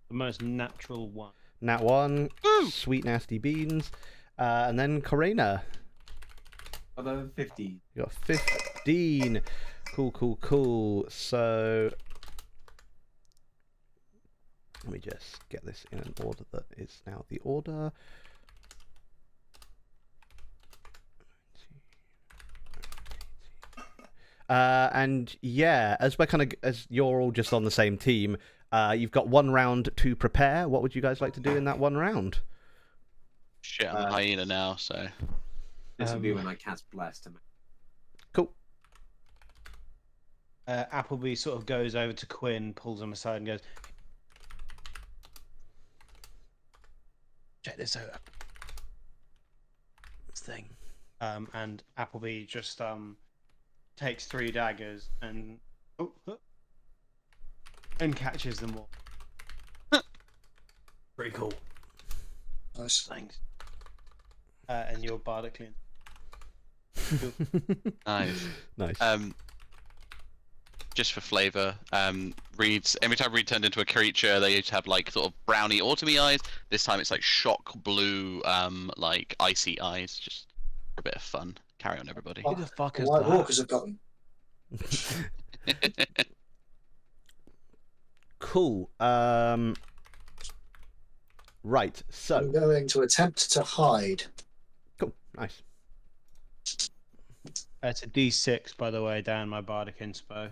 The most natural one. Nat 1. Woo! Sweet Nasty Beans. And then Corina. Although 50. You got 15. Cool. So let me just get this in an order that is now the order. And yeah, as you're all just on the same team, you've got 1 round to prepare. What would you guys like to do in that 1 round? Shit, I'm a hyena now, so. This will be when I cast Bless to make. Cool. Appleby sort of goes over to Quinn, pulls him aside, and goes, "Check this out. This thing." And Appleby just takes 3 daggers and catches them all. Pretty cool. Nice. Thanks. And you're bardically. Nice. Nice. Just for flavour, Reed's every time Reed turned into a creature, they used to have like sort of browny, autumny eyes. This time it's like shock blue, like icy eyes. Just for a bit of fun. Carry on, everybody. Who the fuck is White that? Walkers have got them. Cool. Right. So I'm going to attempt to hide. cool. Nice. It's a D6, by the way, Dan, my bardic inspo.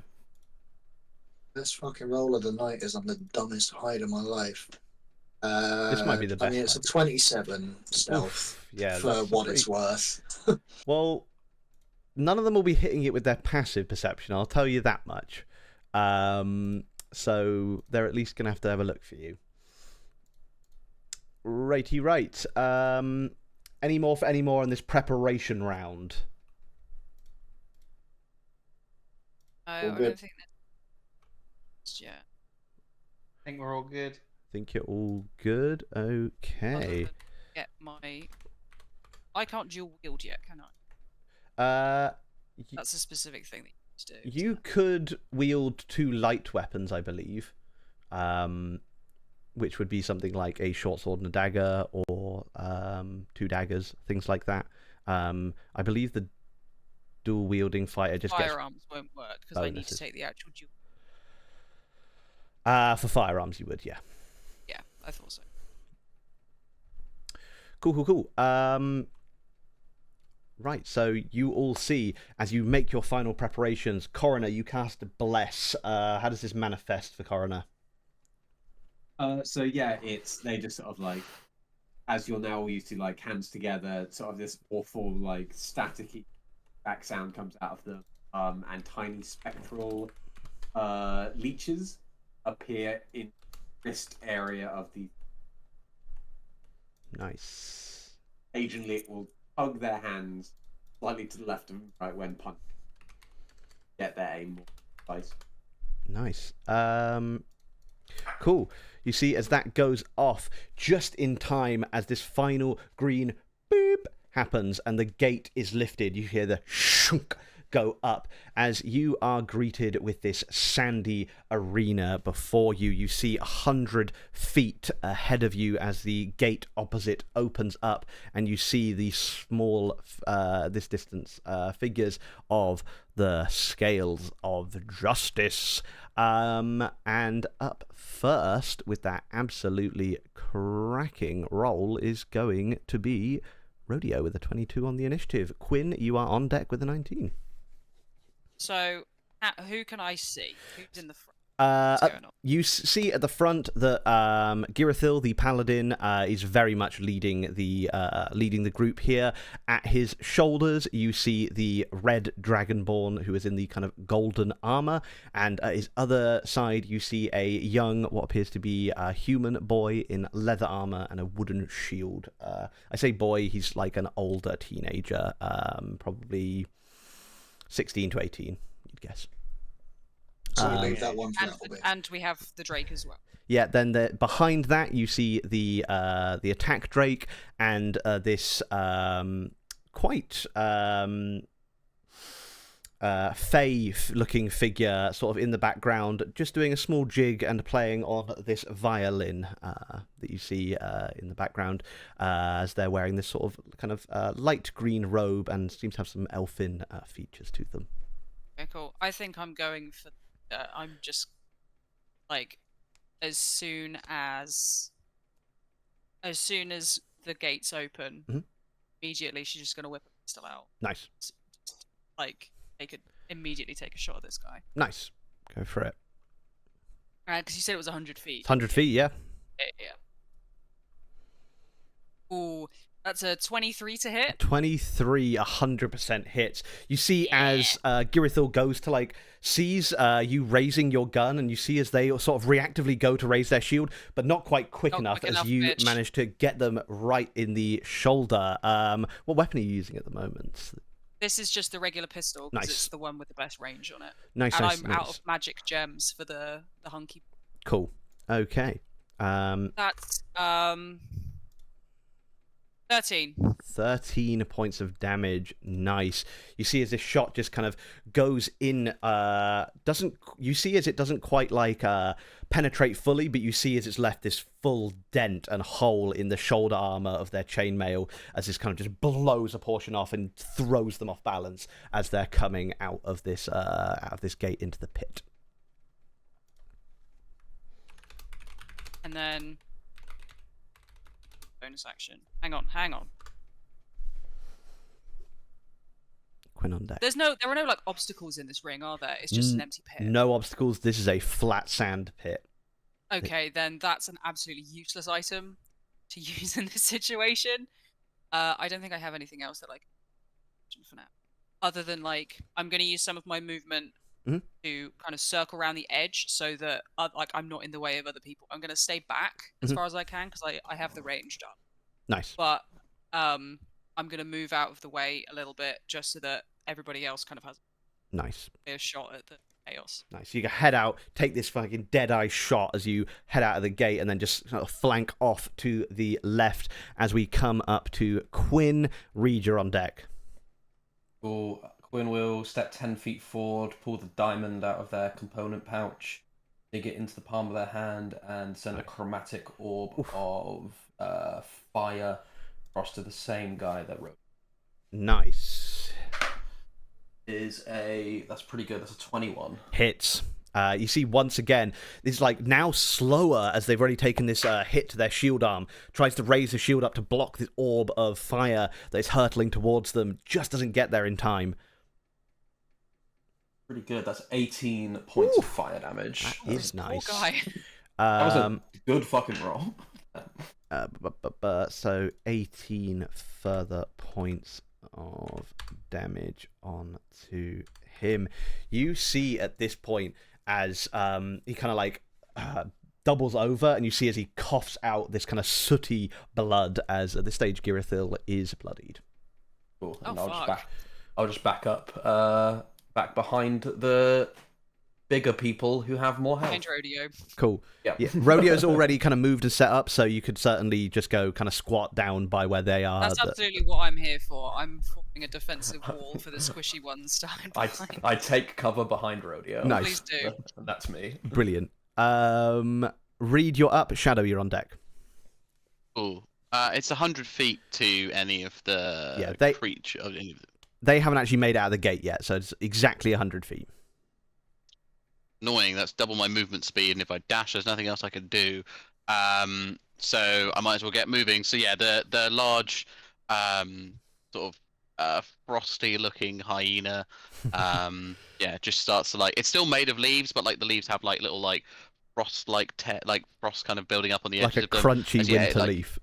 Best fucking roll of the night is I'm the dumbest hide of my life. This might be the I best mean, it's a one. 27 stealth Oof, yeah. for that's what pretty- it's worth. Well, none of them will be hitting it with their passive perception. I'll tell you that much. So they're at least gonna have to have a look for you. Righty right. Any more in this preparation round? No, All I good. don't think that's yeah. I think we're all good. Think you're all good. Okay. Get my. I can't dual wield yet, can I? That's a specific thing that you need to do. You could wield 2 light weapons, I believe, which would be something like a short sword and a dagger, or 2 daggers, things like that. I believe the dual wielding fighter just gets Firearms won't work because I need to bonuses. take the actual dual. for firearms. You would, yeah. Yeah, I thought so. Cool. Right, so you all see as you make your final preparations. Coroner, you cast Bless. How does this manifest for Coroner? So yeah, they just sort of like, as you're now all used to, like hands together, sort of this awful like staticky back sound comes out of them, and tiny spectral leeches appear in the wrist area of the. Nice. Occasionally, it will hug their hands slightly to the left and right when punched. Get their aim more precise. Nice. Cool. You see, as that goes off, just in time as this final green boop happens and the gate is lifted, you hear the shunk go up as you are greeted with this sandy arena before you. You see 100 feet ahead of you as the gate opposite opens up, and you see these small, this distance, figures of the scales of justice. And up first with that absolutely cracking roll is going to be Rodeo with a 22 on the initiative. Quinn, you are on deck with a 19. So, who can I see? Who's in the front? What's going on? You see at the front that Girithil, the paladin, is very much leading the group here. At his shoulders, you see the red dragonborn, who is in the kind of golden armor, and at his other side, you see a young, what appears to be a human boy in leather armor and a wooden shield. I say boy; he's like an older teenager, probably 16 to 18, you'd guess. So we leave that one for that bit. And we have the Drake as well. Yeah, then behind that you see the attack Drake and this quite fey-looking figure sort of in the background, just doing a small jig and playing on this violin that you see in the background as they're wearing this sort of kind of light green robe and seems to have some elfin features to them. Okay, cool. I think I'm going for. I'm just like, as soon as the gates open, immediately she's just gonna whip a pistol out. Nice. Like, they could immediately take a shot at this guy. Nice. Go for it. Because you said it was 100 feet. It's 100 feet, yeah. Yeah. Ooh, that's a 23 to hit. 23, 100% hits. You see as Girithil goes to, like, sees you raising your gun, and you see as they sort of reactively go to raise their shield, but not quite quick enough as you manage to get them right in the shoulder. What weapon are you using at the moment? This is just the regular pistol, because Nice. it's the one with the best range on it. Nice, and nice, I'm out of magic gems for the hunky. Cool. Okay. That's 13. 13 points of damage. Nice. You see as this shot just kind of goes in, you see as it doesn't quite like penetrate fully, but you see as it's left this full dent and hole in the shoulder armor of their chainmail as this kind of just blows a portion off and throws them off balance as they're coming out of this gate into the pit. And then bonus action. Hang on. Quinn on deck. There are no like obstacles in this ring, are there? It's just an empty pit. No obstacles. This is a flat sand pit. Okay, then that's an absolutely useless item to use in this situation. I don't think I have anything else that I can for now, other than like I'm going to use some of my movement to kind of circle around the edge so that like I'm not in the way of other people. I'm going to stay back as far as I can because I have the range done. Nice. But I'm going to move out of the way a little bit just so that everybody else kind of has a shot at the chaos. Nice. You can head out, take this fucking dead-eye shot as you head out of the gate, and then just sort of flank off to the left as we come up to Quinn. Reed, you're on deck. Cool. Quinn will step 10 feet forward, pull the diamond out of their component pouch, dig it into the palm of their hand, and send a chromatic orb of fire across to the same guy that wrote. Nice. That's pretty good. That's a 21. Hits. You see once again, it's like now slower as they've already taken this hit to their shield arm, tries to raise the shield up to block this orb of fire that is hurtling towards them, just doesn't get there in time. Pretty good. That's 18 points of fire damage. That is nice. Poor guy. That was a good fucking roll. So 18 further points of damage on to him. You see at this point as he kind of like doubles over, and you see as he coughs out this kind of sooty blood as at this stage Girithil is bloodied. Cool. And Oh, I'll just back up back behind the bigger people who have more health. Change rodeo. Cool. Yeah. Rodeo's already kind of moved and set up, so you could certainly just go kind of squat down by where they are. That's absolutely what I'm here for. I'm forming a defensive wall for the squishy ones to hide behind. I take cover behind Rodeo. Nice. Please do. That's me. Brilliant. Reed, you're up. Shadow, you're on deck. Cool. It's 100 feet to any of the creature. They haven't actually made it out of the gate yet, so it's exactly 100 feet. Annoying. That's double my movement speed, and if I dash, there's nothing else I can do. So I might as well get moving. So yeah, the large sort of frosty-looking hyena. Yeah, just starts to like. It's still made of leaves, but like the leaves have like little like frost like frost kind of building up on the Like edges a of them. crunchy As, yeah, winter like, leaf.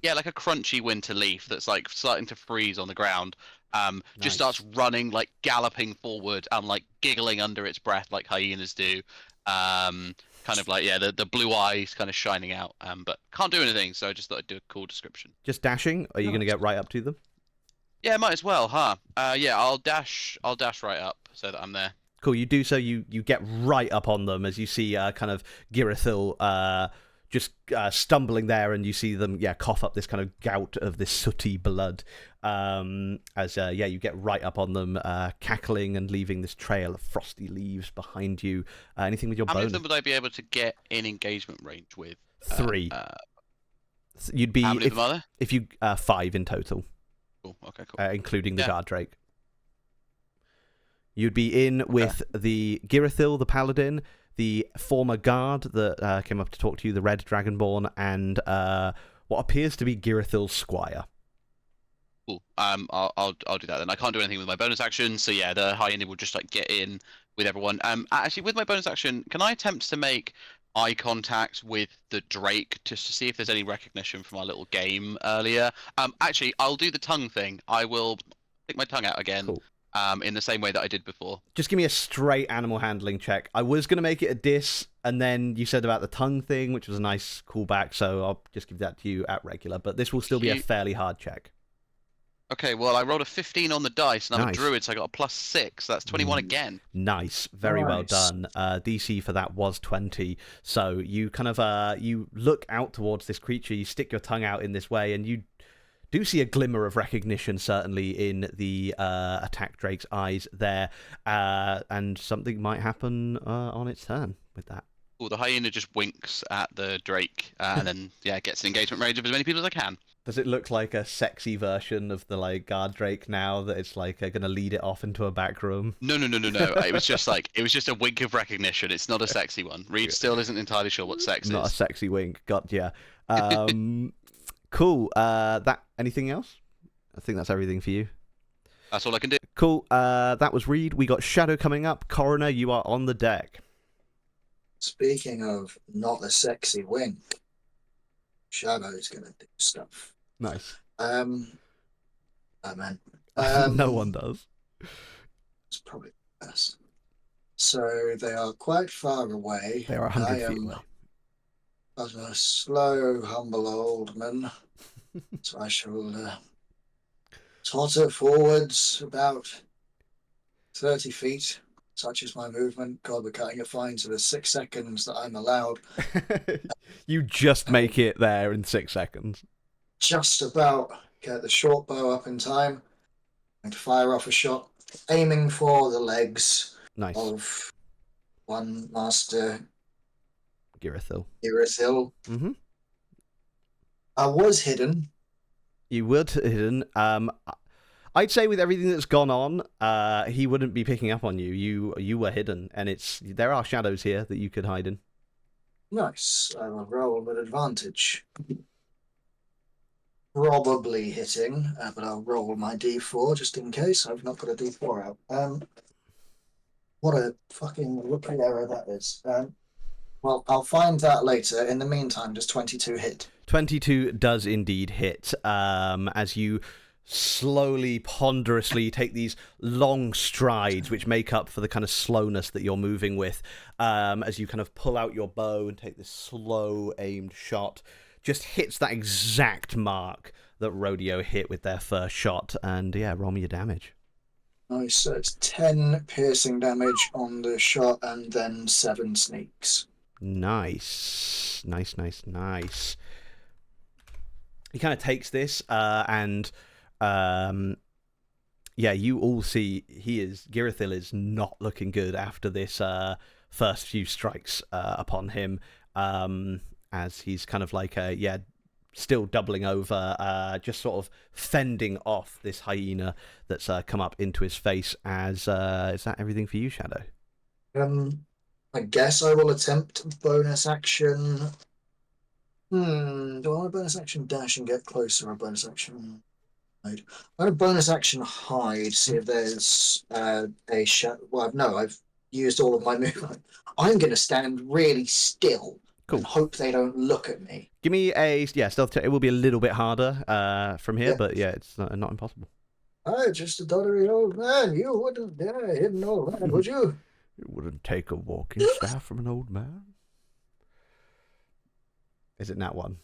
Yeah, like a crunchy winter leaf that's like starting to freeze on the ground. Just starts Nice. running, like galloping forward and like giggling under its breath like hyenas do. Kind of like, yeah, the blue eyes kind of shining out. But can't do anything, so I just thought I'd do a cool description. Just dashing? Are you going to get right up to them? Yeah, might as well, huh? Yeah, I'll dash right up so that I'm there. Cool. You do so. You get right up on them as you see kind of Girithil just stumbling there, and you see them cough up this kind of gout of this sooty blood. As you get right up on them, cackling and leaving this trail of frosty leaves behind you. Anything with your How many bonus? of them would I be able to get in engagement range with? 3. You'd be how many of them are there? if you 5 in total. Cool. Okay, cool. Including the Yeah. guard drake. You'd be in with the Girithil, the paladin, the former guard that came up to talk to you, the red dragonborn, and what appears to be Girithil's squire. Cool. I'll do that then. I can't do anything with my bonus action, so yeah, the hyena will just like get in with everyone. Actually, with my bonus action, can I attempt to make eye contact with the drake just to see if there's any recognition from our little game earlier? Actually, I'll do the tongue thing. I will stick my tongue out again. Cool. In the same way that I did before. Just give me a straight animal handling check. I was going to make it a dis, and then you said about the tongue thing, which was a nice callback, so I'll just give that to you at regular, but this will still be a fairly hard check. Okay, well, I rolled a 15 on the dice, and I'm Nice. a druid, so I got a +6. That's 21 again. Nice. Very well Nice. done. DC for that was 20. So you kind of you look out towards this creature, you stick your tongue out in this way, and you do see a glimmer of recognition, certainly, in the attack drake's eyes there, and something might happen on its turn with that. Cool, the hyena just winks at the drake, and then, yeah, gets an engagement range of as many people as I can. Does it look like a sexy version of the like guard drake now that it's like going to lead it off into a back room? No. It was just a wink of recognition. It's not a sexy one. Reed still isn't entirely sure what sex Not a is. sexy wink. Gotcha. Cool. That anything else? I think that's everything for you. That's all I can do. Cool. That was Reed. We got Shadow coming up. Coroner, you are on the deck. Speaking of not a sexy wink, Shadow's gonna do stuff. Nice. Oh man. No one does. It's probably the best. So they are quite far away. They are 100 feet away. But a slow, humble old man. So I shall totter forwards about 30 feet. Such is my movement. God, we're cutting it fine to the 6 seconds that I'm allowed. You just make it there in 6 seconds. Just about get the short bow up in time and fire off a shot, aiming for the legs Nice. of one master Girithil. Irithil. Mm-hmm. I was hidden. You were hidden. I'd say with everything that's gone on, he wouldn't be picking up on you. You were hidden, and there are shadows here that you could hide in. Nice. I will roll with advantage. Probably hitting, but I'll roll my d4 just in case. I've not got a d4 out. What a fucking rookie error that is. Well, I'll find that later. In the meantime, does 22 hit? 22 does indeed hit. As you slowly, ponderously take these long strides, which make up for the kind of slowness that you're moving with, as you kind of pull out your bow and take this slow aimed shot, just hits that exact mark that Rodeo hit with their first shot, and yeah, roll me your damage. Nice, so it's 10 piercing damage on the shot and then 7 sneaks. Nice. He kind of takes this, and you all see Girithil is not looking good after this first few strikes upon him, as he's kind of like still doubling over, just sort of fending off this hyena that's come up into his face. Is that everything for you, Shadow? I guess I will attempt bonus action. Do I want a bonus action dash and get closer, or a bonus action? I'm going to bonus action hide, see if there's a shadow. Well, no, I've used all of my movement. I'm going to stand really still Cool. and hope they don't look at me. Give me a stealth check. It will be a little bit harder from here, Yeah. but yeah, it's not impossible. Just a doddering old man. You wouldn't hit an old man, would you? You wouldn't take a walking staff from an old man. Is it nat 1?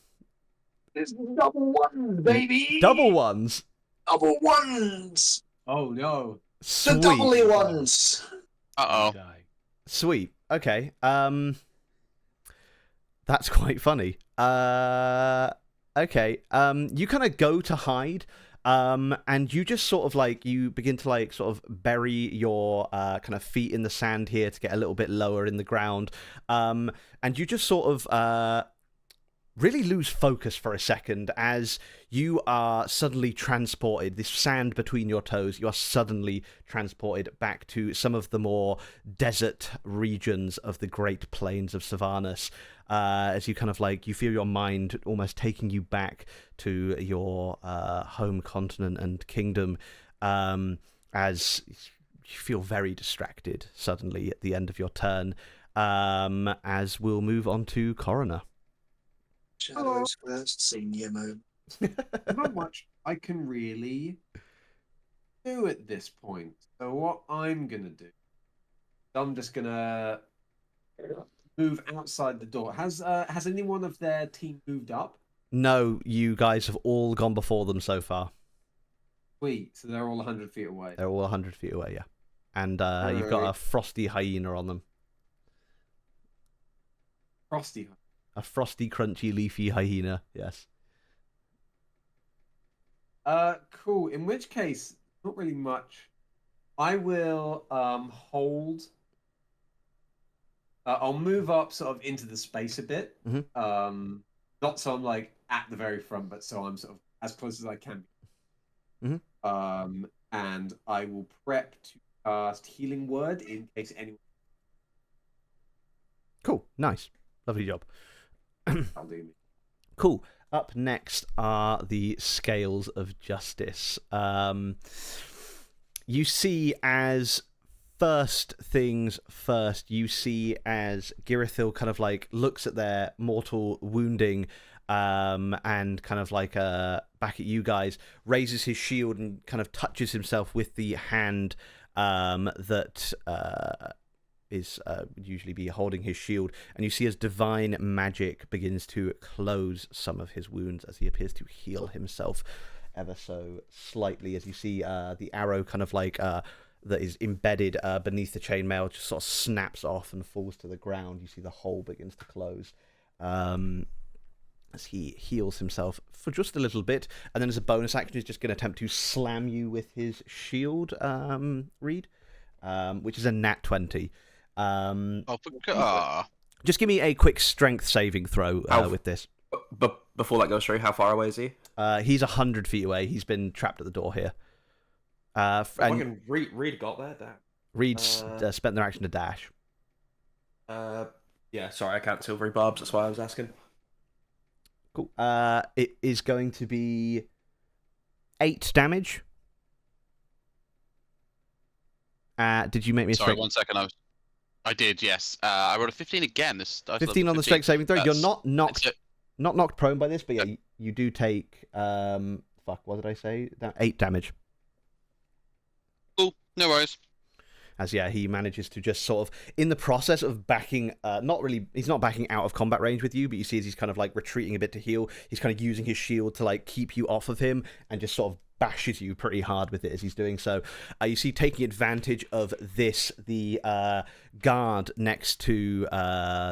It's double ones, baby. Double ones. Double ones. Oh no. Sweet. The doubly ones. Uh-oh. Die. Sweet. Okay. That's quite funny. Okay. You kind of go to hide, and you just sort of like you begin to like sort of bury your kind of feet in the sand here to get a little bit lower in the ground, and you just sort of really lose focus for a second as you are suddenly transported, this sand between your toes, you are suddenly transported back to some of the more desert regions of the Great Plains of Sylvanas, as you kind of like, you feel your mind almost taking you back to your home continent and kingdom, as you feel very distracted suddenly at the end of your turn, as we'll move on to Coroner. Shadows first, senior mode. Not much I can really do at this point. So what I'm gonna do, I'm just gonna move outside the door. Has anyone of their team moved up? No, you guys have all gone before them so far. Sweet. So they're all 100 feet away. They're all 100 feet away, yeah. And you've got a frosty hyena on them. Frosty. A frosty, crunchy, leafy hyena, yes. Cool. In which case, not really much. I will hold. I'll move up sort of into the space a bit. Mhm. Not so I'm like at the very front, but so I'm sort of as close as I can. Mhm. And I will prep to cast Healing Word in case anyone. Cool, nice. Lovely job. I'll do me. Cool. Up next are the Scales of Justice. You see, as first things first, you see as Girithil kind of like looks at their mortal wounding, and kind of like back at you guys, raises his shield and kind of touches himself with the hand that is usually be holding his shield, and you see as divine magic begins to close some of his wounds as he appears to heal himself ever so slightly, as you see the arrow kind of like that is embedded beneath the chainmail just sort of snaps off and falls to the ground. You see the hole begins to close as he heals himself for just a little bit, and then as a bonus action he's just going to attempt to slam you with his shield, Reed, which is a nat 20. Just give me a quick strength saving throw with this. But before that goes through, how far away is he? He's 100 feet away. He's been trapped at the door here. And Reed got there. Damn. Reed's spent their action to dash. Yeah, sorry, I can't silvery barbs. That's why I was asking. Cool. It is going to be 8 damage. Did you make me a Sorry, 1 second. I did, yes. I rolled a 15 again. 15 on the strength saving throw. You're not knocked prone by this, but yeah, you do take what did I say? 8 damage. Cool, no worries. As he manages to just sort of, in the process of backing, he's not backing out of combat range with you, but you see as he's kind of like retreating a bit to heal, he's kind of using his shield to like keep you off of him and just sort of bashes you pretty hard with it as he's doing so. You see, taking advantage of this, the guard next to,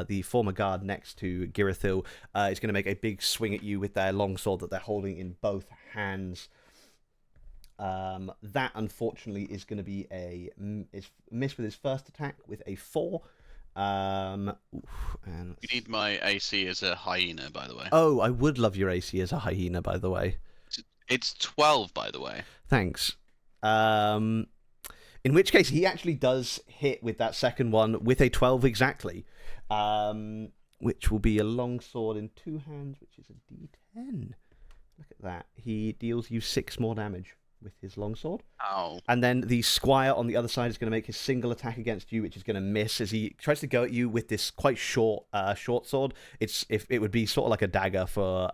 the former guard next to Girithil is going to make a big swing at you with their longsword that they're holding in both hands. That unfortunately is going to be is miss with his first attack with a 4. And you need my AC as a hyena, by the way. Oh, I would love your AC as a hyena, by the way. It's 12, by the way. Thanks. In which case, he actually does hit with that second one with a 12 exactly, which will be a longsword in 2 hands, which is a D10. look at that. He deals you 6 more damage with his longsword. Oh. And then the squire on the other side is going to make his single attack against you, which is going to miss as he tries to go at you with this quite short sword. It would be sort of like a dagger for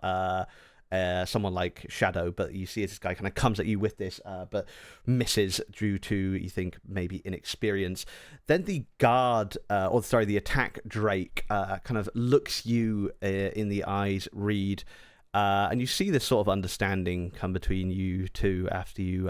someone like Shadow, but you see this guy kind of comes at you with this, but misses due to, you think, maybe inexperience. Then the the attack Drake kind of looks you in the eyes, Reed, and you see this sort of understanding come between you two after you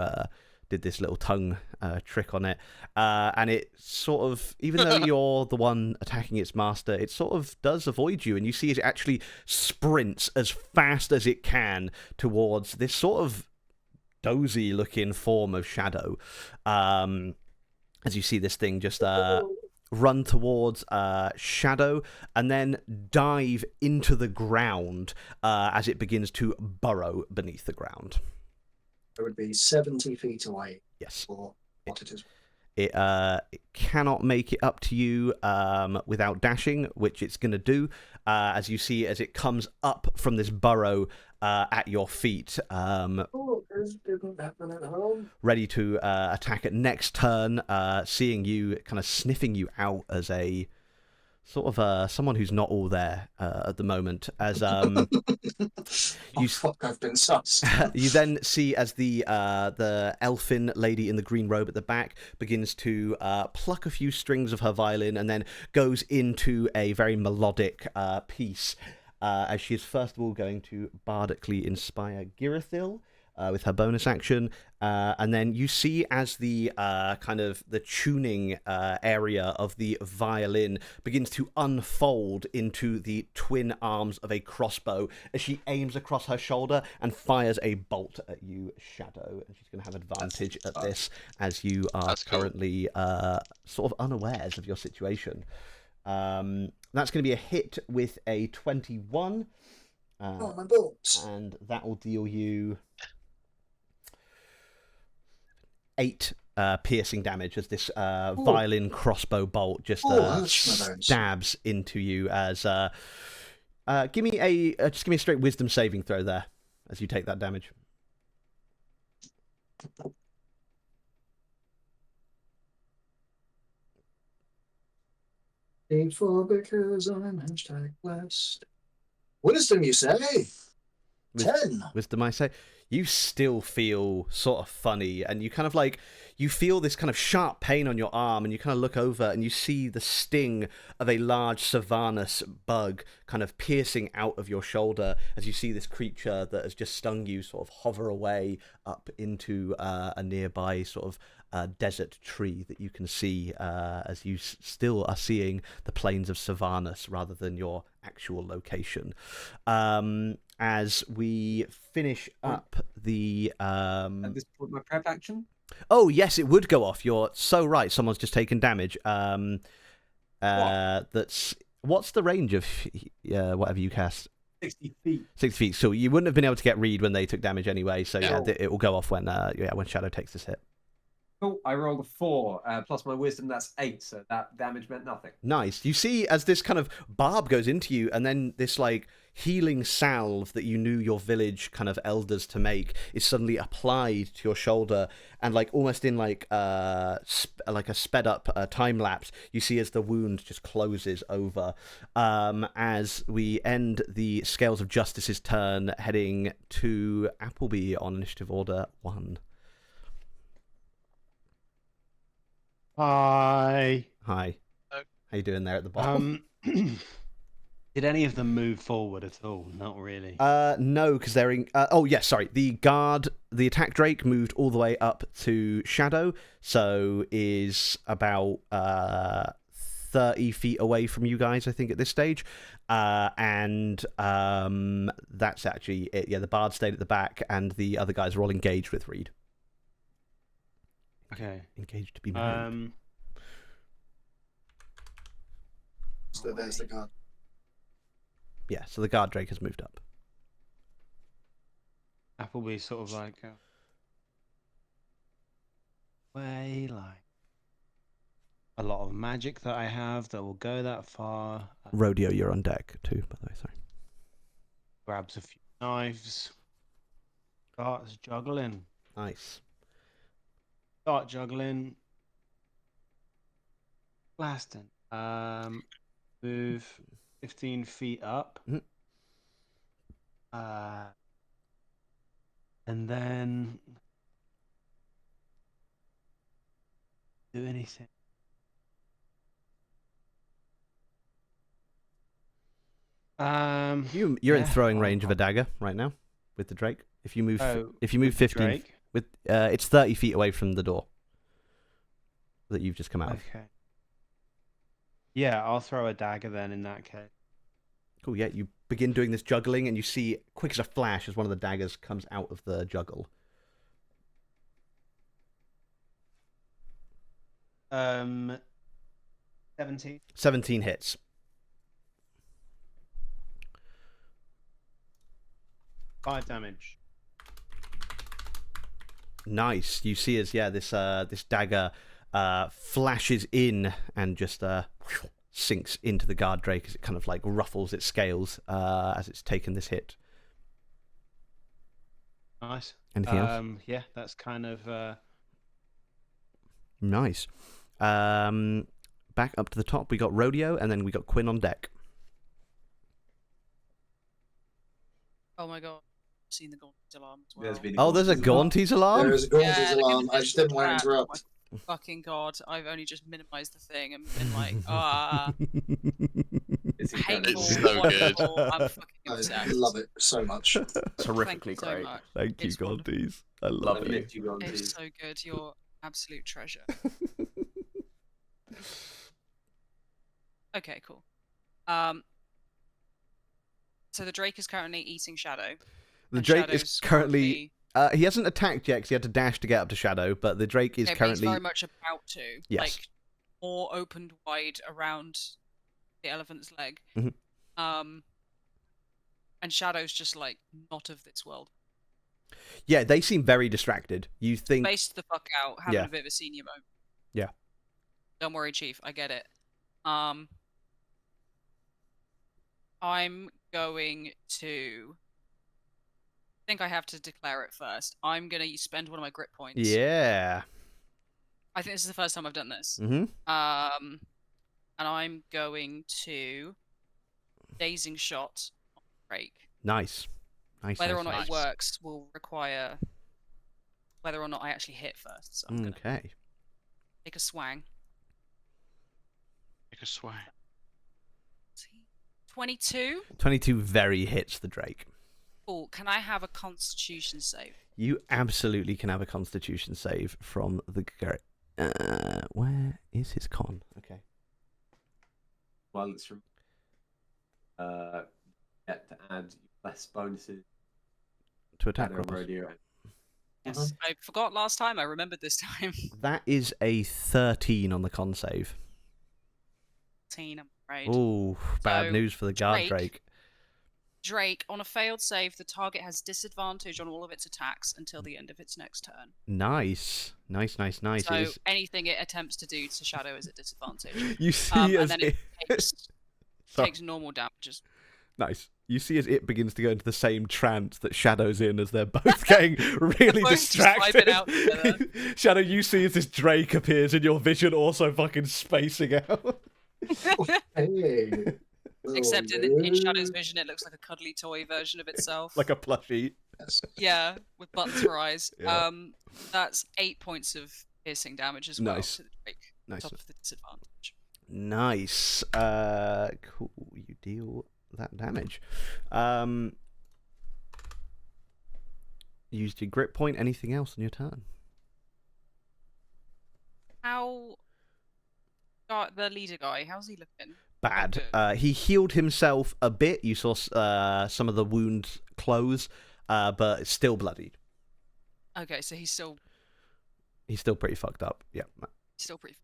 did this little tongue trick on it. And it sort of, even though you're the one attacking its master, it sort of does avoid you. And you see it actually sprints as fast as it can towards this sort of dozy looking form of Shadow. As you see this thing just run towards Shadow and then dive into the ground as it begins to burrow beneath the ground. It would be 70 feet away. Yes. For what it is. It cannot make it up to you without dashing, which it's going to do, as you see as it comes up from this burrow at your feet. This didn't happen at home. Ready to attack it next turn, seeing you, kind of sniffing you out as a sort of someone who's not all there at the moment. As Fuck, I've been sus. you then see as the elfin lady in the green robe at the back begins to pluck a few strings of her violin and then goes into a very melodic piece, as she is first of all going to bardically inspire Girithil with her bonus action, and then you see as the kind of the tuning area of the violin begins to unfold into the twin arms of a crossbow as she aims across her shoulder and fires a bolt at you, Shadow. And she's going to have advantage at this as you are currently sort of unawares of your situation. That's going to be a hit with a 21. Oh, my bolts. And that will deal you 8 piercing damage as this violin crossbow bolt just stabs into you. As give me a straight wisdom saving throw there as you take that damage. For because I'm #blessed. Wisdom, you say? 10. Wisdom, I say. You still feel sort of funny, and you kind of you feel this kind of sharp pain on your arm, and you kind of look over and you see the sting of a large Savannus bug kind of piercing out of your shoulder as you see this creature that has just stung you sort of hover away up into a nearby sort of desert tree that you can see as you still are seeing the plains of Savannus rather than your actual location. As we finish up the At this point, my prep action. Oh yes, it would go off. You're so right. Someone's just taken damage. That's what's the range of whatever you cast? 60 feet. 60 feet. So you wouldn't have been able to get Reed when they took damage anyway. So No. yeah, it will go off when Shadow takes this hit. Cool. I rolled a 4 plus my wisdom. That's 8. So that damage meant nothing. Nice. You see as this kind of barb goes into you, and then this healing salve that you knew your village kind of elders to make is suddenly applied to your shoulder, and almost in a sped up time lapse, you see as the wound just closes over. As we end the Scales of Justice's turn, heading to Appleby on initiative order 1. Hi. Hi. How you doing there at the bottom? Did any of them move forward at all? Not really. No, because they're in. Oh, yes, sorry. The attack Drake moved all the way up to Shadow, so is about 30 feet away from you guys, I think, at this stage. And that's actually it. Yeah, the bard stayed at the back, and the other guys are all engaged with Reed. Okay. Engaged to be married. So there's the guard. Yeah, so the guard Drake has moved up. Appleby's sort of way a lot of magic that I have that will go that far. Rodeo, you're on deck too, by the way, sorry. Grabs a few knives. Starts juggling. Nice. Start juggling. Blasting. Move 15 feet up. Mhm. And then do anything. You're in yeah, throwing range of a dagger right now with the Drake. If you move, with 15, Drake? with it's 30 feet away from the door that you've just come out of. Okay. Yeah, I'll throw a dagger then in that case. Cool. Yeah, you begin doing this juggling, and you see, quick as a flash, as one of the daggers comes out of the juggle. 17. 17 hits. Five damage. Nice. You see as this dagger flashes in and just sinks into the guard drake as it kind of like ruffles its scales as it's taken this hit. Nice. Anything else? Yeah, that's kind of Nice. Back up to the top, we got Rodeo, and then we got Quinn on deck. Oh my god, I've seen the Gaunties alarm as well. There's a Gaunties alarm? There is a Gaunties Yeah, alarm. I just didn't want to crap. interrupt. Oh my fucking god, I've only just minimized the thing and been like, hateful, It's so good. wonderful, I'm fucking I obsessed. love it so much. Terrifically Thank you so great. much. Thank you, It's wonderful. Gaunties. I love you. It's so good, you're absolute treasure. Okay, cool. So the Drake is currently eating Shadow. The and Drake is Shadow's currently... he hasn't attacked yet because he had to dash to get up to Shadow, but the Drake is Okay, but currently... he's very much about to. Yes. Like, more opened wide around the elephant's leg. Mhm. And Shadow's just, like, not of this world. Yeah, they seem very distracted. You think... Spaced the fuck out, having Yeah. a bit of a senior moment. Yeah. Don't worry, Chief, I get it. I'm going to... I think I have to declare it first. I'm going to spend one of my grit points. Yeah. I think this is the first time I've done this. Mm-hmm. And I'm going to dazing shot on Drake. Nice. Nice. Whether nice, or not nice. it works will require whether or not I actually hit first. So I'm gonna Okay. take a swang. Take a swing. 22. 22 very hits the Drake. Oh, can I have a Constitution save? You absolutely can have a Constitution save from the... where is his con? Okay. Once from get to add less bonuses. To attack Shadow rolls. rodeo. Yes, I forgot last time. I remembered this time. That is a 13 on the con save. 13, I'm afraid. Oh, bad So, news for the guard Drake- Drake. Drake, on a failed save, the target has disadvantage on all of its attacks until the end of its next turn. Nice. Nice, nice, nice. So It is... anything it attempts to do to Shadow is at disadvantage. You see And as then it... it takes, Sorry. takes normal damages. Nice. You see as it begins to go into the same trance that Shadow's in as they're both getting really Both just distracted. vibing out together. Shadow, you see as this Drake appears in your vision also fucking spacing out. Hey. Except Oh, in no. Shadow's vision, it looks like a cuddly toy version of itself. Like a plushie. Yes. Yeah, with buttons for eyes. Yeah. That's 8 points of piercing damage as well Nice. to the Drake, Nice. top of the disadvantage. Nice. Cool. You deal that damage. Used your grip point. Anything else on your turn? How... the leader guy, how's he looking? Bad. Okay. He healed himself a bit. You saw some of the wounds close, but it's still bloodied. Okay, so he's still pretty fucked up. Yeah. pretty...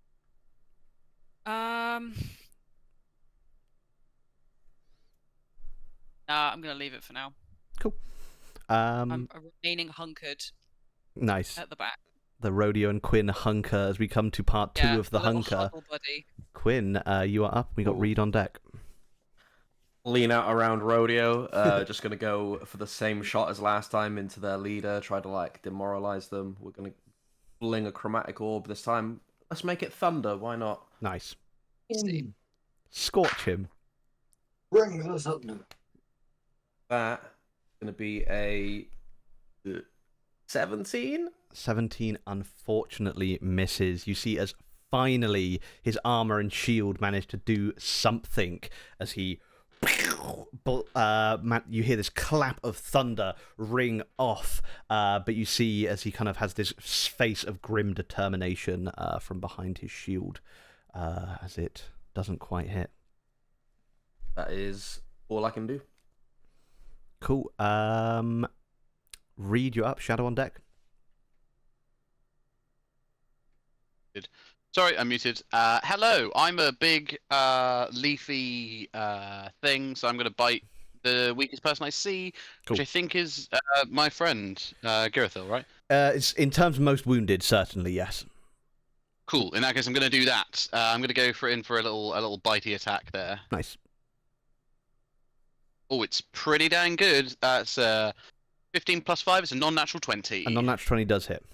Nah, I'm gonna leave it for now. Cool. I'm remaining hunkered Nice. at the back. The Rodeo and Quinn hunker as we come to part 2 Yeah, of the little hunker. huddle buddy. Quinn, you are up. We got Ooh. Reed on deck. lean out around Rodeo. Just gonna go for the same shot as last time into their leader. Try to like demoralize them. We're gonna fling a chromatic orb this time. Let's make it thunder. Why not? Nice. See. Scorch him. Bring the thunder. That gonna be a 17. 17 unfortunately misses. You see as finally his armor and shield manage to do something as he you hear this clap of thunder ring off, but you see as he kind of has this face of grim determination from behind his shield as it doesn't quite hit. That is all I can do. Cool. Read you up. Shadow on deck. Sorry, I'm muted. Hello, I'm a big leafy thing, so I'm going to bite the weakest person I see, Cool. which I think is my friend, Girithil, right? It's in terms of most wounded, certainly, yes. Cool. In that case, I'm going to do that. I'm going to go for a little bitey attack there. Nice. Oh, it's pretty dang good. It's 15 plus 5. It's a non-natural 20. A non-natural 20 does hit.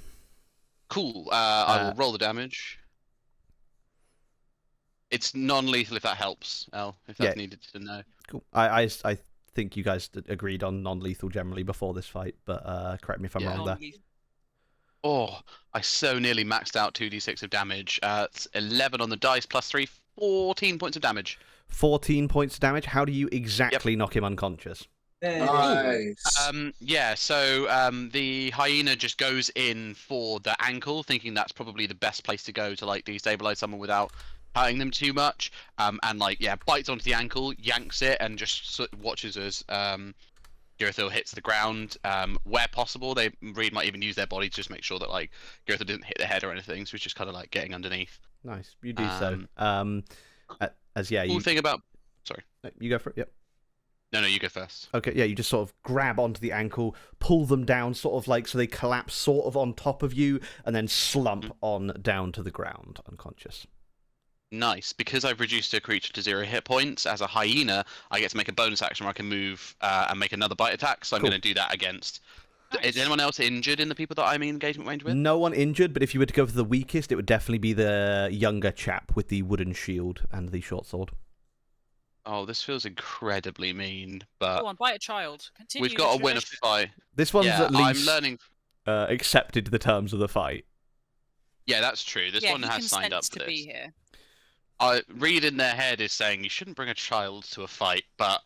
Cool. I will roll the damage. It's non-lethal if that helps, El, if that's needed to know. Cool. I think you guys agreed on non-lethal generally before this fight, but correct me if I'm wrong there. Oh, I so nearly maxed out 2d6 of damage. It's 11 on the dice plus 3, 14 points of damage. 14 points of damage. How do you exactly knock him unconscious? Nice. Yeah, so the hyena just goes in for the ankle, thinking that's probably the best place to go to like destabilize someone without hurting them too much. And like bites onto the ankle, yanks it, and just watches as Girithil hits the ground. Where possible, Reed might even use their body to just make sure that like Girithil didn't hit the head or anything. So it's just kind of like getting underneath. Nice, you do so. Cool thing about. Sorry. You go for it. Yep. No, you go first. Okay, yeah, you just sort of grab onto the ankle, pull them down, sort of like so they collapse sort of on top of you, and then slump on down to the ground, unconscious. Nice. Because I've reduced a creature to 0 hit points, as a hyena, I get to make a bonus action where I can move and make another bite attack, so I'm going to do that against... Nice. Is anyone else injured in the people that I'm in engagement range with? No one injured, but if you were to go for the weakest, it would definitely be the younger chap with the wooden shield and the short sword. Oh, this feels incredibly mean, but... Go on, bite a child. Continue we've got to win a fight. This one's at least I'm learning... accepted the terms of the fight. Yeah, that's true. This one has signed up for this. Be here. Reed in their head is saying you shouldn't bring a child to a fight, but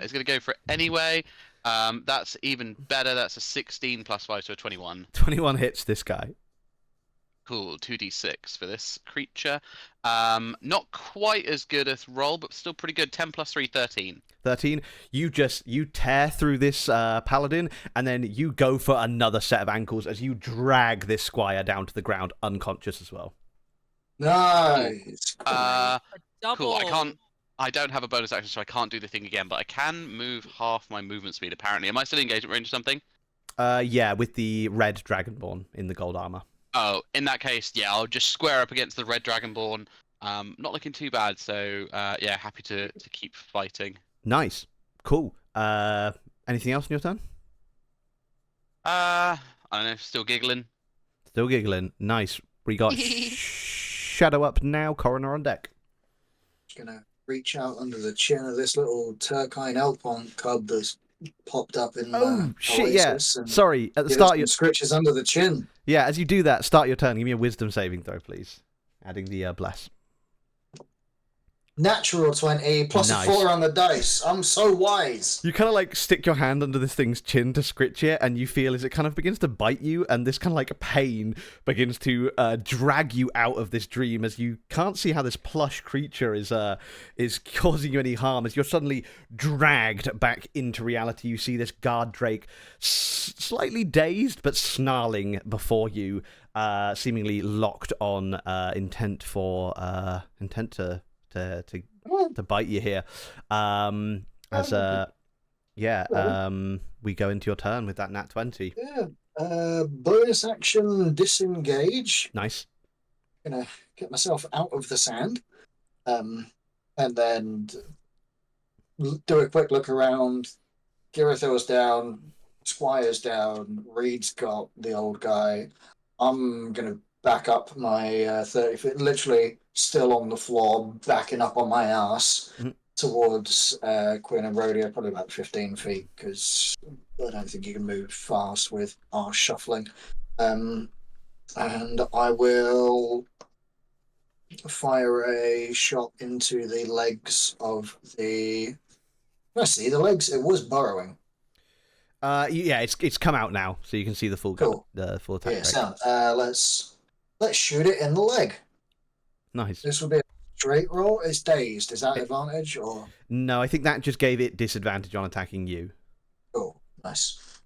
it's going to go for it anyway. That's even better. That's a 16 plus 5, so a 21. 21 hits this guy. Cool. 2d6 for this creature. Not quite as good as roll, but still pretty good. 10 plus 3, 13. 13. You tear through this paladin, and then you go for another set of ankles as you drag this squire down to the ground, unconscious as well. Nice. Cool. I don't have a bonus action, so I can't do the thing again, but I can move half my movement speed, apparently. Am I still in engagement range or something? Yeah, with the red dragonborn in the gold armor. Oh, in that case, yeah, I'll just square up against the red dragonborn. Not looking too bad, so yeah, happy to keep fighting. Nice. Cool. Anything else in your turn? I don't know, still giggling. Still giggling. Nice. We got Shadow up now, Coroner on deck. Just gonna reach out under the chin of this little Turkine Elpont cub that's popped up in shit, yeah. Sorry, at the start scritches under the chin. Yeah, as you do that, start your turn. Give me a wisdom saving throw, please. Adding the bless. Natural 20 plus Nice. a 4 on the dice. I'm so wise. You kind of like stick your hand under this thing's chin to scritch it, and you feel as it kind of begins to bite you, and this kind of like pain begins to drag you out of this dream, as you can't see how this plush creature is causing you any harm. As you're suddenly dragged back into reality, you see this guard drake slightly dazed but snarling before you, seemingly locked on intent to bite you here. We go into your turn with that nat 20. Yeah. Bonus action disengage. Nice. Gonna get myself out of the sand. And then do a quick look around. Kirithill's down, Squire's down, Reed's got the old guy. I'm gonna back up my 30 feet, literally still on the floor, backing up on my ass towards Quinn and Rodeo, probably about 15 feet, because I don't think you can move fast with arse shuffling. And I will fire a shot into the legs of the. I see the legs. It was burrowing. Yeah, it's come out now, so you can see the full Cool. the full attack. Yeah, rate. sound. Let's shoot it in the leg. Nice. This will be a straight roll. It's dazed. Is that advantage or? No, I think that just gave it disadvantage on attacking you. Cool. Nice.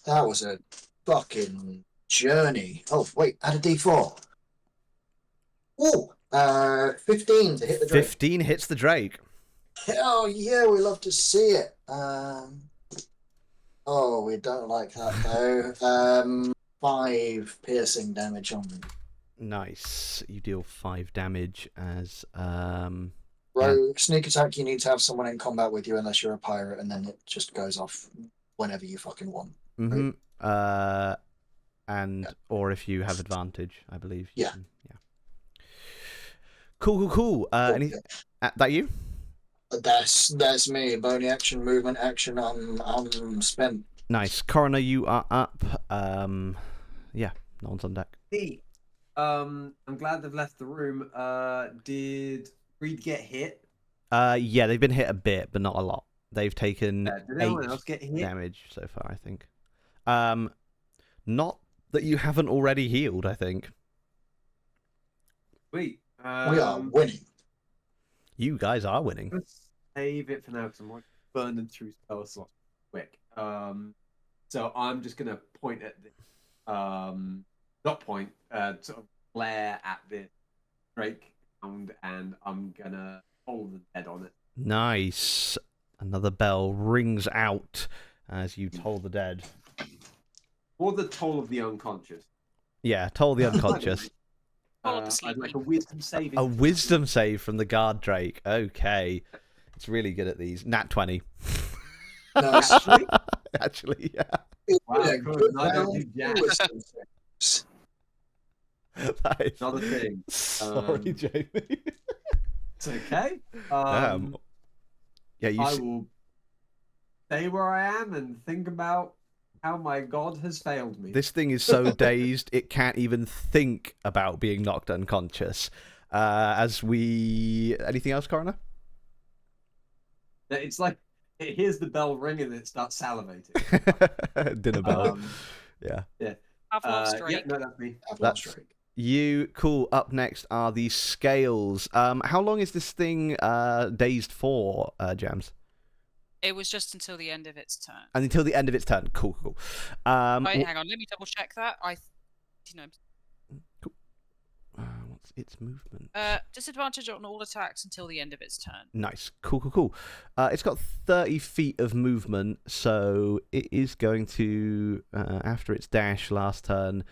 That was a fucking journey. Oh wait, add a D4. Ooh, 15 to hit the Drake. 15 hits the Drake. Oh yeah, we love to see it. Oh, we don't like that though. 5 piercing damage on them. Nice. You deal 5 damage as Sneak attack. You need to have someone in combat with you, unless you're a pirate, and then it just goes off whenever you fucking want. Mm-hmm. Or if you have advantage, I believe. Yeah. Cool. That you? That's me. Bony action, movement action. I'm spent. Nice. Coroner, you are up. Yeah, no one's on deck. Hey, I'm glad they've left the room. Did Reed get hit? Yeah, they've been hit a bit, but not a lot. They've taken Did anyone else get 8 hit? damage so far, I think. Not that you haven't already healed, I think. Sweet. We are winning. You guys are winning. Let's save it for now because I'm burning through spell slots quick. So I'm just gonna point at the not point, sort of glare at the Drake sound, and I'm gonna hold the dead on it. Nice. Another bell rings out as you toll the dead. Or the toll of the unconscious. Yeah, toll the unconscious. I'd like a wisdom save. A wisdom save from the guard Drake. Okay. It's really good at these. Nat 20. Nice. Actually, yeah. Wow, Yeah, cool. good I don't do round. jack. That is... Another thing. Sorry, Jamie. It's okay. Yeah, you I will stay where I am and think about how my god has failed me. This thing is so dazed, it can't even think about being knocked unconscious. Anything else, Coroner? It's like it hears the bell ring and it starts salivating. Dinner bell. Yeah. I've lost Drake. Yeah, no, that's me. That's you. Cool. Up next are the scales. How long is this thing dazed for, Jams? It was just until the end of its turn. And until the end of its turn. Cool. Wait, hang on. Let me double check that. Cool. What's its movement? Disadvantage on all attacks until the end of its turn. Nice. Cool. It's got 30 feet of movement, so it is going to, after its dash last turn,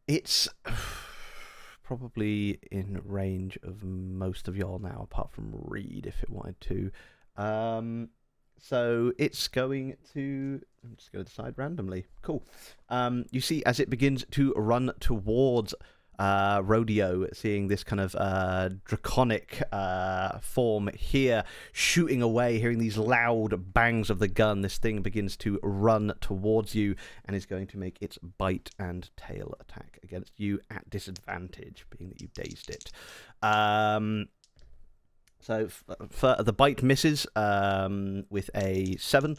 it's probably in range of most of y'all now, apart from Reed, if it wanted to. So it's going to... I'm just going to decide randomly. Cool. You see, as it begins to run towards Rodeo, seeing this kind of draconic form here, shooting away, hearing these loud bangs of the gun, this thing begins to run towards you and is going to make its bite and tail attack against you at disadvantage, being that you dazed it. So for the bite misses with a 7,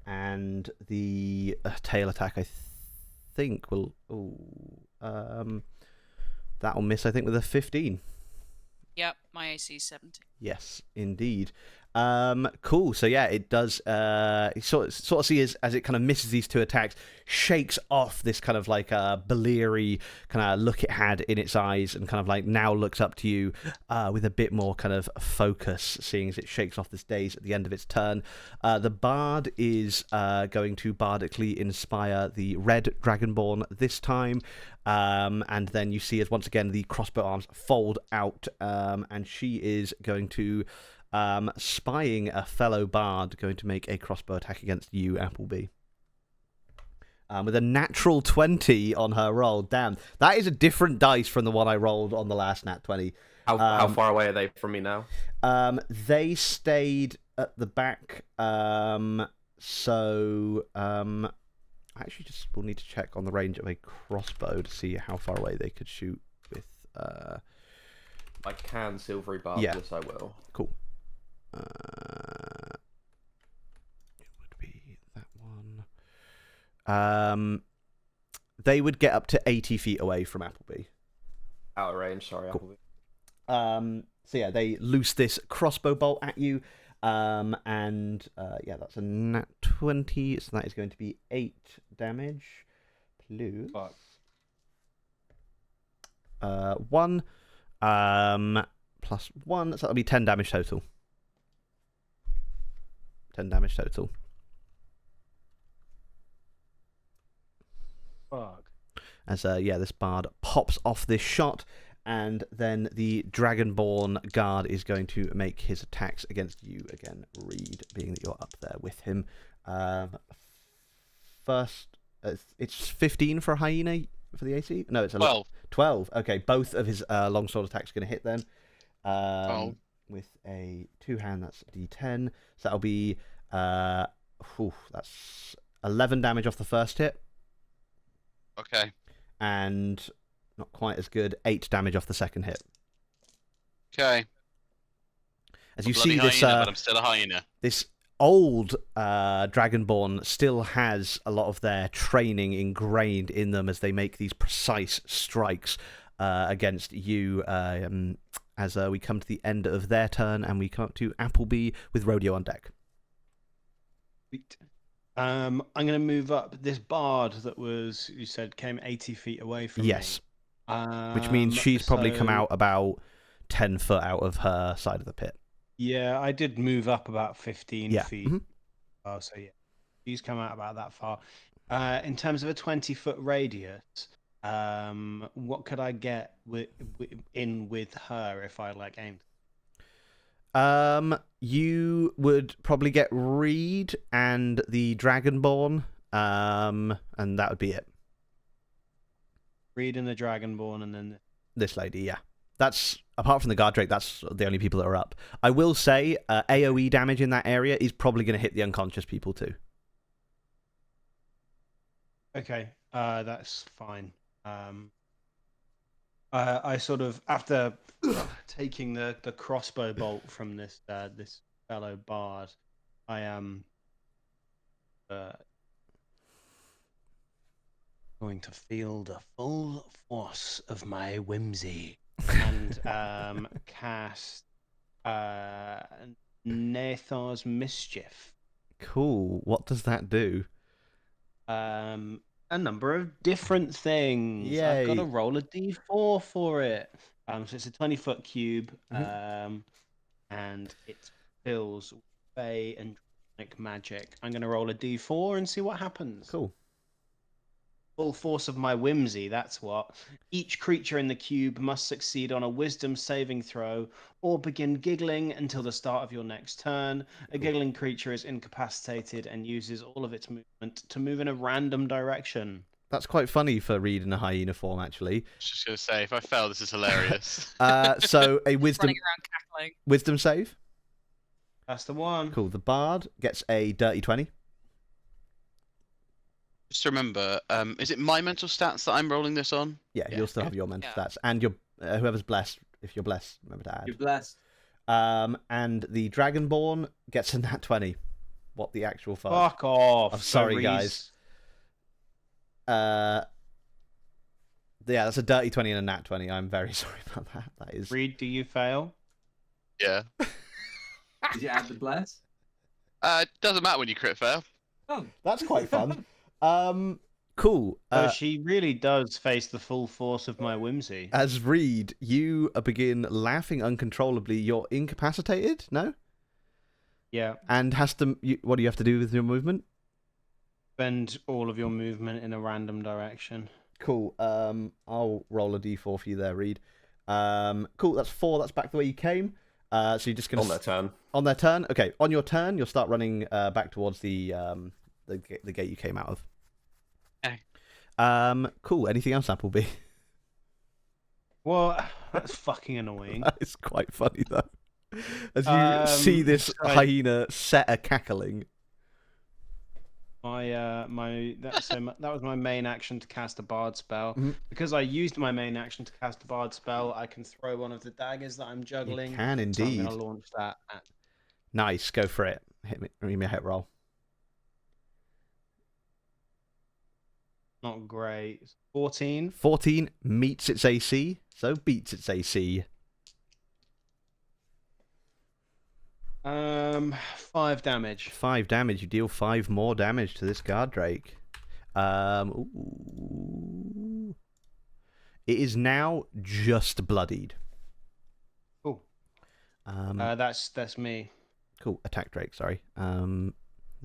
and the tail attack, I think, will... that'll miss, I think, with a 15. Yep. My AC is 70. Yes, indeed. Cool. So yeah, it does. You sort of see as it kind of misses these two attacks, shakes off this kind of like bleary kind of look it had in its eyes, and kind of like now looks up to you with a bit more kind of focus, seeing as it shakes off this daze at the end of its turn. The bard is going to bardically inspire the red dragonborn this time. And then you see as once again the crossbow arms fold out, and she is going to, spying a fellow bard, going to make a crossbow attack against you, Appleby. With a natural 20 on her roll. Damn, that is a different dice from the one I rolled on the last nat 20. How far away are they from me now? They stayed at the back, so I actually just will need to check on the range of a crossbow to see how far away they could shoot with. I can silvery barb this, I will. Cool. It would be that one. They would get up to 80 feet away from Appleby. Out of range, sorry, Cool. Appleby. So yeah, they loose this crossbow bolt at you. And yeah, that's a nat 20, so that is going to be 8 damage plus 1 plus 1, so that'll be 10 damage total. 10 damage total. Fuck. As yeah, this bard pops off this shot, and then the Dragonborn guard is going to make his attacks against you again, Reed, being that you're up there with him. First, it's 15 for a hyena for the AC? No, it's 12. 12. Okay, both of his longsword attacks are going to hit then. With a 2-hand, that's D10. So that'll be that's 11 damage off the first hit. Okay. And not quite as good, 8 damage off the second hit. Okay. As I'm you see bloody this, hyena, but I'm still a hyena. this old Dragonborn still has a lot of their training ingrained in them as they make these precise strikes against you. As we come to the end of their turn, and we come up to Appleby with Rodeo on deck. Sweet. I'm going to move up. This bard that was, you said, came 80 feet away from me. Yes. Which means she's probably come so- out about 10 foot out of her side of the pit. Yeah, I did move up about 15 Yeah. feet. Mhm. Oh, so yeah, she's come out about that far. In terms of a 20-foot radius, what could I get with her if I like aimed? You would probably get Reed and the Dragonborn, and that would be it. Reed and the Dragonborn, and then This lady, yeah. That's, apart from the guard drake, that's the only people that are up. I will say AoE damage in that area is probably going to hit the unconscious people too. okay, that's fine. I sort of, after taking the crossbow bolt from this this fellow bard, I am going to feel the full force of my whimsy and cast Nathar's Mischief. Cool. What does that do? A number of different things. I've got to Yay. roll a d4 for it. So it's a 20-foot cube, and it fills with fey and draconic magic. I'm going to roll a d4 and see what happens. Cool. Full force of my whimsy, that's what. Each creature in the cube must succeed on a wisdom saving throw or begin giggling until the start of your next turn. A giggling creature is incapacitated and uses all of its movement to move in a random direction. That's quite funny for Reed in a hyena form, actually. I was just going to say, if I fail, this is hilarious. So a wisdom Running around cackling. wisdom save. That's the one. Cool. The bard gets a dirty 20. Just to remember, is it my mental stats that I'm rolling this on? Yeah, Yeah. you'll still have your mental Yeah. stats, and your whoever's blessed. If you're blessed, remember to You're add. blessed. And the Dragonborn gets a nat 20. What the actual fuck? Fuck off. I'm sorry, Reese. guys. Yeah, that's a dirty 20 and a nat 20. I'm very sorry about that. That is. Reed, do you fail? Yeah. Did you add the bless? Doesn't matter when you crit fail. Oh, That's quite fun. Cool. So she really does face the full force of my whimsy. As Reed, you begin laughing uncontrollably. You're incapacitated, no? Yeah. And what do you have to do with your movement? Spend all of your movement in a random direction. Cool. I'll roll a d4 for you there, Reed. Cool. That's 4. That's back the way you came. So you're just gonna On their turn. On their turn. Okay. On your turn, you'll start running back towards the gate you came out of. Okay. Cool. Anything else, Appleby? Well, that's fucking annoying. That is quite funny though. As you see this hyena set a cackling. That was my main action to cast a bard spell. Mhm. Because I used my main action to cast a bard spell, I can throw one of the daggers that I'm juggling. You can So indeed. I'm going to launch that at... Nice. Go for it. Hit me. Give me a hit roll. Not great. 14. 14 meets its AC, so beats its AC. 5 damage. 5 damage. You deal 5 more damage to this guard drake. Ooh. It is now just bloodied. Cool. That's me. Cool. Attack drake. Sorry. There's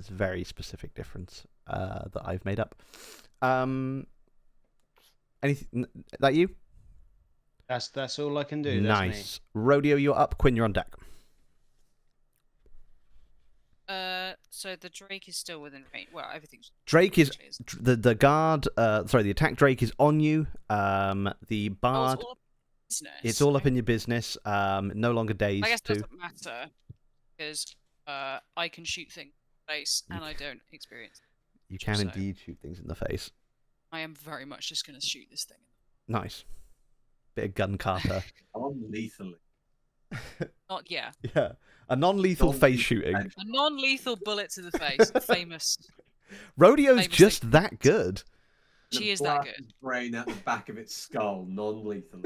a very specific difference that I've made up. Anything that you? That's all I can do. Nice. Rodeo, you're up. Quinn, you're on deck. So the Drake is still within range. Well, everything's. Drake is the guard. The attack Drake is on you. The bard. It's all up in your business. No longer dazed. I guess it too. doesn't matter because I can shoot things in the face and I don't experience. You can so. indeed shoot things in the face. I am very much just going to shoot this thing. Nice. Bit of gun Carter. non-lethally. Not yeah. Yeah. A non-lethal face shooting. A non-lethal bullet to the face. Famous. Rodeo's famous just thing. that good. She is that good. Brain at the back of its skull, non-lethal.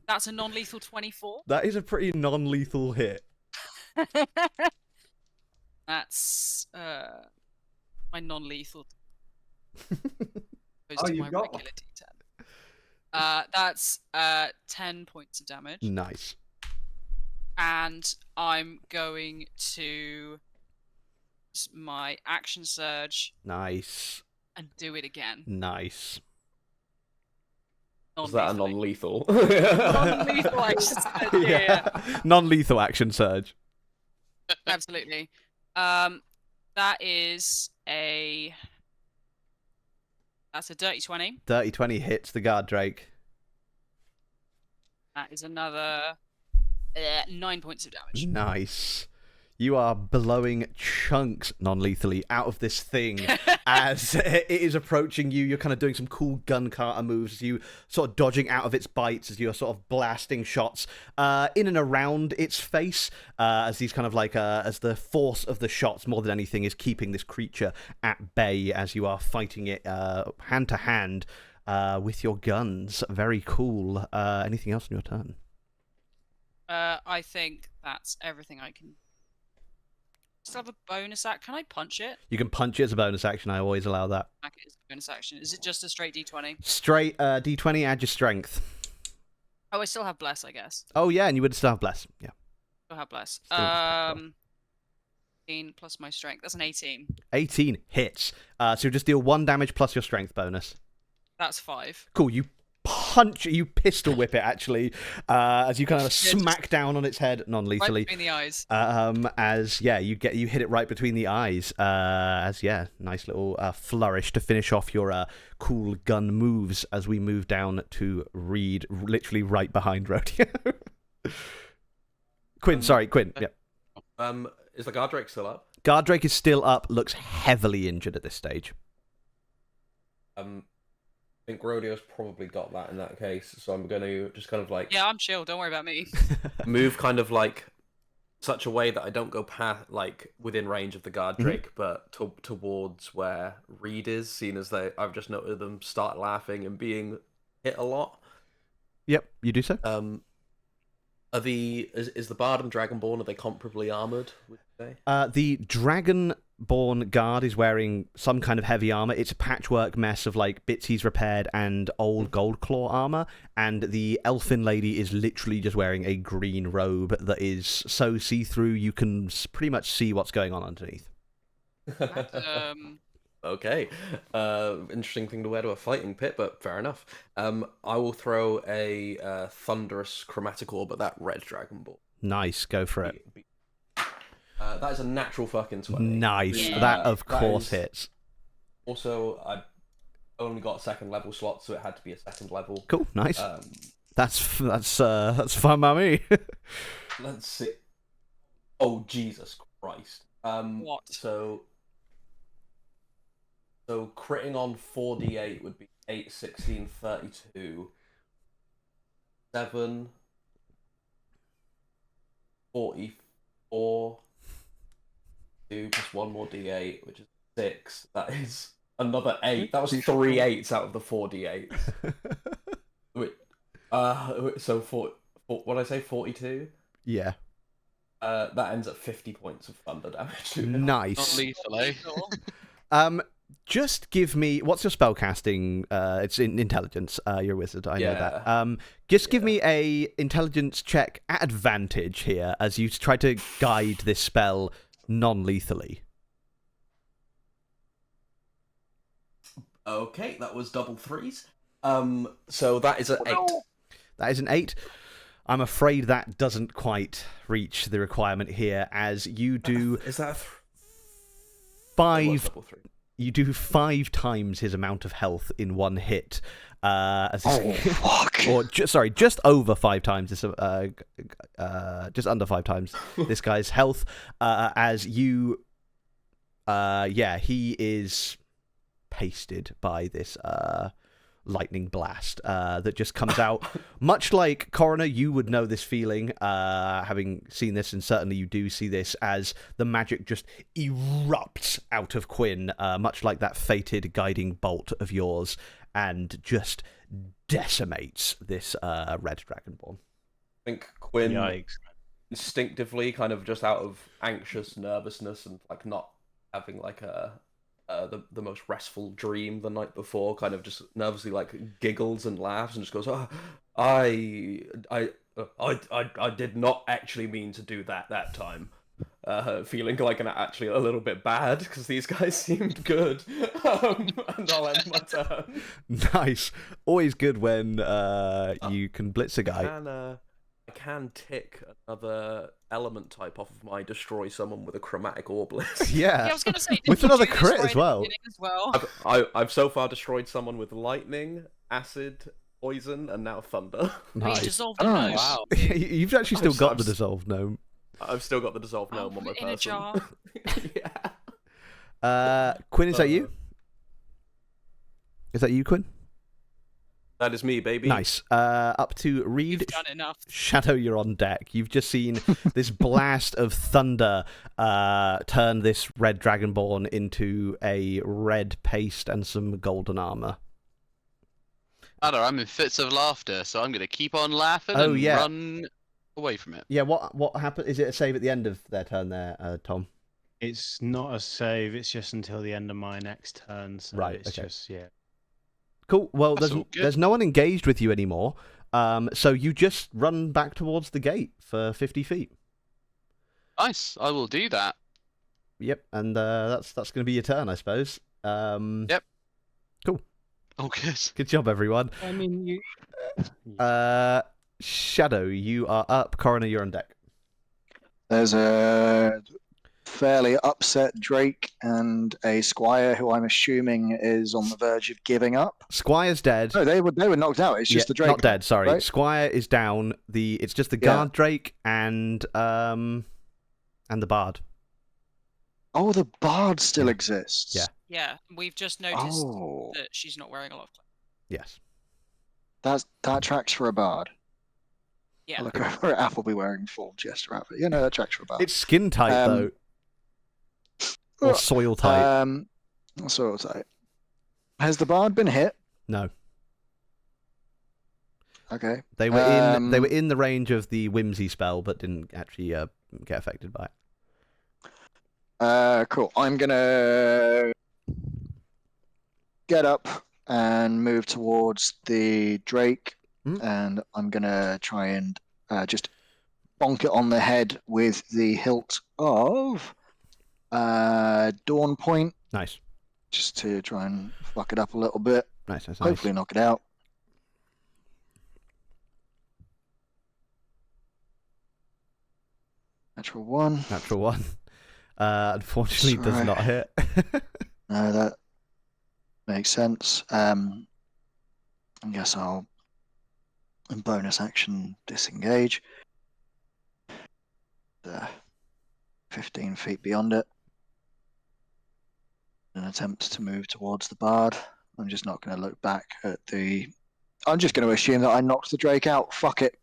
That's a non-lethal 24. That is a pretty non-lethal hit. That's my non-lethal. Oh, to you've my got regular D10. That's 10 points of damage. Nice. And I'm going to use my action surge Nice. and do it again. Nice. Is that a non-lethal? Non-lethal action surge. Yeah. Non-lethal action surge. Absolutely. That is that's a dirty 20. Dirty 20 hits the guard drake. That is another 9 points of damage. Nice. You are blowing chunks non-lethally out of this thing as it is approaching you. You're kind of doing some cool gun Carter moves as you sort of dodging out of its bites as you're sort of blasting shots in and around its face as these kind of like as the force of the shots more than anything is keeping this creature at bay as you are fighting it hand to hand with your guns. Very cool. Anything else on your turn? I think that's everything I can. Still have a bonus act. Can I punch it? You can punch it as a bonus action. I always allow that. It is a bonus action. Is it just a straight D20? Straight D20, add your strength. Oh, I still have bless, I guess. Oh yeah, and you would still have bless. Yeah. Still have bless. Still 18 plus my strength. That's an 18. 18 hits. So you just deal 1 damage plus your strength bonus. That's 5. Cool. You pistol whip it actually, as you kind of smack down on its head non-lethally. Right between the eyes. You hit it right between the eyes. Nice little flourish to finish off your cool gun moves as we move down to Reed, literally right behind Rodeo. Quinn. Yeah. Is the guard drake still up? Guard drake is still up. Looks heavily injured at this stage. I think Rodeo's probably got that in that case, so I'm going to just kind of like... Yeah, I'm chill, don't worry about me. move kind of like such a way that I don't go past, like, within range of the guard drake, but towards where Reed is, seeing as I've just noted them start laughing and being hit a lot. Yep, you do so. Is the Bard and Dragonborn, are they comparably armored, would you say? The Dragonborn guard is wearing some kind of heavy armor. It's a patchwork mess of like bits he's repaired and old gold claw armor. And the elfin lady is literally just wearing a green robe that is so see-through you can pretty much see what's going on underneath. Okay. Interesting thing to wear to a fighting pit, but fair enough. I will throw a thunderous chromatic orb at that red Dragonborn. Nice, go for it. That is a natural fucking 20. Nice, Yeah. that of That course is- hits. Also, I only got a second level slot, so it had to be a second level. Cool, nice. Um, That's fine by me. let's see. Oh, Jesus Christ. What? So critting on 4d8 would be 8, 16, 32, 7, 44, 2 plus 1 more d8, which is 6. That is another 8. That was 3 8s out of the 4d8s. Wait, so what did I say, 42? Yeah, That ends at 50 points of thunder damage. Not nice. lethal, eh? Just give me, what's your spellcasting? It's in intelligence. You're a wizard, I know that. Yeah. Just give me a intelligence check at advantage here as you try to guide this spell non-lethally. Okay, that was double 3s. So that is an 8. That is an 8. I'm afraid that doesn't quite reach the requirement here, as you do Is that it was 5 double 3. you do 5 times his amount of health in one hit. As this, fuck. or just over 5 times this, just under 5 times this guy's health. As you, he is pasted by this lightning blast that just comes out. Much like Coroner, you would know this feeling, having seen this, and certainly you do see this, as the magic just erupts out of Quinn, much like that fated guiding bolt of yours, and just decimates this red Dragonborn. I think Quinn Yikes. instinctively, kind of just out of anxious nervousness and like not having like the most restful dream the night before, kind of just nervously like giggles and laughs and just goes, "Oh, I did not actually mean to do that time." Feeling like actually a little bit bad because these guys seemed good. And I'll end my turn. Nice. Always good when you can blitz a guy. I can tick another element type off of my destroy someone with a chromatic orb list. Yeah. I was going to say, With didn't another you do this crit right as at the well. beginning as well? I've so far destroyed someone with lightning, acid, poison, and now thunder. We Nice. dissolved Nice. Wow. You've actually still I'm got the so- dissolved gnome. I've still got the dissolved I'll gnome on my put it in a person. jar. Yeah. Quinn, is that you? Is that you, Quinn? That is me, baby. Nice. Up to Reed. You've done enough. Shadow, you're on deck. You've just seen this blast of thunder turn this red Dragonborn into a red paste and some golden armor. Adder, I'm in fits of laughter, so I'm going to keep on laughing Oh, and yeah. run away from it. Yeah, what happened? Is it a save at the end of their turn there, Tom? It's not a save. It's just until the end of my next turn. So Right, It's okay. just Cool. Well, That's all good. there's no one engaged with you anymore, so you just run back towards the gate for 50 feet. Nice, I will do that. Yep, and that's going to be your turn, I suppose. Yep. Cool. Oh, good. Good job, everyone. I mean, you. Shadow, you are up. Coroner, you're on deck. There's a fairly upset Drake and a squire who I'm assuming is on the verge of giving up. Squire's dead. No, they were knocked out. It's just the Drake. Not dead. Sorry, right? Squire is down. It's just the Yeah. guard Drake and the bard. Oh, the bard still Yeah. exists. Yeah. Yeah, we've just noticed Oh, that she's not wearing a lot of clothes. Yes. that tracks for a bard. Yeah. I look over at Appleby wearing full jester outfit. Yeah, no, that tracks for a bard. It's skin tight though, or soil tight. Soil type. Has the bard been hit? No. Okay. They were in the range of the whimsy spell, but didn't actually get affected by it. Cool. I'm gonna get up and move towards the Drake, and I'm gonna try and just bonk it on the head with the hilt of Dawn Point. Nice. Just to try and fuck it up a little bit. Nice. Hopefully knock it out. Natural 1. Natural 1. Unfortunately, does not hit. No, that makes sense. I guess I'll bonus action disengage. 15 feet beyond it. An attempt to move towards the bard. I'm just not going to look back at the... I'm just going to assume that I knocked the Drake out. Fuck it.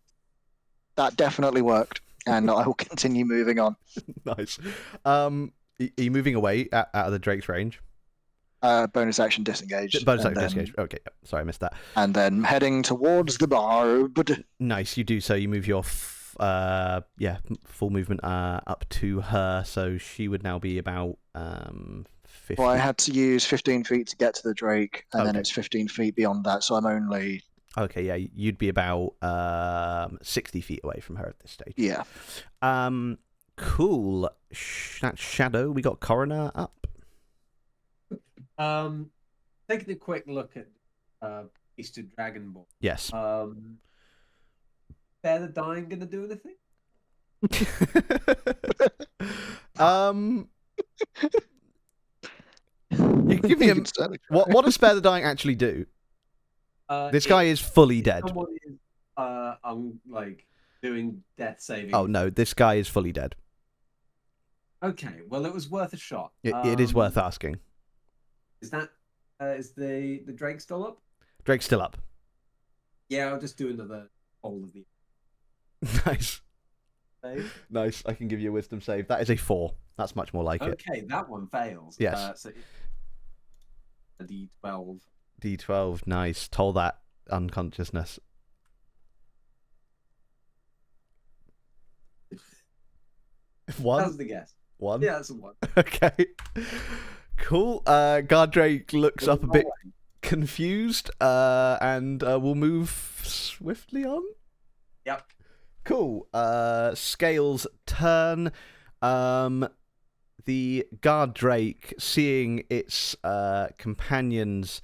That definitely worked. And I will continue moving on. Nice. Are you moving away out of the Drake's range? Bonus action disengage. Bonus action disengage. Okay, sorry, I missed that. And then heading towards the bard. Nice, you do so. You move your full movement up to her, so she would now be about 50. Well, I had to use 15 feet to get to the Drake, and then it's 15 feet beyond that, so I'm only... Okay, yeah, you'd be about 60 feet away from her at this stage. Yeah. Cool. That's Shadow. We got Coroner up. Taking a quick look at Eastern Dragonborn. Yes. Spare the Dying gonna do anything? You can give me what does Spare the Dying actually do? This guy is fully dead. Someone is doing death saving. Oh no, this guy is fully dead. Okay, well it was worth a shot. It is worth asking. Is that is the Drake still up? Drake's still up. Yeah, I'll just do another hold of the. Nice. Save. Nice. I can give you a wisdom save. That is a 4. That's much more like it. Okay, that one fails. Yes. So a D12. D12. Nice. Toll that unconsciousness. One. That was the guess. 1. Yeah, that's a 1. Okay. Cool. Guard Drake looks up a bit confused, and we'll move swiftly on. Yep. Cool. Scales turn. The Guard Drake, seeing its companions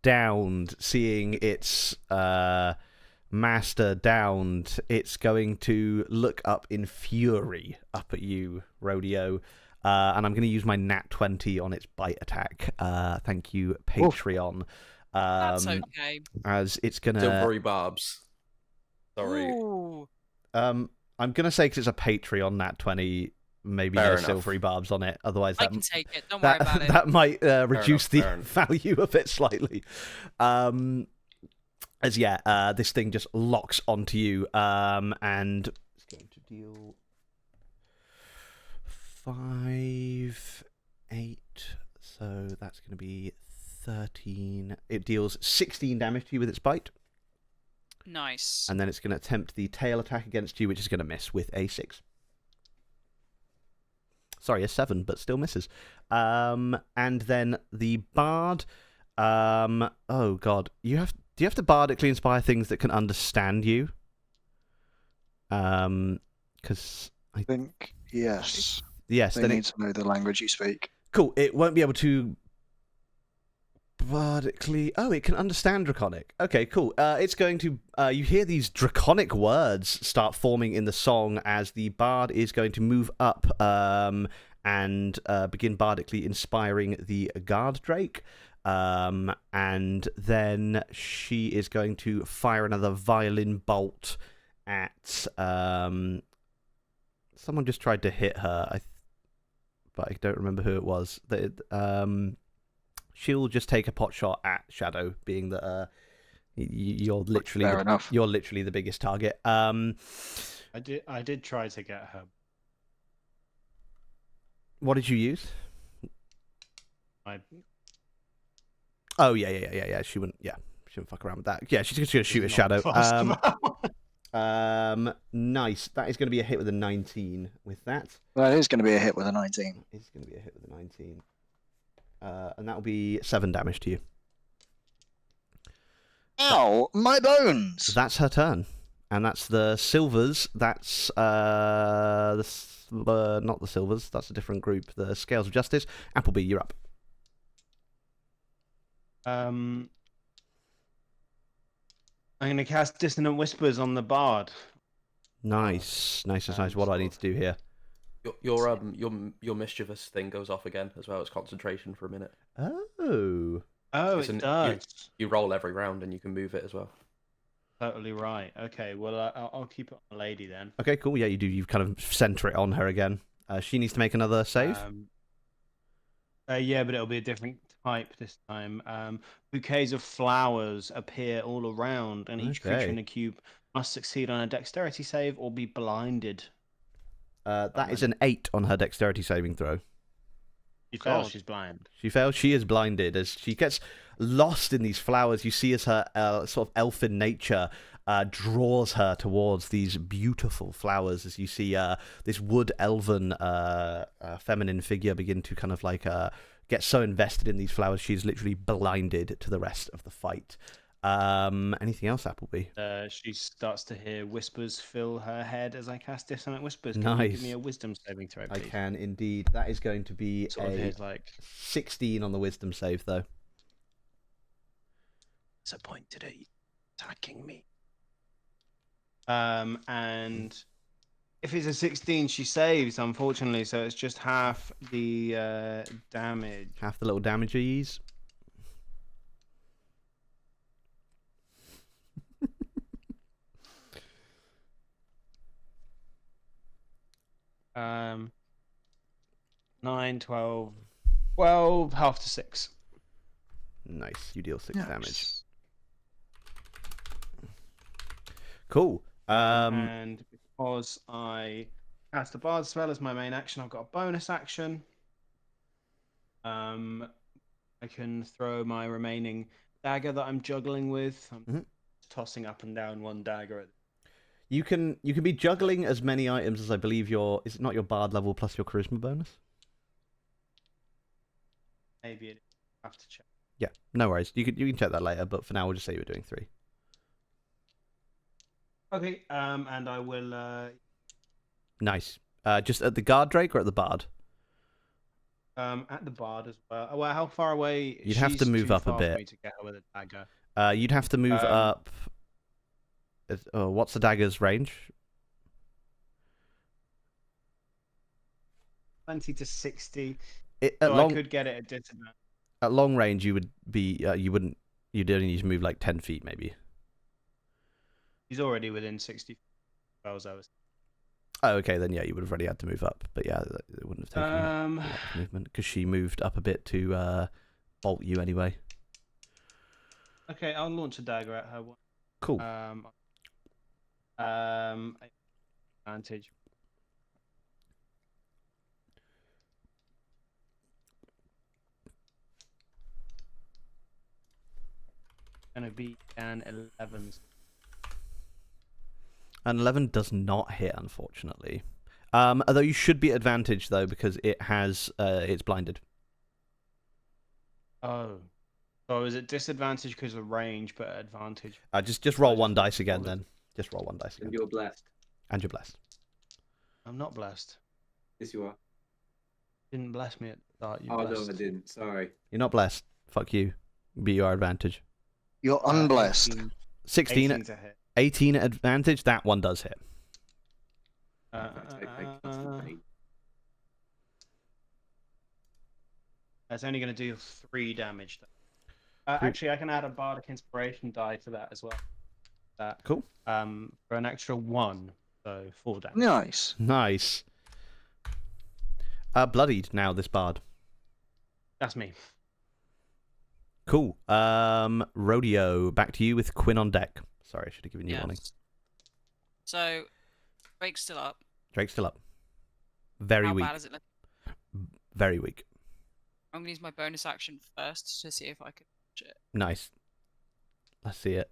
downed, seeing its master downed, it's going to look up in fury up at you, Rodeo. And I'm going to use my nat 20 on its bite attack. Thank you, Patreon. That's okay. As it's going to... Silvery barbs. Sorry. Ooh. I'm going to say because it's a Patreon nat 20, maybe Fair there's enough. silvery barbs on it. Otherwise, I that, can take it. Don't worry about it. that might reduce fair the enough. value of it slightly. This thing just locks onto you, and it's going to deal 5, 8, so that's going to be 13. It deals 16 damage to you with its bite. Nice. And then it's going to attempt the tail attack against you, which is going to miss with a 6. Sorry, a 7, but still misses. And then the bard. Oh god, do you have to bardically inspire things that can understand you? Because I think yes. Yes, they then need to know the language you speak. Cool. It won't be able to bardically. Oh, it can understand Draconic. Okay, cool. It's going to. You hear these Draconic words start forming in the song as the bard is going to move up and begin bardically inspiring the Guard Drake. And then she is going to fire another violin bolt at. Someone just tried to hit her. But I don't remember who it was. She'll just take a pot shot at Shadow, being that you're literally you're literally the biggest target. I did try to get her. What did you use? I Oh yeah. She wouldn't. Yeah, shouldn't fuck around with that. Yeah, she's just going to shoot a Not shadow. fussed about. Nice. That is going to be a hit with a 19 with that. That is going to be a hit with a 19. That is going to be a hit with a 19. And that will be 7 damage to you. Ow, my bones! That's her turn. And that's the Silvers. That's not the Silvers. That's a different group. The Scales of Justice. Appleby, you're up. I'm going to cast Dissonant Whispers on the bard. Nice. Nice. What do I need to do here? Your mischievous thing goes off again as well as concentration for a minute. Oh. Oh, It's it an- does. You roll every round and you can move it as well. Totally right. Okay, well, I'll keep it on the lady then. Okay, cool. Yeah, you do. You kind of center it on her again. She needs to make another save. Yeah, but it'll be a different type this time. Bouquets of flowers appear all around, and each creature Okay. in the cube must succeed on a dexterity save or be blinded. That is an 8 on her dexterity saving throw. She fails, God. she's blind. She fails. She is blinded as she gets lost in these flowers. You see as her sort of elfin nature draws her towards these beautiful flowers. As you see this wood elven feminine figure begin to kind of like get so invested in these flowers, she's literally blinded to the rest of the fight. Anything else, Appleby? She starts to hear whispers fill her head as I cast Dissonant Whispers. Can you Nice. give me a wisdom saving throw, I please? can indeed. That is going to be Sort of a hears like 16 on the wisdom save, though. disappointed at you attacking me. And if it's a 16, she saves, unfortunately, so it's just half the damage. Half the little damages. Um, 9, 12, half to 6. Nice. You deal 6 Nice. damage. Cool. And because I cast the Bard spell as my main action, I've got a bonus action. I can throw my remaining dagger that I'm juggling with. I'm Mhm. tossing up and down one dagger. You can be juggling as many items as I believe is it not your bard level plus your charisma bonus? Maybe it have to check. Yeah, no worries. You can check that later, but for now we'll just say you were doing 3. Okay, and I will Nice. Just at the guard drake or at the bard? at the bard as well. Well, how far away? You'd have to She's move too up a far for bit. me to get her with a dagger. You'd have to move up. What's the dagger's range? 20 to 60. At So long I could get it at disadvantage. at long range, you would be you'd only need to move like 10 feet maybe. He's already within 60 spells. I was. Oh, okay, then yeah, you would have already had to move up, but yeah, it wouldn't have taken a lot of movement because she moved up a bit to bolt you anyway. Okay, I'll launch a dagger at her. Cool. Advantage. Gonna be an 11. An 11 does not hit, unfortunately. Although you should be at advantage though because it has it's blinded. Oh. So is it disadvantage because of range, but advantage? Just roll one dice again then. Just roll one dice And again. you're blessed. And you're blessed. I'm not blessed. Yes, you are. Didn't bless me at the start. You Oh, no, blessed. I didn't. Sorry. You're not blessed. Fuck you. Be your advantage. You're unblessed. 16, 18 to hit. 18 at advantage. That one does hit. In fact, I cast the pain. It's only going to do 3 damage. Three. Actually, I can add a bardic inspiration die to that as well. That Cool. for an extra 1, so 4 damage. Nice. Nice. Bloodied now, this bard. That's me. Cool. Rodeo, back to you with Quinn on deck. Sorry, I should have given you a warning. Yes. So, Drake's still up. Drake's still up. Very How weak. bad is it looking? Very weak. I'm gonna use my bonus action first to see if I can catch it. Nice. I see it.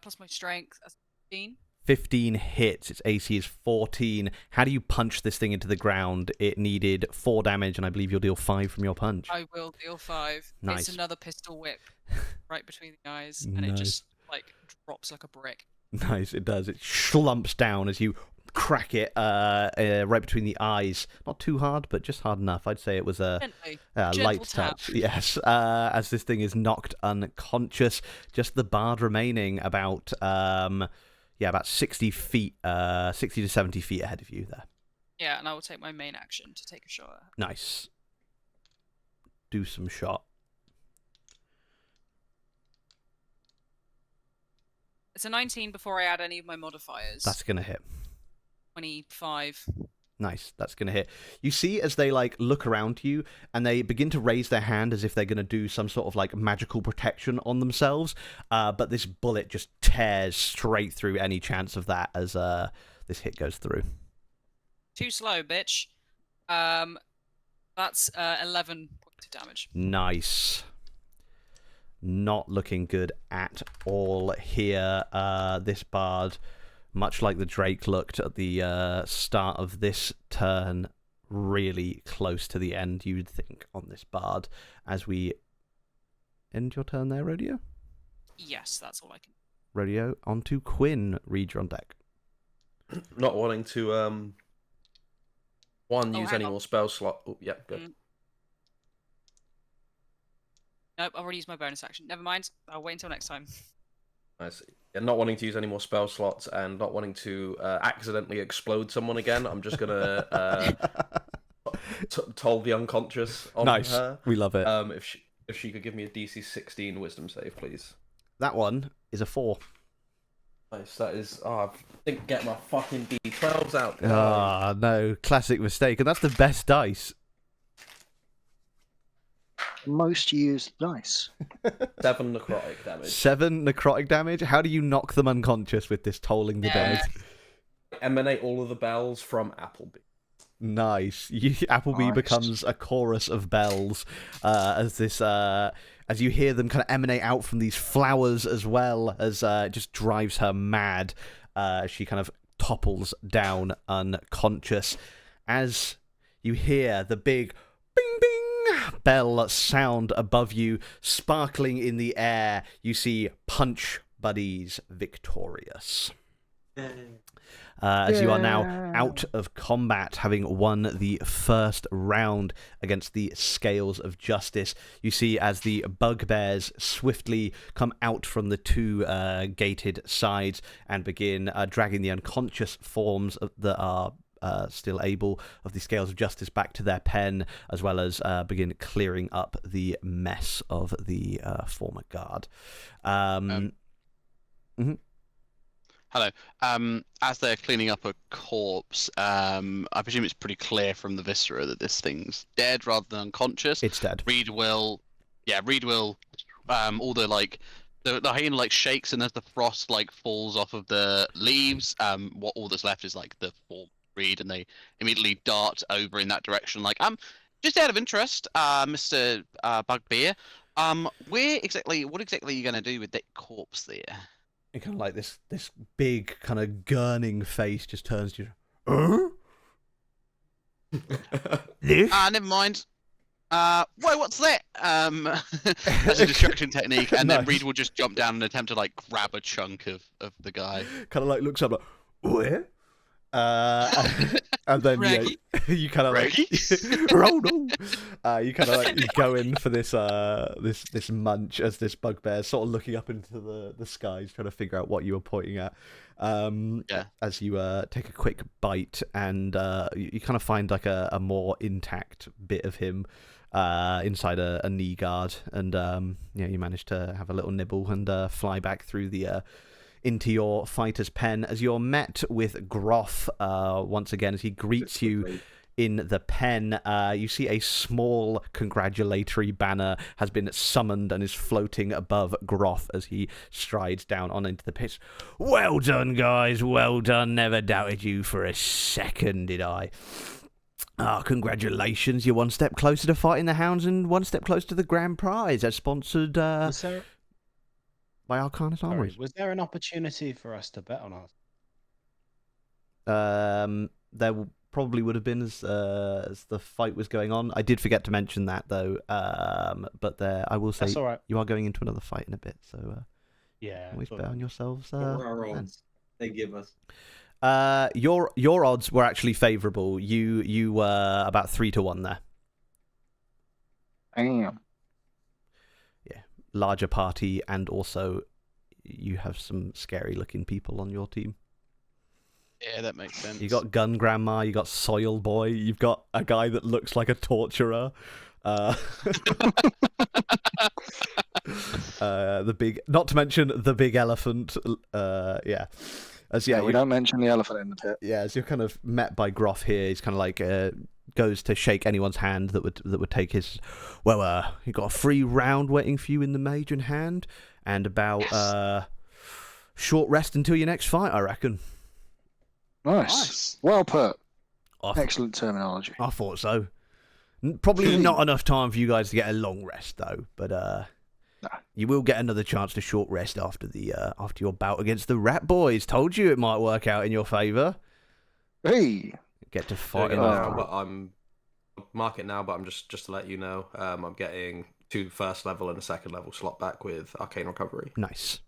Plus my strength, that's 15. 15 hits. Its AC is 14. How do you punch this thing into the ground? It needed 4 damage, and I believe you'll deal 5 from your punch. I will deal 5. Nice. It's another pistol whip right between the eyes, and Nice. it just like drops like a brick. Nice, it does. It slumps down as you crack it right between the eyes. Not too hard, but just hard enough. I'd say it was a Gently. light Gentle tap. touch. Yes, as this thing is knocked unconscious. Just the bard remaining about 60 feet, 60 to 70 feet ahead of you there. Yeah, and I will take my main action to take a shot at her. Nice. Do some shot. It's a 19 before I add any of my modifiers. That's gonna hit. 25. Nice, that's gonna hit. You see as they like look around to you and they begin to raise their hand as if they're gonna do some sort of like magical protection on themselves, but this bullet just tears straight through any chance of that as this hit goes through. Too slow, bitch. That's 11 points of damage. Nice. Not looking good at all here. This bard, much like the Drake looked at the start of this turn, really close to the end, you'd think, on this bard. As we end your turn there, Rodeo? Yes, that's all I can. Rodeo, on to Quinn. Read your on deck. Not wanting to use hang any on. more spell slot. Oh, yeah, good. Nope, I've already used my bonus action. Never mind. I'll wait until next time. I see. And not wanting to use any more spell slots and not wanting to accidentally explode someone again, I'm just gonna toll the unconscious on Nice. her. We love it. If she could give me a DC 16 Wisdom save, please. That one is a 4. Nice. That is. Oh, I didn't get my fucking D12s out. Ah, no. Classic mistake. And that's the best dice. Most used dice. 7 necrotic damage. 7 necrotic damage? How do you knock them unconscious with this tolling the dead? Emanate all of the bells from Appleby. Nice. Appleby Nice. becomes a chorus of bells as you hear them kind of emanate out from these flowers as well as it just drives her mad. She kind of topples down unconscious as you hear the big bing bing bell sound above you, sparkling in the air. You see Punch Buddies victorious. As you are now out of combat, having won the first round against the Scales of Justice. You see as the bugbears swiftly come out from the 2 gated sides and begin dragging the unconscious forms that are still able of the Scales of Justice back to their pen, as well as begin clearing up the mess of the former guard. Hello. As they're cleaning up a corpse, I presume it's pretty clear from the viscera that this thing's dead rather than unconscious. It's dead. Reed will, all the like, the hyena like shakes, and as the frost like falls off of the leaves, what all that's left is like the form of Reed, and they immediately dart over in that direction. Like, just out of interest, Mr. Bugbear, what exactly are you gonna do with that corpse there? And kind of like this big kind of gurning face just turns to you. This? Never mind. Whoa, what's that? That's a distraction technique, and then Nice. Reed will just jump down and attempt to like grab a chunk of the guy. Kind of like looks up like, where? And then Raggy. you kind of like, Raggy? oh no! You kind of like you go in for this this munch as this bugbear sort of looking up into the skies, trying to figure out what you were pointing at. As you take a quick bite, and you kind of find like a more intact bit of him inside a knee guard, and you manage to have a little nibble and fly back through the into your fighter's pen as you're met with Groff once again as he greets you in the pen. You see a small congratulatory banner has been summoned and is floating above Groff as he strides down on into the pit. Well done, guys, well done. Never doubted you for a second, did I? Ah, congratulations! You're one step closer to fighting the hounds and one step closer to the grand prize. As sponsored Was there, by Arcanus sorry, Armories. was there an opportunity for us to bet on us? There probably would have been as the fight was going on. I did forget to mention that though. But I will say That's all right. you are going into another fight in a bit, so Yeah. always sort bet of. on yourselves. What were our then. odds they give us? Your odds were actually favourable. You were about 3-1 there. Damn. Larger party, and also you have some scary looking people on your team. Yeah, that makes sense. You got Gun Grandma, you got Soil Boy, you've got a guy that looks like a torturer. The big, not to mention the big elephant. Yeah. We don't mention the elephant in the pit. Yeah, as you're kind of met by Groff here, he's kind of like goes to shake anyone's hand that would take his. Well, you got a free round waiting for you in the mage in hand, and about short rest until your next fight, I reckon. Nice. Well put. I Excellent terminology. I thought so. Probably not enough time for you guys to get a long rest though, but you will get another chance to short rest after your bout against the Rat Boys. Told you it might work out in your favour. Hey. Get to fight. I'm mark it now, but I'm just to let you know, I'm getting 2 first level and a second level slot back with Arcane Recovery. Nice.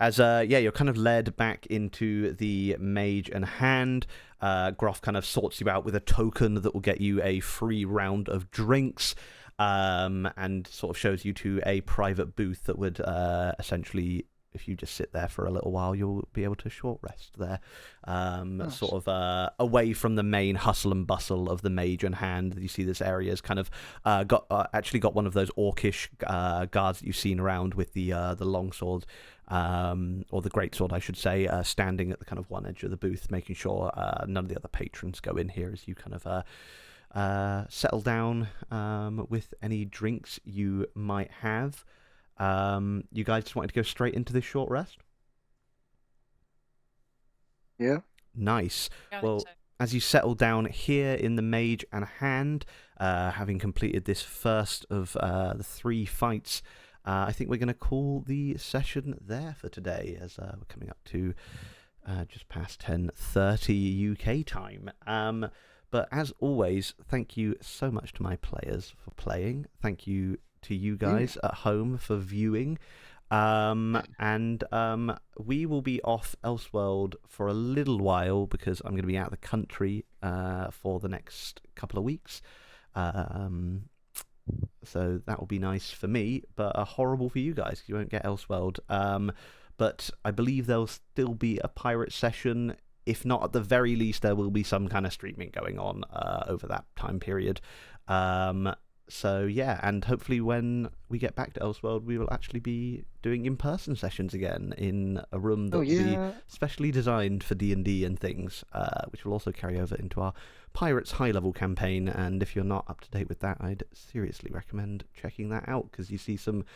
As you're kind of led back into the mage and hand. Groff kind of sorts you out with a token that will get you a free round of drinks, and sort of shows you to a private booth that would essentially, if you just sit there for a little while, you'll be able to short rest there, Nice. sort of away from the main hustle and bustle of the mage and hand. You see this area's kind of got one of those orcish guards that you've seen around with the longsword, or the greatsword, I should say, standing at the kind of one edge of the booth, making sure none of the other patrons go in here as you kind of settle down with any drinks you might have. You guys just wanted to go straight into this short rest? Yeah. Nice. Yeah, I think Well, so. as you settle down here in the mage and hand, having completed this first of the 3 fights, I think we're going to call the session there for today, as we're coming up to just past 10:30 UK time. But as always, thank you so much to my players for playing. Thank you to you guys at home for viewing. And we will be off Ellseworld for a little while because I'm going to be out of the country for the next couple of weeks. So that will be nice for me, but horrible for you guys. You won't get Ellseworld. But I believe there'll still be a pirate session. If not, at the very least, there will be some kind of streaming going on over that time period. So yeah, and hopefully when we get back to Ellseworld, we will actually be doing in-person sessions again in a room that will be specially designed for D&D and things, which will also carry over into our Pirates high-level campaign. And if you're not up to date with that, I'd seriously recommend checking that out, because you see some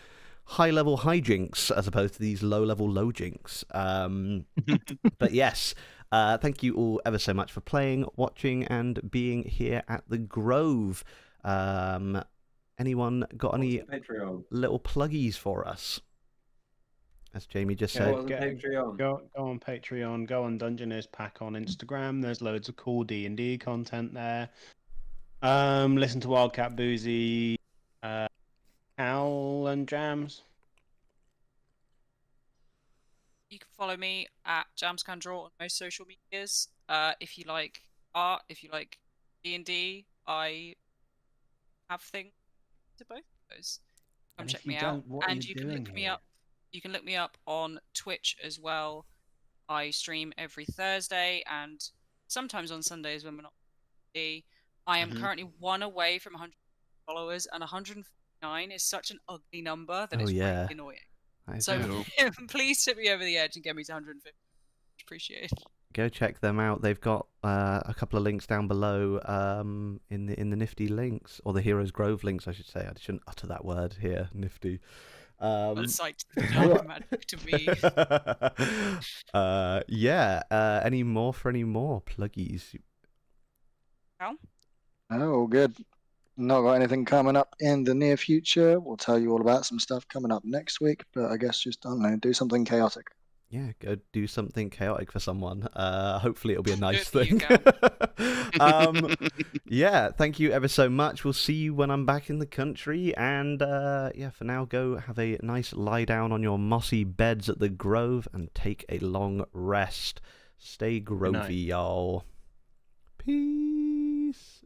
high-level hijinks as opposed to these low-level low-jinks. But yes, thank you all ever so much for playing, watching, and being here at the Grove. Anyone got any Patreon. little pluggies for us? As Jamie just said. Patreon. Go on Patreon, go on Dungeoneers Pack on Instagram. There's loads of cool D&D content there. Listen to Wildcat Boozy, Al and Jams. You can follow me at JamsCanDraw on most social medias. If you like art, if you like D&D, I have things to both of those. Come And check if you me out. don't, what are And you you can doing look me here? up. You can look me up on Twitch as well. I stream every Thursday and sometimes on Sundays when we're not on D. I am currently 1 away from 100 followers, and 149 is such an ugly number that Oh, it's yeah. really annoying. I So know. please tip me over the edge and get me to 150. Appreciate it. Go check them out. They've got a couple of links down below in the nifty links, or the Heroes Grove links, I should say. I shouldn't utter that word here, nifty. It's like dark magic to me. Yeah. Any more pluggies? Cal? Oh, good. Not got anything coming up in the near future. We'll tell you all about some stuff coming up next week, but I guess just, I don't know, do something chaotic. Yeah, go do something chaotic for someone. Hopefully it'll be a nice for you, thing. Yeah, thank you ever so much. We'll see you when I'm back in the country. And yeah, for now, go have a nice lie down on your mossy beds at the Grove and take a long rest. Stay night. grovey, y'all. Peace.